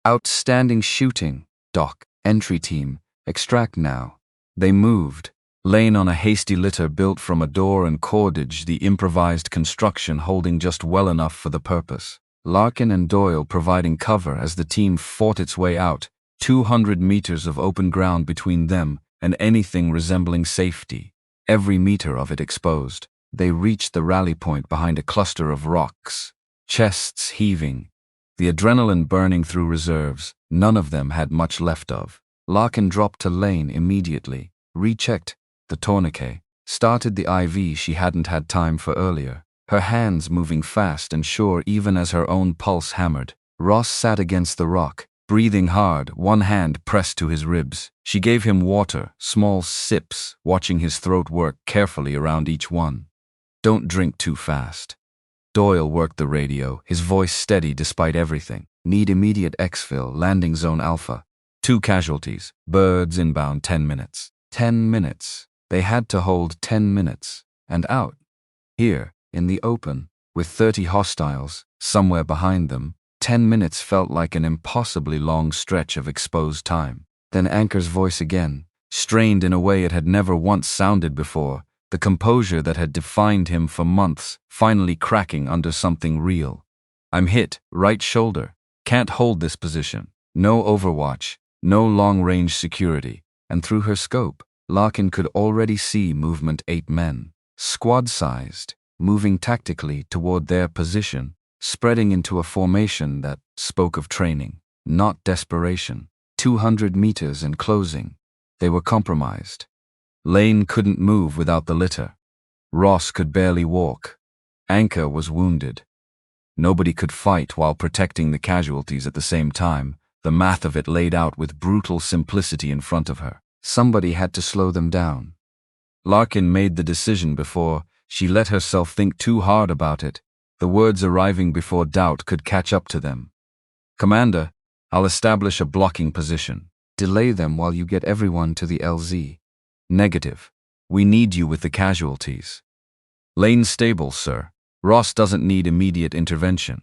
Outstanding shooting, Doc. Entry team, extract now. They moved. Lane on a hasty litter built from a door and cordage, the improvised construction holding just well enough for the purpose. Larkin and Doyle providing cover as the team fought its way out, 200 meters of open ground between them and anything resembling safety, every meter of it exposed. They reached the rally point behind a cluster of rocks, chests heaving, the adrenaline burning through reserves. None of them had much left of. Larkin dropped to Lane immediately, rechecked the tourniquet, started the IV she hadn't had time for earlier, her hands moving fast and sure even as her own pulse hammered. Ross sat against the rock, breathing hard, one hand pressed to his ribs. She gave him water, small sips, watching his throat work carefully around each one. Don't drink too fast. Doyle worked the radio, his voice steady despite everything. Need immediate exfil, landing zone Alpha. 2 casualties, birds inbound 10 minutes. 10 minutes. They had to hold 10 minutes. And out. Here, in the open, with 30 hostiles, somewhere behind them, 10 minutes felt like an impossibly long stretch of exposed time. Then Anchor's voice again, strained in a way it had never once sounded before, the composure that had defined him for months, finally cracking under something real. I'm hit, right shoulder. Can't hold this position. No overwatch, no long-range security. And through her scope, Larkin could already see movement 8 men, squad-sized, moving tactically toward their position, spreading into a formation that spoke of training, not desperation. 200 meters and closing. They were compromised. Lane couldn't move without the litter. Ross could barely walk. Anchor was wounded. Nobody could fight while protecting the casualties at the same time, the math of it laid out with brutal simplicity in front of her. Somebody had to slow them down. Larkin made the decision before she let herself think too hard about it, the words arriving before doubt could catch up to them. Commander, I'll establish a blocking position. Delay them while you get everyone to the LZ. Negative. We need you with the casualties. Lane stable, sir. Ross doesn't need immediate intervention.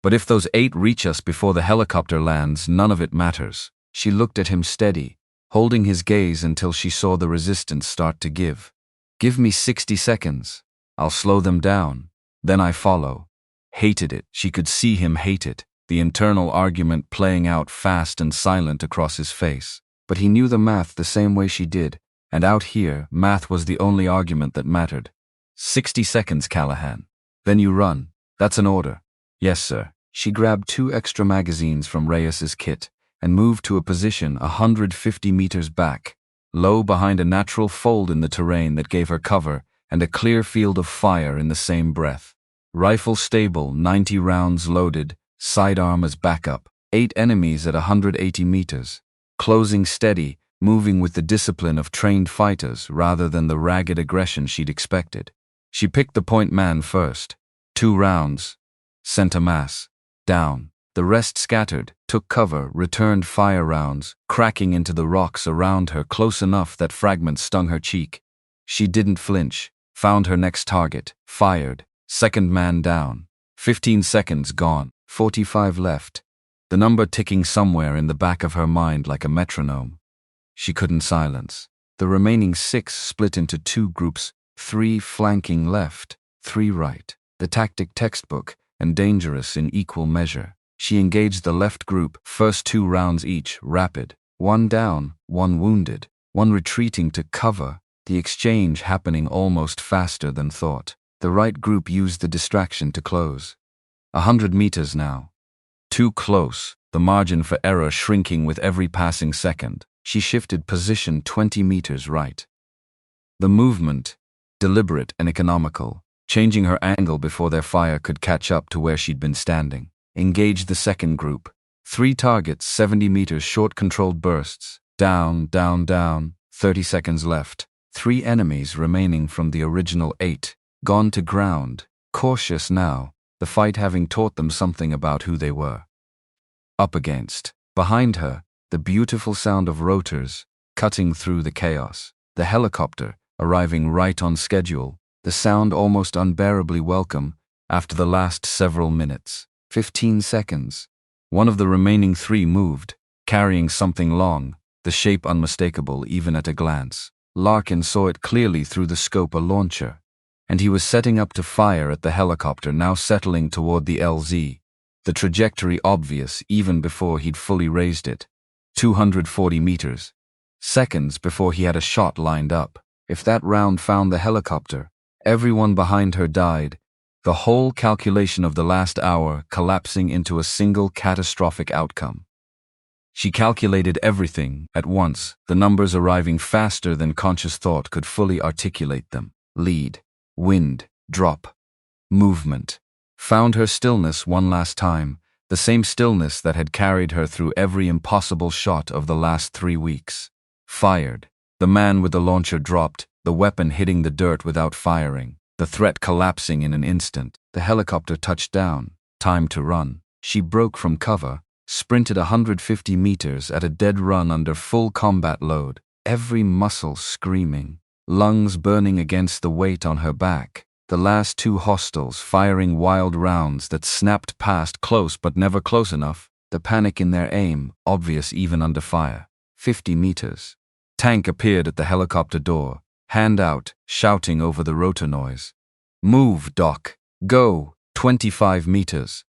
But if those 8 reach us before the helicopter lands, none of it matters. She looked at him steady, holding his gaze until she saw the resistance start to give. Give me 60 seconds. I'll slow them down. Then I follow. Hated it. She could see him hate it, the internal argument playing out fast and silent across his face. But he knew the math the same way she did, and out here, math was the only argument that mattered. 60 seconds, Callahan. Then you run. That's an order. Yes, sir. She grabbed 2 extra magazines from Reyes's kit and moved to a position 150 meters back, low behind a natural fold in the terrain that gave her cover and a clear field of fire in the same breath. Rifle stable, 90 rounds loaded, sidearm as backup, 8 enemies at 180 meters. Closing steady, moving with the discipline of trained fighters rather than the ragged aggression she'd expected. She picked the point man first. 2 rounds. Sent a mass. Down. The rest scattered, took cover, returned fire rounds, cracking into the rocks around her close enough that fragments stung her cheek. She didn't flinch, found her next target, fired, second man down. 15 seconds gone, 45 left. The number ticking somewhere in the back of her mind like a metronome. She couldn't silence. The remaining 6 split into 2 groups, 3 flanking left, 3 right. The tactic textbook, and dangerous in equal measure. She engaged the left group, first 2 rounds each, rapid. 1 down, 1 wounded, 1 retreating to cover, the exchange happening almost faster than thought. The right group used the distraction to close. 100 meters now. Too close, the margin for error shrinking with every passing second. She shifted position 20 meters right. The movement, deliberate and economical, changing her angle before their fire could catch up to where she'd been standing. Engaged the second group. 3 targets, 70 meters short controlled bursts. Down, down, down, 30 seconds left. 3 enemies remaining from the original 8. gone to ground, cautious now, the fight having taught them something about who they were. Up against, behind her, the beautiful sound of rotors, cutting through the chaos. The helicopter, arriving right on schedule, the sound almost unbearably welcome after the last several minutes. 15 seconds. One of the remaining 3 moved, carrying something long, the shape unmistakable even at a glance. Larkin saw it clearly through the scope a launcher, and he was setting up to fire at the helicopter now settling toward the LZ, the trajectory obvious even before he'd fully raised it. 240 meters. Seconds before he had a shot lined up. If that round found the helicopter, everyone behind her died, the whole calculation of the last hour collapsing into a single catastrophic outcome. She calculated everything at once, the numbers arriving faster than conscious thought could fully articulate them. Lead, wind, drop, movement. Found her stillness one last time, the same stillness that had carried her through every impossible shot of the last 3 weeks. Fired. The man with the launcher dropped, the weapon hitting the dirt without firing, the threat collapsing in an instant. The helicopter touched down. Time to run. She broke from cover, sprinted 150 meters at a dead run under full combat load, every muscle screaming, lungs burning against the weight on her back. The last 2 hostiles firing wild rounds that snapped past close but never close enough, the panic in their aim obvious even under fire. 50 meters. Tank appeared at the helicopter door, hand out, shouting over the rotor noise. Move, Doc. Go. 25 meters.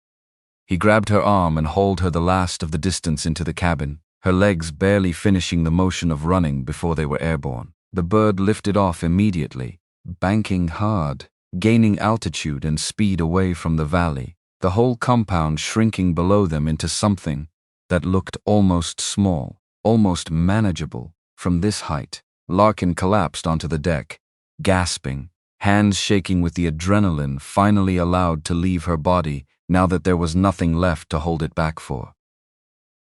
He grabbed her arm and hauled her the last of the distance into the cabin, her legs barely finishing the motion of running before they were airborne. The bird lifted off immediately, banking hard, gaining altitude and speed away from the valley, the whole compound shrinking below them into something that looked almost small, almost manageable. From this height, Larkin collapsed onto the deck, gasping, hands shaking with the adrenaline finally allowed to leave her body now that there was nothing left to hold it back for.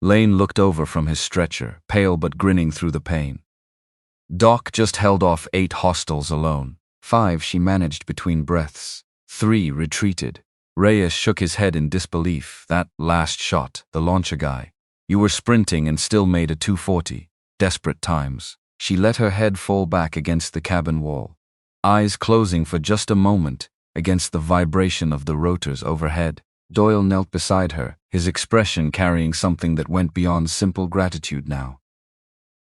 Lane looked over from his stretcher, pale but grinning through the pain. Doc just held off 8 hostiles alone. 5 she managed between breaths. 3 retreated. Reyes shook his head in disbelief. That last shot, the launcher guy. You were sprinting and still made a 240. Desperate times. She let her head fall back against the cabin wall, eyes closing for just a moment against the vibration of the rotors overhead. Doyle knelt beside her, his expression carrying something that went beyond simple gratitude now.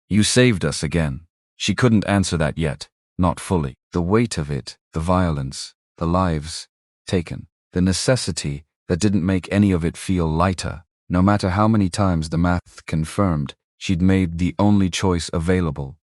You saved us again. She couldn't answer that yet, not fully. The weight of it, the violence, the lives taken, the necessity that didn't make any of it feel lighter. No matter how many times the math confirmed she'd made the only choice available,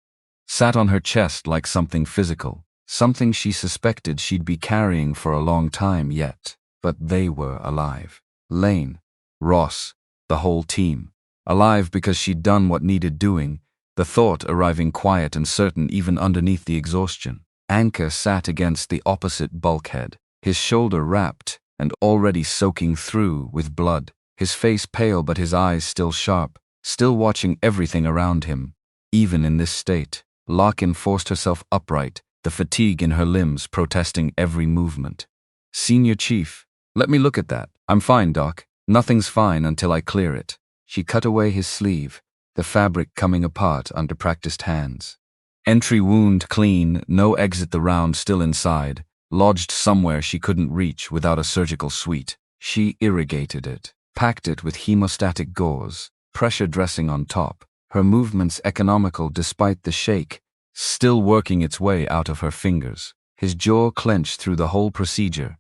sat on her chest like something physical, something she suspected she'd be carrying for a long time yet. But they were alive. Lane, Ross, the whole team. Alive because she'd done what needed doing, the thought arriving quiet and certain even underneath the exhaustion. Anchor sat against the opposite bulkhead, his shoulder wrapped and already soaking through with blood, his face pale but his eyes still sharp, still watching everything around him. Even in this state, Larkin forced herself upright, the fatigue in her limbs protesting every movement. Senior Chief, let me look at that. I'm fine, Doc. Nothing's fine until I clear it. She cut away his sleeve, the fabric coming apart under practiced hands. Entry wound clean, no exit, the round still inside, lodged somewhere she couldn't reach without a surgical suite. She irrigated it, packed it with hemostatic gauze, pressure dressing on top, her movements economical despite the shake, still working its way out of her fingers. His jaw clenched through the whole procedure.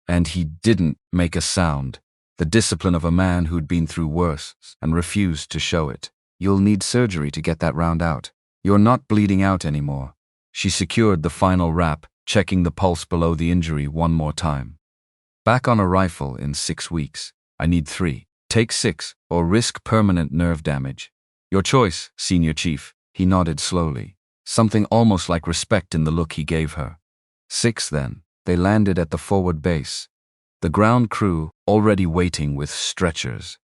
And he didn't make a sound, the discipline of a man who'd been through worse and refused to show it. You'll need surgery to get that round out. You're not bleeding out anymore. She secured the final wrap, checking the pulse below the injury one more time. Back on a rifle in 6 weeks. I need 3. Take 6 or risk permanent nerve damage. Your choice, Senior Chief. He nodded slowly, something almost like respect in the look he gave her. 6 then. They landed at the forward base. The ground crew already waiting with stretchers.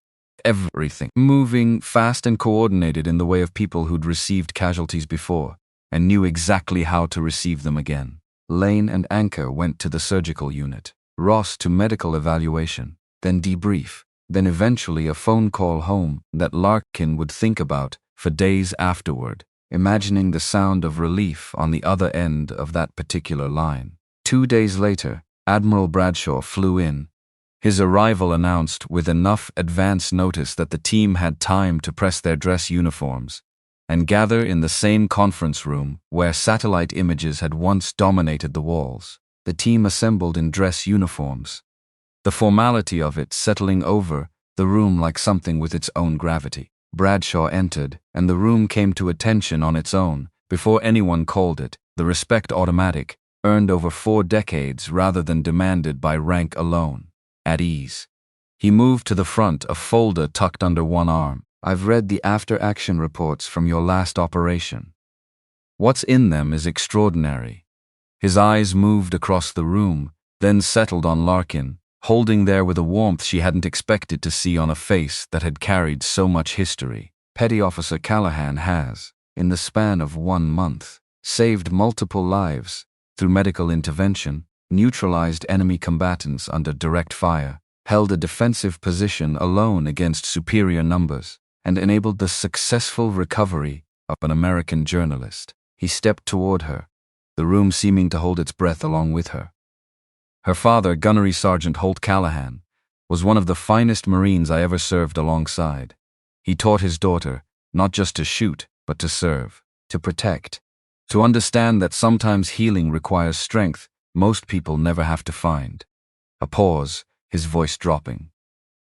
Everything moving fast and coordinated in the way of people who'd received casualties before and knew exactly how to receive them again. Lane and Anchor went to the surgical unit, Ross to medical evaluation, then debrief, then eventually a phone call home that Larkin would think about for days afterward, imagining the sound of relief on the other end of that particular line. 2 days later, Admiral Bradshaw flew in, his arrival announced with enough advance notice that the team had time to press their dress uniforms and gather in the same conference room where satellite images had once dominated the walls. The team assembled in dress uniforms, the formality of it settling over the room like something with its own gravity. Bradshaw entered, and the room came to attention on its own, before anyone called it, the respect automatic, earned over 4 decades rather than demanded by rank alone. At ease. He moved to the front, a folder tucked under one arm. I've read the after-action reports from your last operation. What's in them is extraordinary. His eyes moved across the room, then settled on Larkin, holding there with a warmth she hadn't expected to see on a face that had carried so much history. Petty Officer Callahan has, in the span of 1 month, saved multiple lives through medical intervention, neutralized enemy combatants under direct fire, held a defensive position alone against superior numbers, and enabled the successful recovery of an American journalist. He stepped toward her, the room seeming to hold its breath along with her. Her father, Gunnery Sergeant Holt Callahan, was one of the finest Marines I ever served alongside. He taught his daughter not just to shoot, but to serve, to protect, to understand that sometimes healing requires strength most people never have to find. A pause, his voice dropping.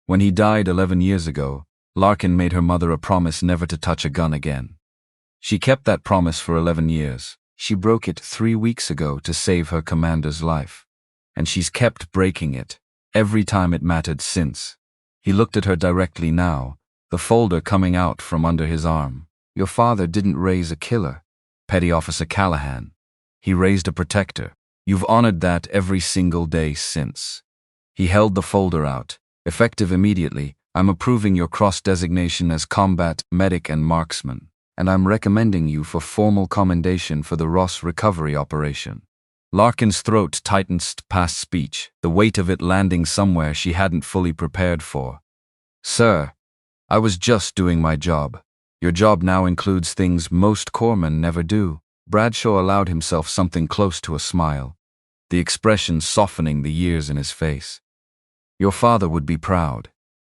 When he died 11 years ago, Larkin made her mother a promise never to touch a gun again. She kept that promise for 11 years. She broke it 3 weeks ago to save her commander's life. And she's kept breaking it, every time it mattered since. He looked at her directly now, the folder coming out from under his arm. Your father didn't raise a killer, Petty Officer Callahan. He raised a protector. You've honored that every single day since. He held the folder out. Effective immediately, I'm approving your cross-designation as combat, medic, and marksman, and I'm recommending you for formal commendation for the Ross recovery operation. Larkin's throat tightened past speech, the weight of it landing somewhere she hadn't fully prepared for. Sir, I was just doing my job. Your job now includes things most corpsmen never do. Bradshaw allowed himself something close to a smile, the expression softening the years in his face. Your father would be proud.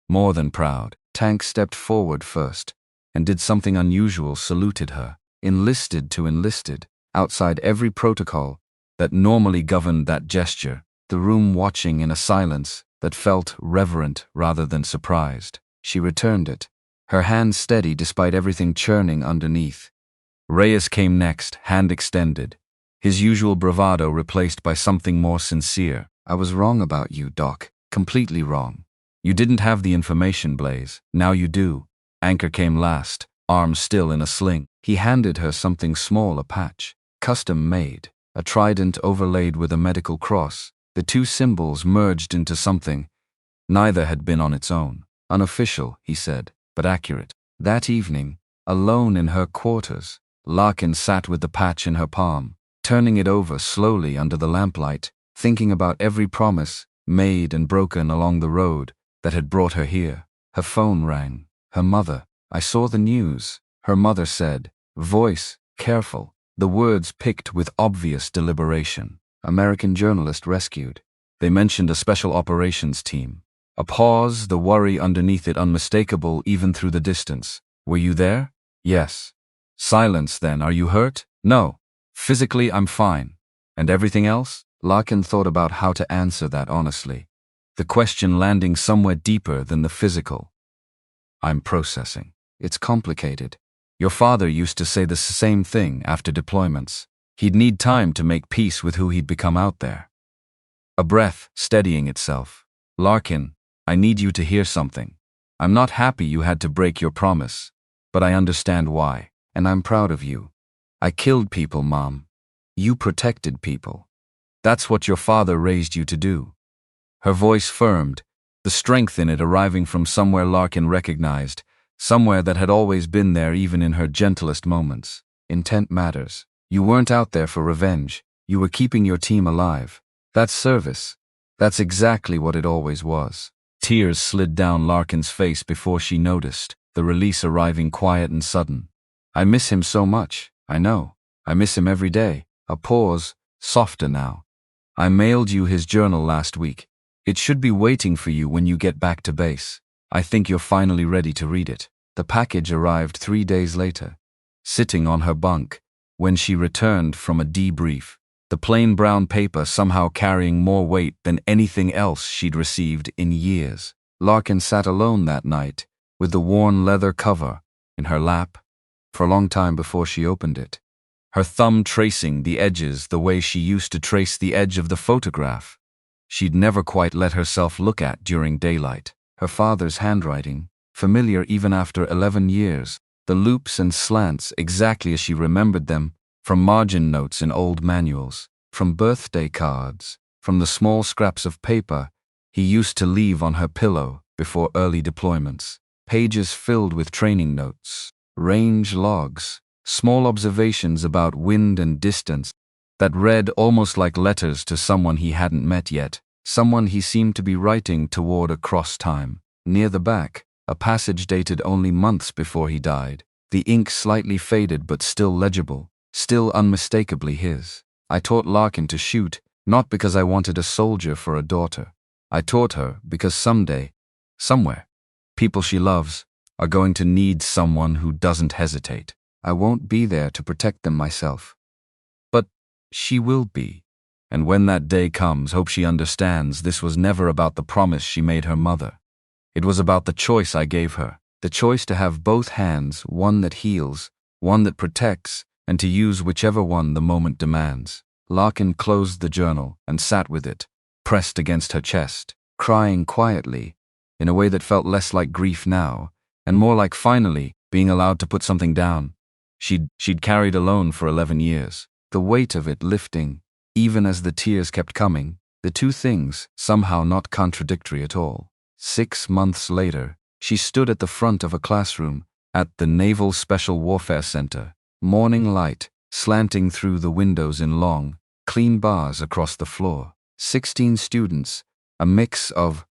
More than proud. Tank stepped forward first and did something unusual, saluted her, enlisted to enlisted, outside every protocol that normally governed that gesture, the room watching in a silence that felt reverent rather than surprised. She returned it, her hand steady despite everything churning underneath. Reyes came next, hand extended, his usual bravado replaced by something more sincere. I was wrong about you, Doc. Completely wrong. You didn't have the information, Blaze. Now you do. Anchor came last, arm still in a sling. He handed her something small, a patch, custom made, a trident overlaid with a medical cross. The 2 symbols merged into something. Neither had been on its own. Unofficial, he said, but accurate. That evening, alone in her quarters, Larkin sat with the patch in her palm, turning it over slowly under the lamplight, thinking about every promise made and broken along the road that had brought her here. Her phone rang. Her mother. I saw the news, her mother said, voice careful, the words picked with obvious deliberation. American journalist rescued. They mentioned a special operations team. A pause, the worry underneath it unmistakable even through the distance. Were you there? Yes. Silence then. Are you hurt? No. Physically, I'm fine. And everything else? Larkin thought about how to answer that honestly, the question landing somewhere deeper than the physical. I'm processing. It's complicated. Your father used to say the same thing after deployments. He'd need time to make peace with who he'd become out there. A breath, steadying itself. Larkin, I need you to hear something. I'm not happy you had to break your promise, but I understand why, and I'm proud of you. I killed people, Mom. You protected people. That's what your father raised you to do. Her voice firmed, the strength in it arriving from somewhere Larkin recognized, somewhere that had always been there even in her gentlest moments. Intent matters. You weren't out there for revenge. You were keeping your team alive. That's service. That's exactly what it always was. Tears slid down Larkin's face before she noticed, the release arriving quiet and sudden. I miss him so much, I know. I miss him every day. A pause, softer now. I mailed you his journal last week. It should be waiting for you when you get back to base. I think you're finally ready to read it. The package arrived 3 days later, sitting on her bunk, when she returned from a debrief. The plain brown paper somehow carrying more weight than anything else she'd received in years. Larkin sat alone that night, with the worn leather cover in her lap, for a long time before she opened it. Her thumb tracing the edges the way she used to trace the edge of the photograph she'd never quite let herself look at during daylight. Her father's handwriting, familiar even after 11 years, the loops and slants exactly as she remembered them, from margin notes in old manuals, from birthday cards, from the small scraps of paper he used to leave on her pillow before early deployments. Pages filled with training notes, range logs, small observations about wind and distance that read almost like letters to someone he hadn't met yet, someone he seemed to be writing toward across time. Near the back, a passage dated only months before he died, the ink slightly faded but still legible, still unmistakably his. I taught Larkin to shoot, not because I wanted a soldier for a daughter. I taught her because someday, somewhere, people she loves are going to need someone who doesn't hesitate. I won't be there to protect them myself. But she will be. And when that day comes, hope she understands this was never about the promise she made her mother. It was about the choice I gave her, the choice to have both hands, one that heals, one that protects, and to use whichever one the moment demands. Larkin closed the journal and sat with it, pressed against her chest, crying quietly, in a way that felt less like grief now, and more like finally being allowed to put something down she'd carried alone for 11 years, the weight of it lifting, even as the tears kept coming, the two things somehow not contradictory at all. 6 months later, she stood at the front of a classroom at the Naval Special Warfare Center, morning light slanting through the windows in long, clean bars across the floor. 16 students, a mix of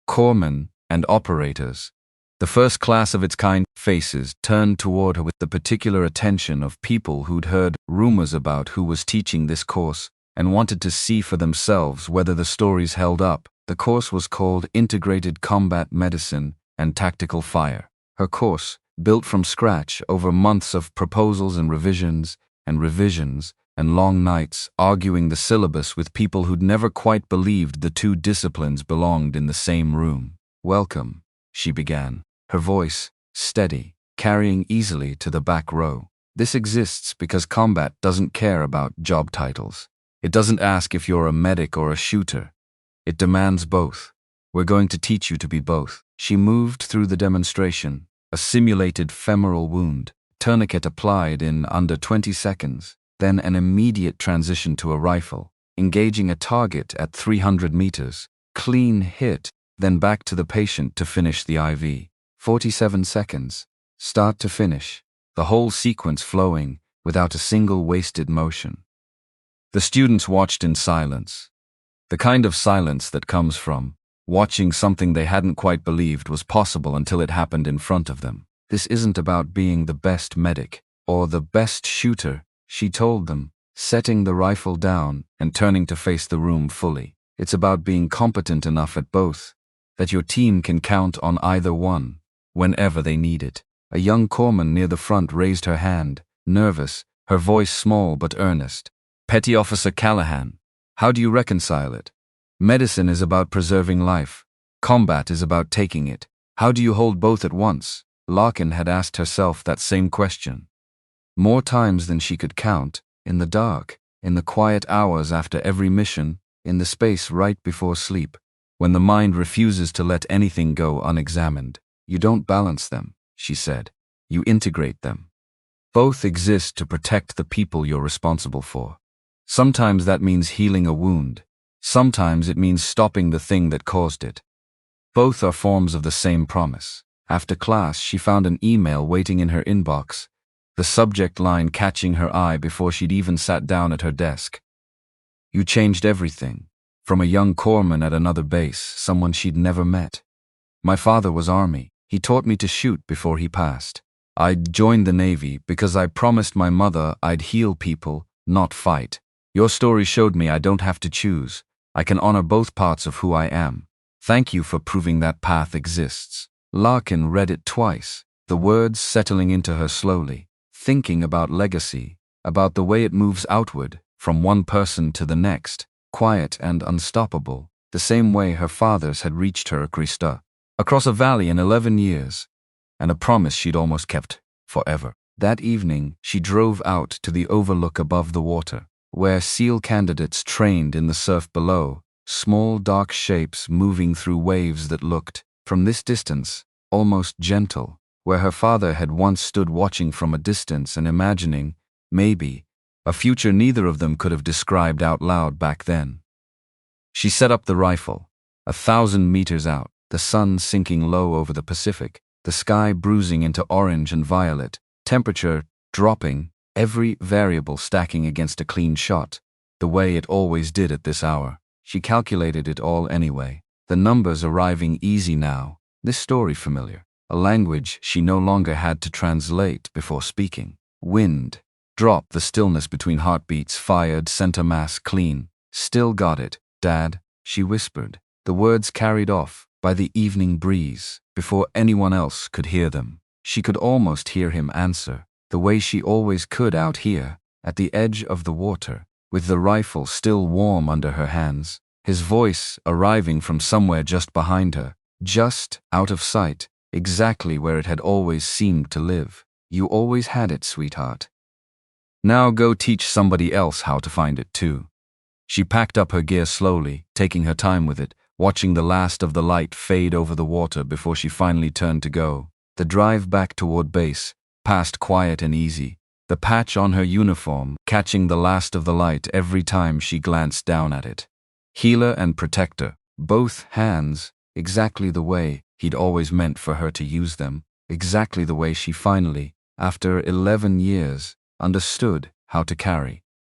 corpsmen and operators. The first class of its kind, faces turned toward her with the particular attention of people who'd heard rumors about who was teaching this course and wanted to see for themselves whether the stories held up. The course was called Integrated Combat Medicine and Tactical Fire. Her course, built from scratch over months of proposals and revisions and long nights arguing the syllabus with people who'd never quite believed the two disciplines belonged in the same room. Welcome, she began, her voice steady, carrying easily to the back row. This exists because combat doesn't care about job titles. It doesn't ask if you're a medic or a shooter. It demands both. We're going to teach you to be both. She moved through the demonstration, a simulated femoral wound, tourniquet applied in under 20 seconds, then an immediate transition to a rifle, engaging a target at 300 meters, clean hit, then back to the patient to finish the IV. 47 seconds, start to finish, the whole sequence flowing without a single wasted motion. The students watched in silence, the kind of silence that comes from watching something they hadn't quite believed was possible until it happened in front of them. This isn't about being the best medic or the best shooter, she told them, setting the rifle down and turning to face the room fully. It's about being competent enough at both, that your team can count on either one, whenever they need it. A young corpsman near the front raised her hand, nervous, her voice small but earnest. Petty Officer Callahan, how do you reconcile it? Medicine is about preserving life. Combat is about taking it. How do you hold both at once? Larkin had asked herself that same question. More times than she could count, in the dark, in the quiet hours after every mission, in the space right before sleep, when the mind refuses to let anything go unexamined. You don't balance them, she said. You integrate them. Both exist to protect the people you're responsible for. Sometimes that means healing a wound. Sometimes it means stopping the thing that caused it. Both are forms of the same promise. After class, she found an email waiting in her inbox, the subject line catching her eye before she'd even sat down at her desk. You changed everything. From a young corpsman at another base, someone she'd never met. My father was Army. He taught me to shoot before he passed. I joined the Navy because I promised my mother I'd heal people, not fight. Your story showed me I don't have to choose. I can honor both parts of who I am. Thank you for proving that path exists. Larkin read it twice, the words settling into her slowly, thinking about legacy, about the way it moves outward, from one person to the next, quiet and unstoppable, the same way her father's had reached her across a valley in 11 years, and a promise she'd almost kept forever. That evening, she drove out to the overlook above the water, where SEAL candidates trained in the surf below, small dark shapes moving through waves that looked, from this distance, almost gentle, where her father had once stood watching from a distance and imagining, maybe, a future neither of them could have described out loud back then. She set up the rifle, 1,000 meters out, the sun sinking low over the Pacific, the sky bruising into orange and violet, temperature dropping, every variable stacking against a clean shot, the way it always did at this hour. She calculated it all anyway, the numbers arriving easy now, this story familiar, a language she no longer had to translate before speaking. Wind. Drop, the stillness between heartbeats, fired, center mass clean. Still got it, Dad, she whispered. The words carried off by the evening breeze, before anyone else could hear them. She could almost hear him answer, the way she always could out here, at the edge of the water, with the rifle still warm under her hands, his voice arriving from somewhere just behind her, just out of sight, exactly where it had always seemed to live. You always had it, sweetheart. Now go teach somebody else how to find it too. She packed up her gear slowly, taking her time with it, watching the last of the light fade over the water before she finally turned to go. The drive back toward base passed quiet and easy, the patch on her uniform catching the last of the light every time she glanced down at it. Healer and protector, both hands, exactly the way he'd always meant for her to use them, exactly the way she finally, after 11 years, understood how to carry.